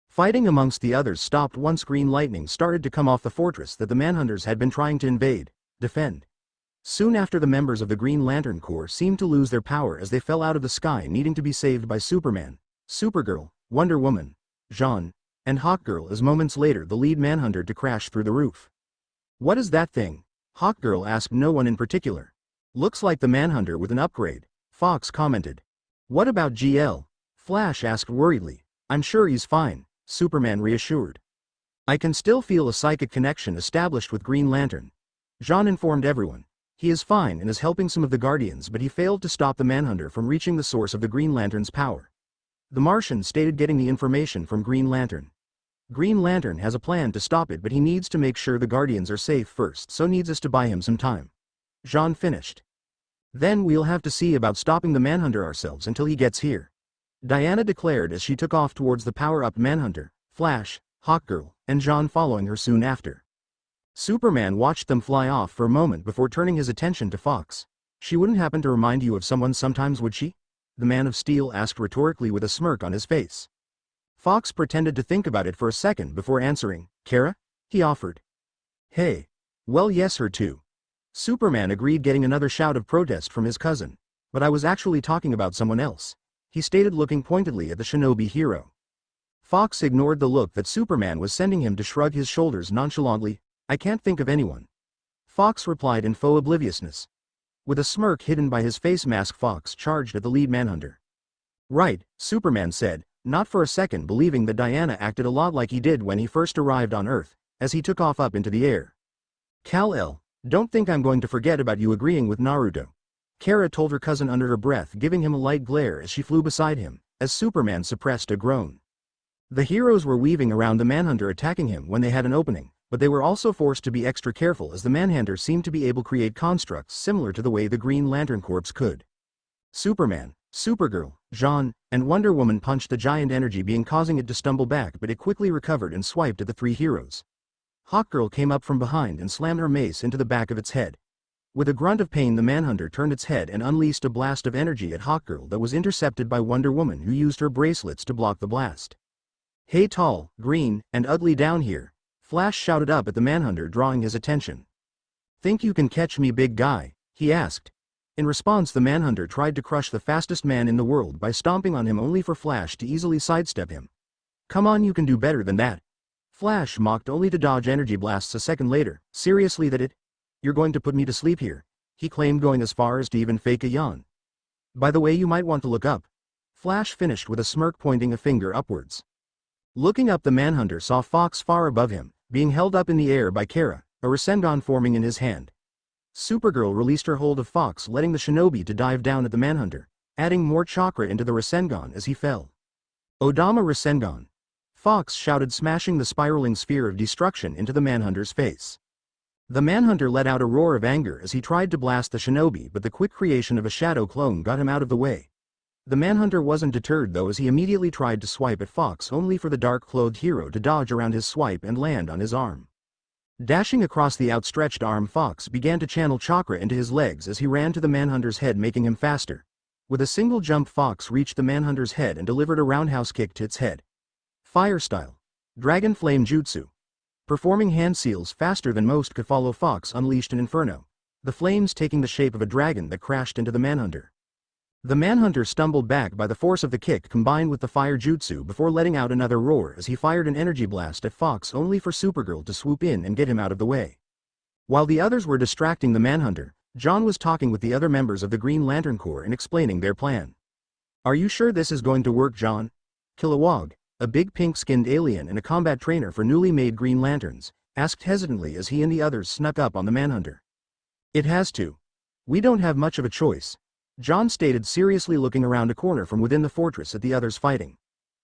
Fighting amongst the others stopped once green lightning started to come off the fortress that the Manhunters had been trying to defend. Soon after, the members of the Green Lantern Corps seemed to lose their power as they fell out of the sky, needing to be saved by Superman, Supergirl, Wonder Woman, Jean, and Hawkgirl, as moments later the lead Manhunter to crash through the roof. What is that thing? Hawkgirl asked no one in particular. Looks like the Manhunter with an upgrade, Fox commented. What about GL? Flash asked worriedly. I'm sure he's fine, Superman reassured. I can still feel a psychic connection established with Green Lantern, Jean informed everyone. He is fine and is helping some of the Guardians, but he failed to stop the Manhunter from reaching the source of the Green Lantern's power. The Martian stated, getting the information from Green Lantern. Green Lantern has a plan to stop it, but he needs to make sure the Guardians are safe first, so needs us to buy him some time. Jean finished. Then we'll have to see about stopping the Manhunter ourselves until he gets here, Diana declared as she took off towards the power-up Manhunter, Flash, Hawkgirl, and Jean following her soon after. Superman watched them fly off for a moment before turning his attention to Fox. She wouldn't happen to remind you of someone sometimes, would she? The Man of Steel asked rhetorically with a smirk on his face. Fox pretended to think about it for a second before answering. Kara? He offered. Hey. Well, yes, her too. Superman agreed, getting another shout of protest from his cousin. But I was actually talking about someone else, he stated, looking pointedly at the shinobi hero. Fox ignored the look that Superman was sending him to shrug his shoulders nonchalantly. I can't think of anyone, Fox replied in faux obliviousness. With a smirk hidden by his face mask, Fox charged at the lead Manhunter. Right, Superman said, not for a second believing that Diana acted a lot like he did when he first arrived on Earth, as he took off up into the air. Kal-El, don't think I'm going to forget about you agreeing with Naruto, Kara told her cousin under her breath, giving him a light glare as she flew beside him, as Superman suppressed a groan. The heroes were weaving around the Manhunter, attacking him when they had an opening, but they were also forced to be extra careful as the Manhunter seemed to be able to create constructs similar to the way the Green Lantern Corps could. Superman, Supergirl, Jean, and Wonder Woman punched the giant energy being, causing it to stumble back, but it quickly recovered and swiped at the 3 heroes. Hawkgirl came up from behind and slammed her mace into the back of its head. With a grunt of pain, the Manhunter turned its head and unleashed a blast of energy at Hawkgirl that was intercepted by Wonder Woman, who used her bracelets to block the blast. Hey tall, green, and ugly down here, Flash shouted up at the Manhunter, drawing his attention. Think you can catch me, big guy? He asked. In response, the Manhunter tried to crush the fastest man in the world by stomping on him, only for Flash to easily sidestep him. Come on, you can do better than that. Flash mocked, only to dodge energy blasts a second later. Seriously, that it? You're going to put me to sleep here? He claimed, going as far as to even fake a yawn. By the way, you might want to look up. Flash finished with a smirk, pointing a finger upwards. Looking up, the Manhunter saw Fox far above him, being held up in the air by Kara, a Rasengan forming in his hand. Supergirl released her hold of Fox, letting the shinobi to dive down at the Manhunter, adding more chakra into the Rasengan as he fell. Odama Rasengan! Fox shouted, smashing the spiraling sphere of destruction into the Manhunter's face. The Manhunter let out a roar of anger as he tried to blast the shinobi, but the quick creation of a shadow clone got him out of the way. The Manhunter wasn't deterred though, as he immediately tried to swipe at Fox, only for the dark-clothed hero to dodge around his swipe and land on his arm. Dashing across the outstretched arm, Fox began to channel chakra into his legs as he ran to the Manhunter's head, making him faster. With a single jump, Fox reached the Manhunter's head and delivered a roundhouse kick to its head. Fire style. Dragon Flame Jutsu. Performing hand seals faster than most could follow, Fox unleashed an inferno, the flames taking the shape of a dragon that crashed into the Manhunter. The Manhunter stumbled back by the force of the kick combined with the fire jutsu before letting out another roar as he fired an energy blast at Fox, only for Supergirl to swoop in and get him out of the way. While the others were distracting the Manhunter, John was talking with the other members of the Green Lantern Corps and explaining their plan. Are you sure this is going to work, John? Kilowog, a big pink-skinned alien and a combat trainer for newly made Green Lanterns, asked hesitantly as he and the others snuck up on the Manhunter. It has to. We don't have much of a choice, John stated, seriously looking around a corner from within the fortress at the others fighting.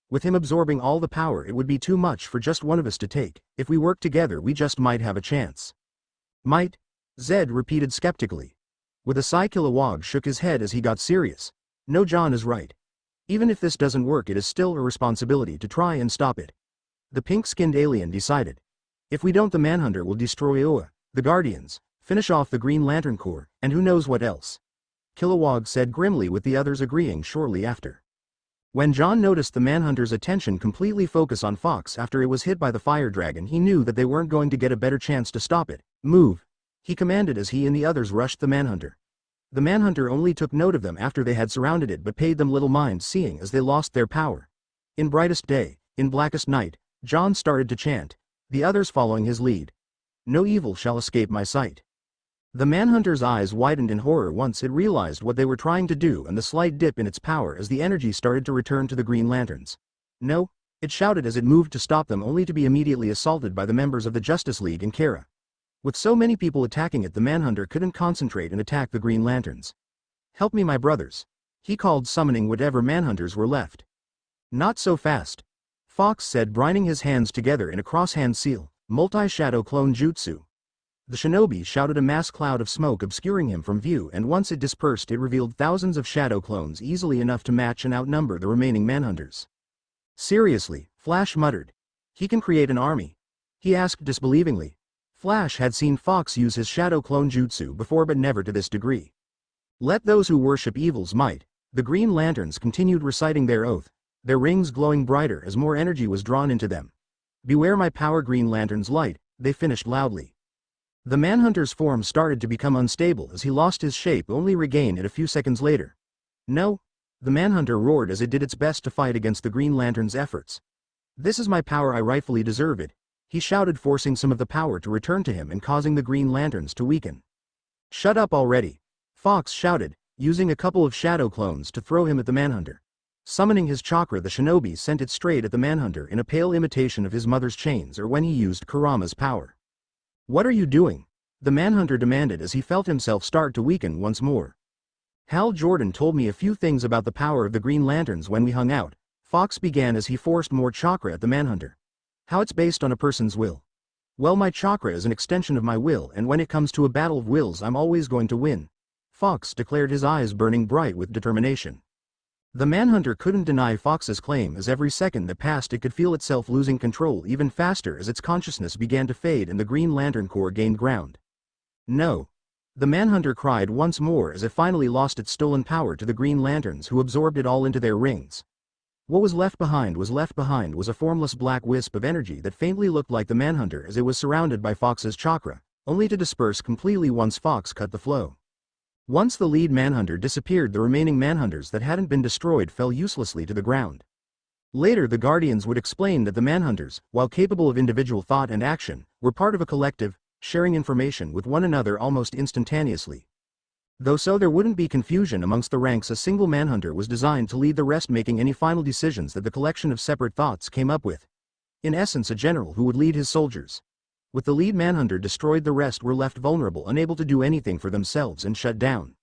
With him absorbing all the power, it would be too much for just one of us to take. If we work together, we just might have a chance. Might? Zed repeated skeptically. With a sigh, Kilowog shook his head as he got serious. No, John is right. Even if this doesn't work, it is still a responsibility to try and stop it. The pink-skinned alien decided. If we don't, the Manhunter will destroy Oa, the Guardians, finish off the Green Lantern Corps, and who knows what else. Kilowog said grimly, with the others agreeing shortly after. When John noticed the Manhunter's attention completely focus on Fox after it was hit by the fire dragon, he knew that they weren't going to get a better chance to stop it. Move! He commanded as he and the others rushed the Manhunter. The Manhunter only took note of them after they had surrounded it, but paid them little mind, seeing as they lost their power. In brightest day, in blackest night, John started to chant, the others following his lead. No evil shall escape my sight. The Manhunter's eyes widened in horror once it realized what they were trying to do and the slight dip in its power as the energy started to return to the Green Lanterns. No, it shouted as it moved to stop them, only to be immediately assaulted by the members of the Justice League and Kara. With so many people attacking it, the Manhunter couldn't concentrate and attack the Green Lanterns. Help me, my brothers, he called, summoning whatever Manhunters were left. Not so fast, Fox said, brining his hands together in a cross-hand seal, multi-shadow clone jutsu. The shinobi shouted, a mass cloud of smoke obscuring him from view, and once it dispersed, it revealed thousands of shadow clones, easily enough to match and outnumber the remaining Manhunters. Seriously, Flash muttered. He can create an army? He asked disbelievingly. Flash had seen Fox use his shadow clone jutsu before, but never to this degree. Let those who worship evil's might. The Green Lanterns continued reciting their oath, their rings glowing brighter as more energy was drawn into them. Beware my power, Green Lantern's light, they finished loudly. The Manhunter's form started to become unstable as he lost his shape, only regain it a few seconds later. No! The Manhunter roared as it did its best to fight against the Green Lantern's efforts. This is my power, I rightfully deserve it, he shouted, forcing some of the power to return to him and causing the Green Lanterns to weaken. Shut up already! Fox shouted, using a couple of shadow clones to throw him at the Manhunter. Summoning his chakra, the shinobi sent it straight at the Manhunter in a pale imitation of his mother's chains, or when he used Kurama's power. What are you doing? The Manhunter demanded as he felt himself start to weaken once more. Hal Jordan told me a few things about the power of the Green Lanterns when we hung out, Fox began as he forced more chakra at the Manhunter. How it's based on a person's will. Well, my chakra is an extension of my will, and when it comes to a battle of wills, I'm always going to win, Fox declared, his eyes burning bright with determination. The Manhunter couldn't deny Fox's claim, as every second that passed it could feel itself losing control even faster as its consciousness began to fade and the Green Lantern Corps gained ground. No! The Manhunter cried once more as it finally lost its stolen power to the Green Lanterns, who absorbed it all into their rings. What was left behind was a formless black wisp of energy that faintly looked like the Manhunter as it was surrounded by Fox's chakra, only to disperse completely once Fox cut the flow. Once the lead Manhunter disappeared, the remaining Manhunters that hadn't been destroyed fell uselessly to the ground. Later the Guardians would explain that the Manhunters, while capable of individual thought and action, were part of a collective, sharing information with one another almost instantaneously. Though so there wouldn't be confusion amongst the ranks, a single Manhunter was designed to lead the rest, making any final decisions that the collection of separate thoughts came up with. In essence, a general who would lead his soldiers. With the lead Manhunter destroyed, the rest were left vulnerable, unable to do anything for themselves and shut down.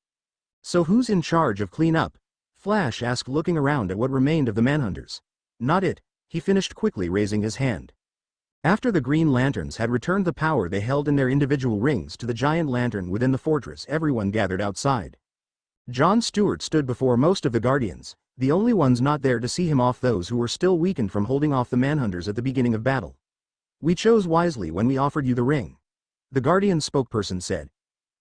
So who's in charge of cleanup? Flash asked, looking around at what remained of the Manhunters. Not it, he finished quickly, raising his hand. After the Green Lanterns had returned the power they held in their individual rings to the giant lantern within the fortress, everyone gathered outside. John Stewart stood before most of the Guardians, the only ones not there to see him off, those who were still weakened from holding off the Manhunters at the beginning of battle. We chose wisely when we offered you the ring, the Guardian spokesperson said.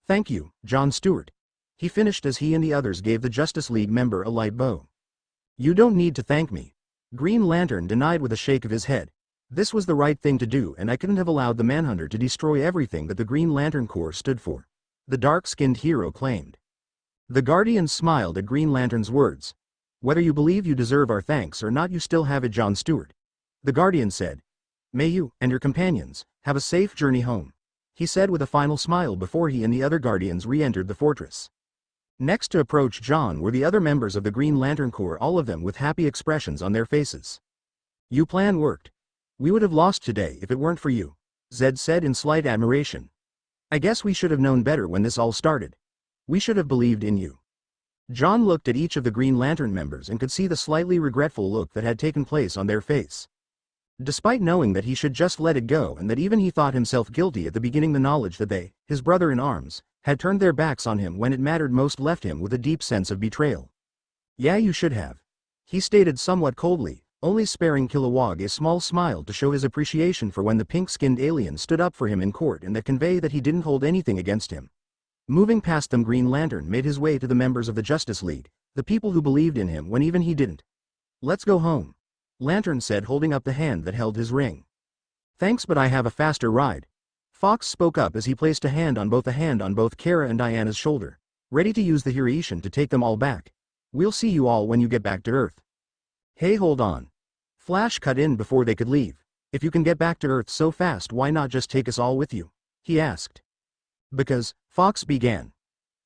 Thank you, John Stewart. He finished as he and the others gave the Justice League member a light bow. You don't need to thank me, Green Lantern denied with a shake of his head. This was the right thing to do, and I couldn't have allowed the Manhunter to destroy everything that the Green Lantern Corps stood for, the dark-skinned hero claimed. The Guardians smiled at Green Lantern's words. Whether you believe you deserve our thanks or not, you still have it, John Stewart. The Guardian said. May you, and your companions, have a safe journey home, he said with a final smile before he and the other Guardians re-entered the fortress. Next to approach John were the other members of the Green Lantern Corps, all of them with happy expressions on their faces. Your plan worked. We would have lost today if it weren't for you, Zed said in slight admiration. I guess we should have known better when this all started. We should have believed in you. John looked at each of the Green Lantern members and could see the slightly regretful look that had taken place on their face. Despite knowing that he should just let it go and that even he thought himself guilty at the beginning, the knowledge that they, his brother in arms, had turned their backs on him when it mattered most left him with a deep sense of betrayal. Yeah, you should have, he stated somewhat coldly, only sparing Kilowog a small smile to show his appreciation for when the pink-skinned alien stood up for him in court and that convey that he didn't hold anything against him. Moving past them, Green Lantern made his way to the members of the Justice League, the people who believed in him when even he didn't. Let's go home, Lantern said, holding up the hand that held his ring. Thanks, but I have a faster ride. Fox spoke up as he placed a hand on both Kara and Diana's shoulder, ready to use the Hirishin to take them all back. We'll see you all when you get back to Earth. Hey, hold on. Flash cut in before they could leave. If you can get back to Earth so fast, why not just take us all with you? He asked. Because, Fox began.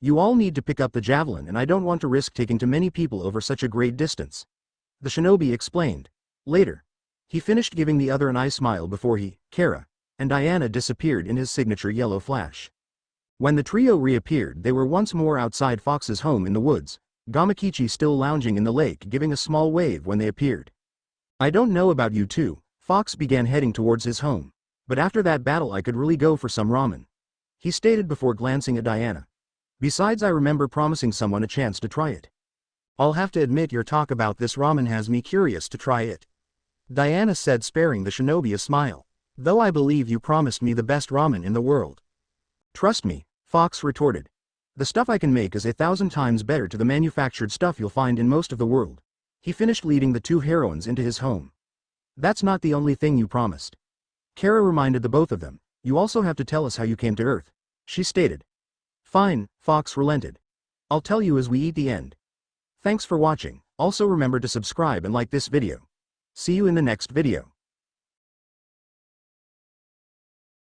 You all need to pick up the javelin, and I don't want to risk taking too many people over such a great distance, the shinobi explained. Later, he finished, giving the other an eye smile before he, Kara, and Diana disappeared in his signature yellow flash. When the trio reappeared, they were once more outside Fox's home in the woods, Gamakichi still lounging in the lake, giving a small wave when they appeared. I don't know about you two, Fox began, heading towards his home, but after that battle I could really go for some ramen, he stated before glancing at Diana. Besides, I remember promising someone a chance to try it. I'll have to admit, your talk about this ramen has me curious to try it, Diana said, sparing the shinobi a smile. Though I believe you promised me the best ramen in the world. Trust me, Fox retorted. The stuff I can make is 1,000 times better to the manufactured stuff you'll find in most of the world. He finished, leading the two heroines into his home. That's not the only thing you promised, Kara reminded the both of them. You also have to tell us how you came to Earth, she stated. Fine, Fox relented. I'll tell you as we eat the end. Thanks for watching. Also remember to subscribe and like this video. See you in the next video.